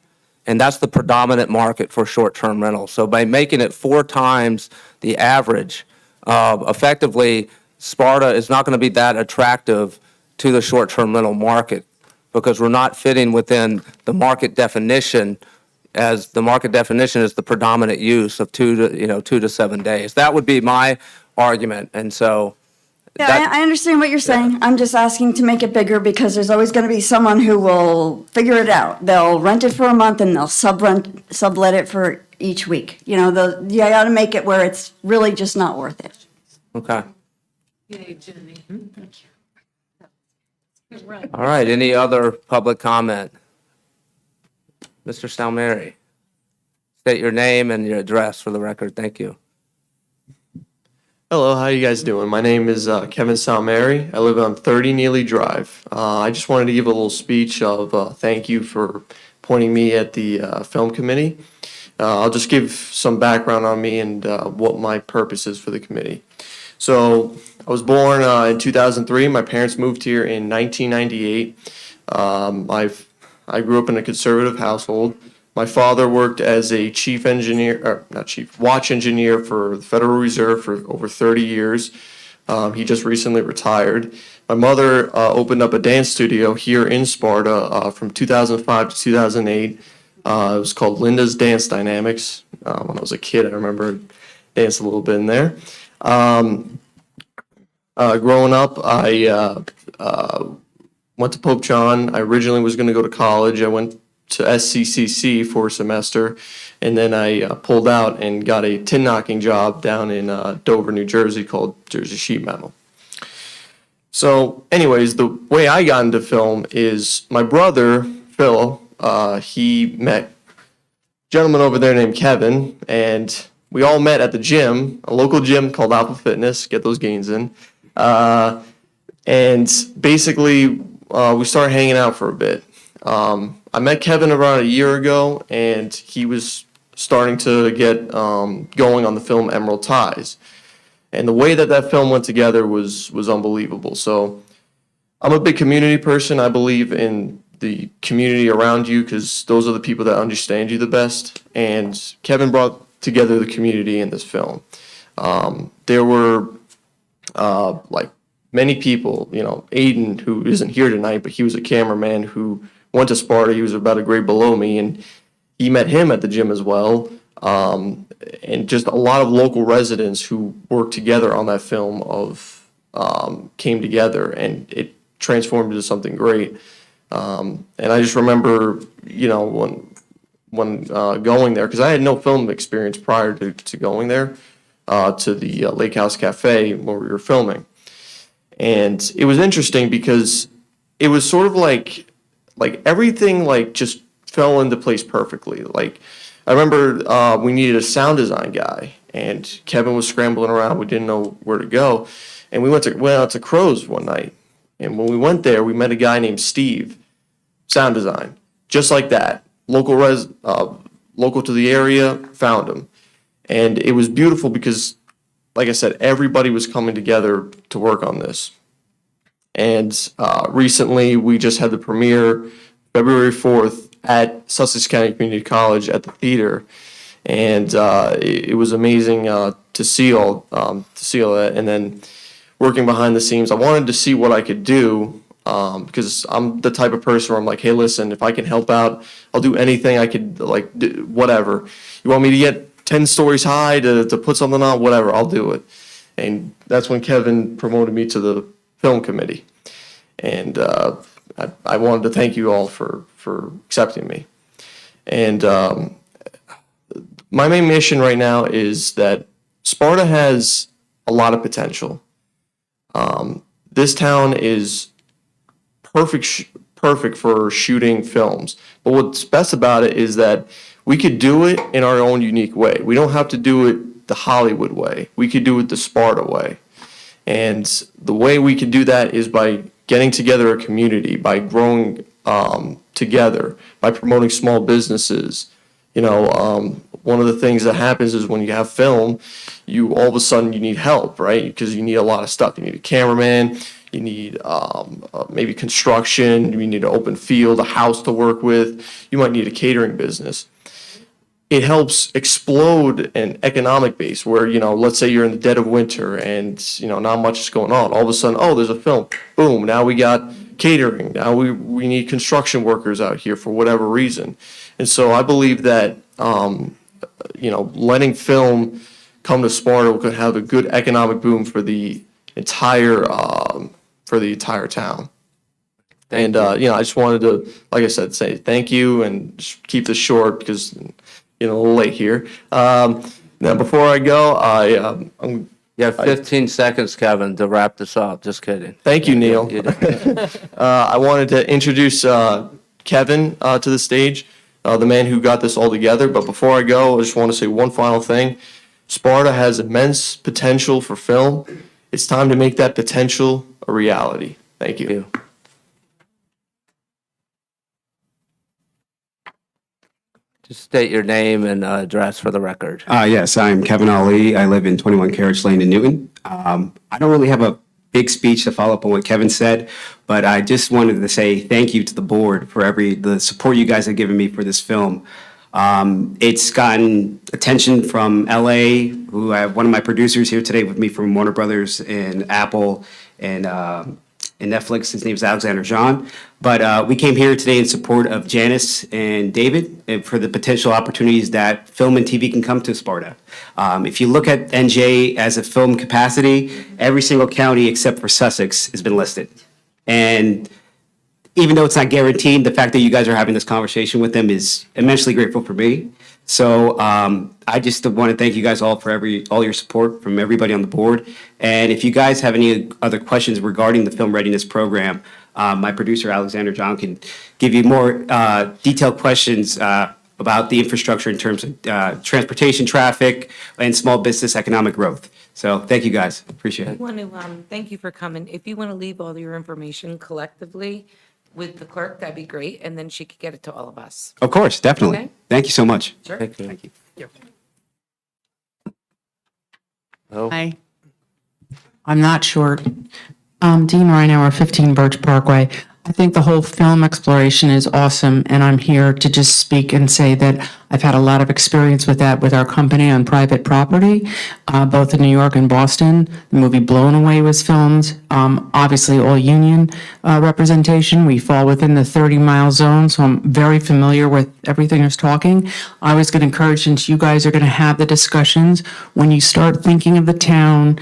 And that's the predominant market for short-term rentals. So by making it 4 times the average, effectively, Sparta is not going to be that attractive to the short-term rental market because we're not fitting within the market definition, as the market definition is the predominant use of 2 to 7 days. That would be my argument. And so yeah, I understand what you're saying. I'm just asking to make it bigger because there's always going to be someone who will figure it out. They'll rent it for a month and they'll sublet it for each week. You got to make it where it's really just not worth it. Okay. All right, any other public comment? Mr. Stalmeri, state your name and your address for the record. Thank you. Hello, how you guys doing? My name is Kevin Salmeri. I live on 30 Neely Drive. I just wanted to give a little speech of thank you for appointing me at the film committee. I'll just give some background on me and what my purpose is for the committee. So I was born in 2003. My parents moved here in 1998. I grew up in a conservative household. My father worked as a watch engineer for the Federal Reserve for over 30 years. He just recently retired. My mother opened up a dance studio here in Sparta from 2005 to 2008. It was called Linda's Dance Dynamics. When I was a kid, I remember danced a little bit in there. Growing up, I went to Pope John. I originally was going to go to college. I went to SCCC for a semester, and then I pulled out and got a tin knocking job down in Dover, New Jersey called Jersey Sheet Metal. So anyways, the way I got into film is my brother, Phil, he met a gentleman over there named Kevin, and we all met at the gym, a local gym called Alpha Fitness, get those gains in. And basically, we started hanging out for a bit. I met Kevin around a year ago, and he was starting to get going on the film Emerald Ties. And the way that that film went together was unbelievable. So I'm a big community person. I believe in the community around you because those are the people that understand you the best. And Kevin brought together the community in this film. There were like many people, you know, Aiden, who isn't here tonight, but he was a cameraman who went to Sparta. He was about a grade below me, and he met him at the gym as well. And just a lot of local residents who worked together on that film came together, and it transformed into something great. And I just remember, you know, when going there, because I had no film experience prior to going there, to the Lake House Cafe where we were filming. And it was interesting because it was sort of like everything like just fell into place perfectly. Like I remember we needed a sound design guy, and Kevin was scrambling around. We didn't know where to go, and we went out to Crow's one night. And when we went there, we met a guy named Steve, sound design, just like that. Local to the area, found him, and it was beautiful because, like I said, everybody was coming together to work on this. And recently, we just had the premiere, February 4th, at Sussex County Community College at the theater, and it was amazing to see all that. And then working behind the scenes, I wanted to see what I could do because I'm the type of person where I'm like, hey, listen, if I can help out, I'll do anything I could, like, do, whatever. You want me to get 10 stories high to put something on, whatever, I'll do it. And that's when Kevin promoted me to the film committee. And I wanted to thank you all for accepting me. And my main mission right now is that Sparta has a lot of potential. This town is perfect for shooting films. But what's best about it is that we could do it in our own unique way. We don't have to do it the Hollywood way. We could do it the Sparta way. And the way we can do that is by getting together a community, by growing together, by promoting small businesses. You know, one of the things that happens is when you have film, you all of a sudden you need help, right? Because you need a lot of stuff. You need a cameraman, you need maybe construction, you need an open field, a house to work with, you might need a catering business. It helps explode an economic base where, you know, let's say you're in the dead of winter and, you know, not much is going on. All of a sudden, oh, there's a film. Boom, now we got catering. Now we need construction workers out here for whatever reason. And so I believe that, you know, letting film come to Sparta could have a good economic boom for the entire town. And, you know, I just wanted to, like I said, say thank you and just keep this short because, you know, a little late here. Now, before I go, You have 15 seconds, Kevin, to wrap this up. Just kidding. Thank you, Neil. I wanted to introduce Kevin to the stage, the man who got this all together. But before I go, I just want to say one final thing. Sparta has immense potential for film. It's time to make that potential a reality. Thank you. Just state your name and address for the record. Yes, I'm Kevin Ali. I live in 21 Carriage Lane in Newton. I don't really have a big speech to follow up on what Kevin said, but I just wanted to say thank you to the board for the support you guys have given me for this film. It's gotten attention from LA, who I have one of my producers here today with me from Warner Brothers and Apple and Netflix. His name is Alexander Jean. But we came here today in support of Janice and David and for the potential opportunities that film and TV can come to Sparta. If you look at NJ as a film capacity, every single county except for Sussex has been listed. And even though it's not guaranteed, the fact that you guys are having this conversation with them is immensely grateful for me. So I just want to thank you guys all for all your support from everybody on the board. And if you guys have any other questions regarding the film readiness program, my producer Alexander John can give you more detailed questions about the infrastructure in terms of transportation, traffic, and small business economic growth. So thank you guys. Appreciate it. I want to thank you for coming. If you want to leave all your information collectively with the clerk, that'd be great, and then she could get it to all of us. Of course, definitely. Okay. Thank you so much. Sure. Thank you. Hi. I'm not short. Dean Reinauer, 15 Birch Parkway. I think the whole film exploration is awesome, and I'm here to just speak and say that I've had a lot of experience with that with our company on private property, both in New York and Boston. The movie Blown Away was filmed, obviously all union representation. We fall within the 30-mile zone, so I'm very familiar with everything that's talking. I was going to encourage, since you guys are going to have the discussions, when you start thinking of the town,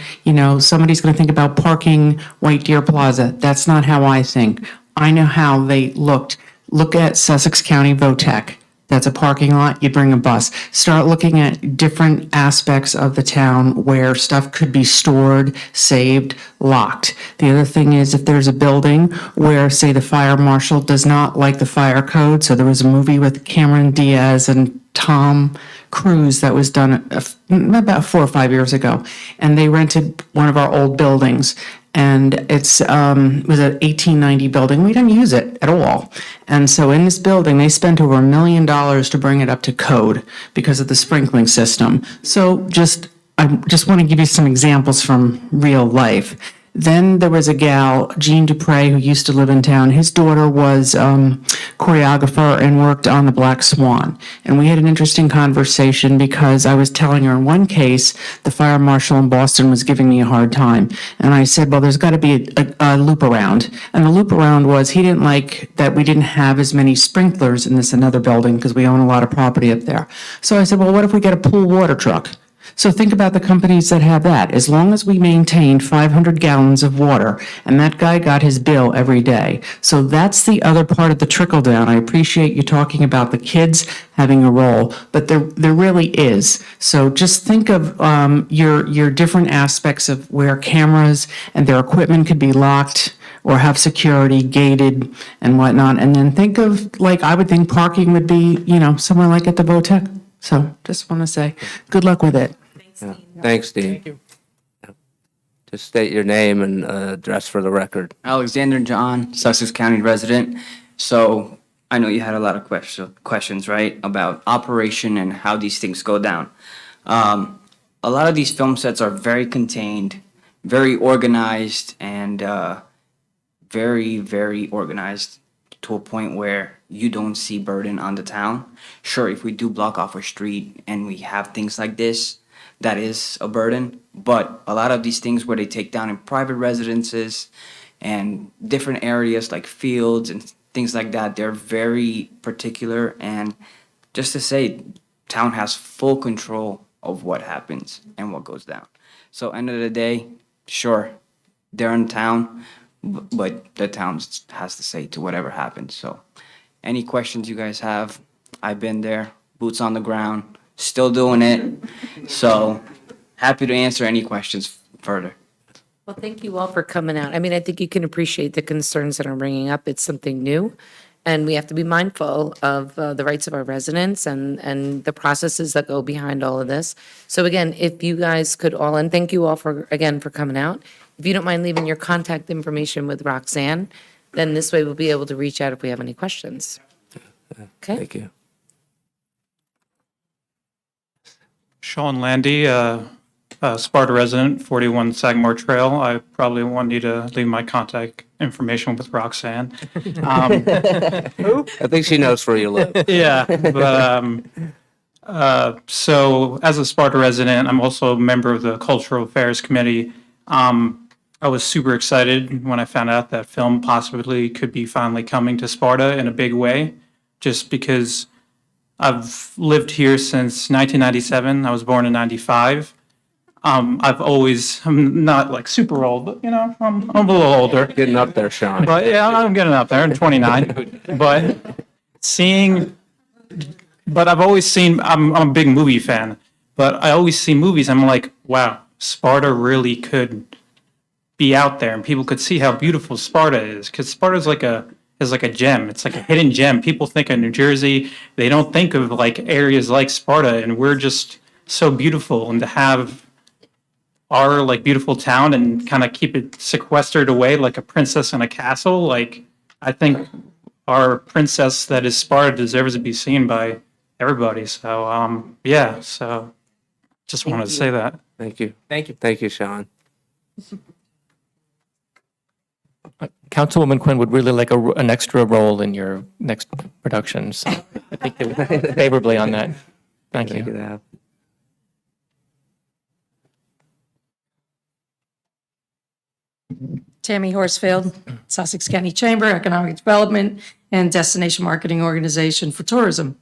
somebody's going to think about parking White Deer Plaza. That's not how I think. I know how they looked. Look at Sussex County Votech. That's a parking lot, you bring a bus. Start looking at different aspects of the town where stuff could be stored, saved, locked. The other thing is if there's a building where, say, the fire marshal does not like the fire code, so there was a movie with Cameron Diaz and Tom Cruise that was done about 4 or 5 years ago, and they rented one of our old buildings. And it was an 1890 building. We didn't use it at all. And so in this building, they spent over $1 million to bring it up to code because of the sprinkling system. So I just want to give you some examples from real life. Then there was a gal, Jean Dupre, who used to live in town. His daughter was choreographer and worked on The Black Swan. And we had an interesting conversation because I was telling her in one case, the fire marshal in Boston was giving me a hard time. And I said, well, there's got to be a loop around. And the loop around was he didn't like that we didn't have as many sprinklers in this another building because we own a lot of property up there. So I said, well, what if we get a pool water truck? So think about the companies that have that. As long as we maintained 500 gallons of water, and that guy got his bill every day. So that's the other part of the trickle down. I appreciate you talking about the kids having a role, but there really is. So just think of your different aspects of where cameras and their equipment could be locked or have security gated and whatnot. And then think of, I would think parking would be, somewhere like at the Votech. So just want to say, good luck with it. Thanks, Dean. Thank you. Just state your name and address for the record. Alexander John, Sussex County resident. So I know you had a lot of questions, right, about operation and how these things go down. A lot of these film sets are very contained, very organized, and very, very organized to a point where you don't see burden on the town. Sure, if we do block off a street and we have things like this, that is a burden. But a lot of these things where they take down in private residences and different areas like fields and things like that, they're very particular. And just to say, town has full control of what happens and what goes down. So end of the day, sure, they're in town, but the town has to say to whatever happens. So any questions you guys have, I've been there, boots on the ground, still doing it. So happy to answer any questions further. Well, thank you all for coming out. I mean, I think you can appreciate the concerns that I'm bringing up. It's something new. And we have to be mindful of the rights of our residents and the processes that go behind all of this. So again, if you guys could all, and thank you all for, again, for coming out. If you don't mind leaving your contact information with Roxanne, then this way we'll be able to reach out if we have any questions. Okay? Thank you. Sean Landy, Sparta resident, 41 Sagamore Trail. I probably want you to leave my contact information with Roxanne. I think she knows where you live. Yeah, but so as a Sparta resident, I'm also a member of the Cultural Affairs Committee. I was super excited when I found out that film possibly could be finally coming to Sparta in a big way, just because I've lived here since 1997. I was born in 95. I'm not like super old, but I'm a little older. Getting up there, Sean. But yeah, I'm getting up there. I'm 29. But I've always seen, I'm a big movie fan, but I always see movies. I'm like, wow, Sparta really could be out there and people could see how beautiful Sparta is. Because Sparta is like a gem. It's like a hidden gem. People think of New Jersey. They don't think of like areas like Sparta, and we're just so beautiful. And to have our like beautiful town and kind of keep it sequestered away like a princess in a castle, like I think our princess that is Sparta deserves to be seen by everybody. So yeah, so just wanted to say that. Thank you. Thank you. Thank you, Sean. Councilwoman Quinn would really like an extra role in your next production, so I think they would favorably on that. Thank you. Dab. Tammy Horsfield, Sussex County Chamber, Economic Development and Destination Marketing Organization for Tourism.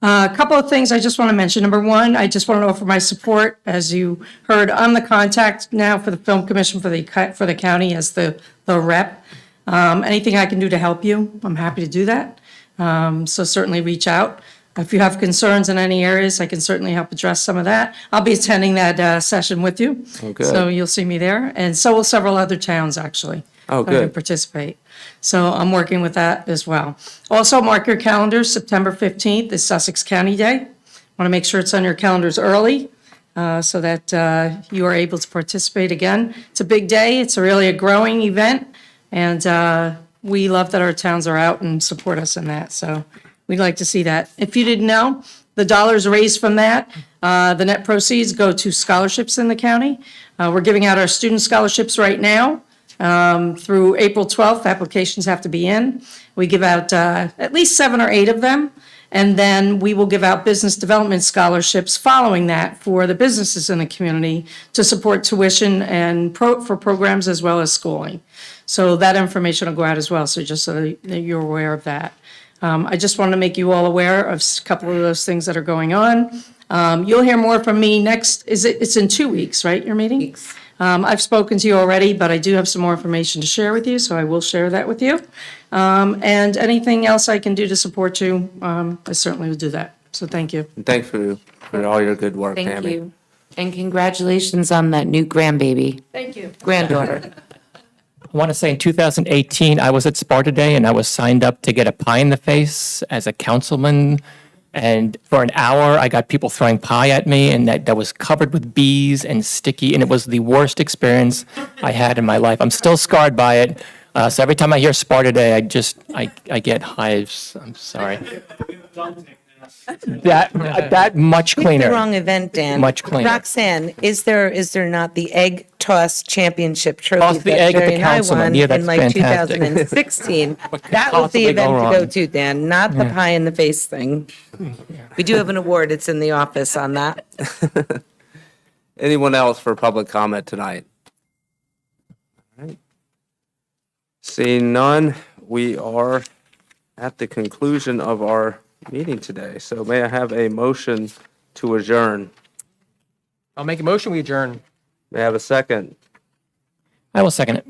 A couple of things I just want to mention. Number one, I just want to offer my support. As you heard, I'm the contact now for the Film Commission for the county as the rep. Anything I can do to help you, I'm happy to do that. So certainly reach out. If you have concerns in any areas, I can certainly help address some of that. I'll be attending that session with you. Oh, good. So you'll see me there, and so will several other towns, actually. Oh, that will good. participate. So I'm working with that as well. Also, mark your calendars, September 15th is Sussex County Day. Want to make sure it's on your calendars early so that you are able to participate again. It's a big day. It's really a growing event, and we love that our towns are out and support us in that. So we'd like to see that. If you didn't know, the dollars raised from that, the net proceeds go to scholarships in the county. We're giving out our student scholarships right now. Through April 12th, applications have to be in. We give out at least 7 or 8 of them, and then we will give out business development scholarships following that for the businesses in the community to support tuition and for programs as well as schooling. So that information will go out as well, so just so that you're aware of that. I just want to make you all aware of a couple of those things that are going on. You'll hear more from me next, it's in 2 weeks, right, your meeting? Weeks. I've spoken to you already, but I do have some more information to share with you, so I will share that with you. And anything else I can do to support you, I certainly will do that. So thank you. And thanks for all your good work, Thank Tammy. you. And congratulations on that new grandbaby, Thank you. granddaughter. I want to say in 2018, I was at Sparta Day and I was signed up to get a pie in the face as a councilman. And for an hour, I got people throwing pie at me, and that was covered with bees and sticky, and it was the worst experience I had in my life. I'm still scarred by it. So every time I hear Sparta Day, I get hives. I'm sorry. That much Picked cleaner. the wrong event, Dan. Much cleaner. Roxanne, is there not the egg toss championship trophy Toss the that egg at the Jerry and I councilman. won Yeah, that's in like fantastic. 2016? What could That was the possibly go event to wrong? go to, Dan, not the pie in the face thing. We do have an award. It's in the office on that. Anyone else for public comment tonight? All right. Seeing none, we are at the conclusion of our meeting today. So may I have a motion to adjourn? I'll make a motion, we adjourn. May I have a second? I will second it.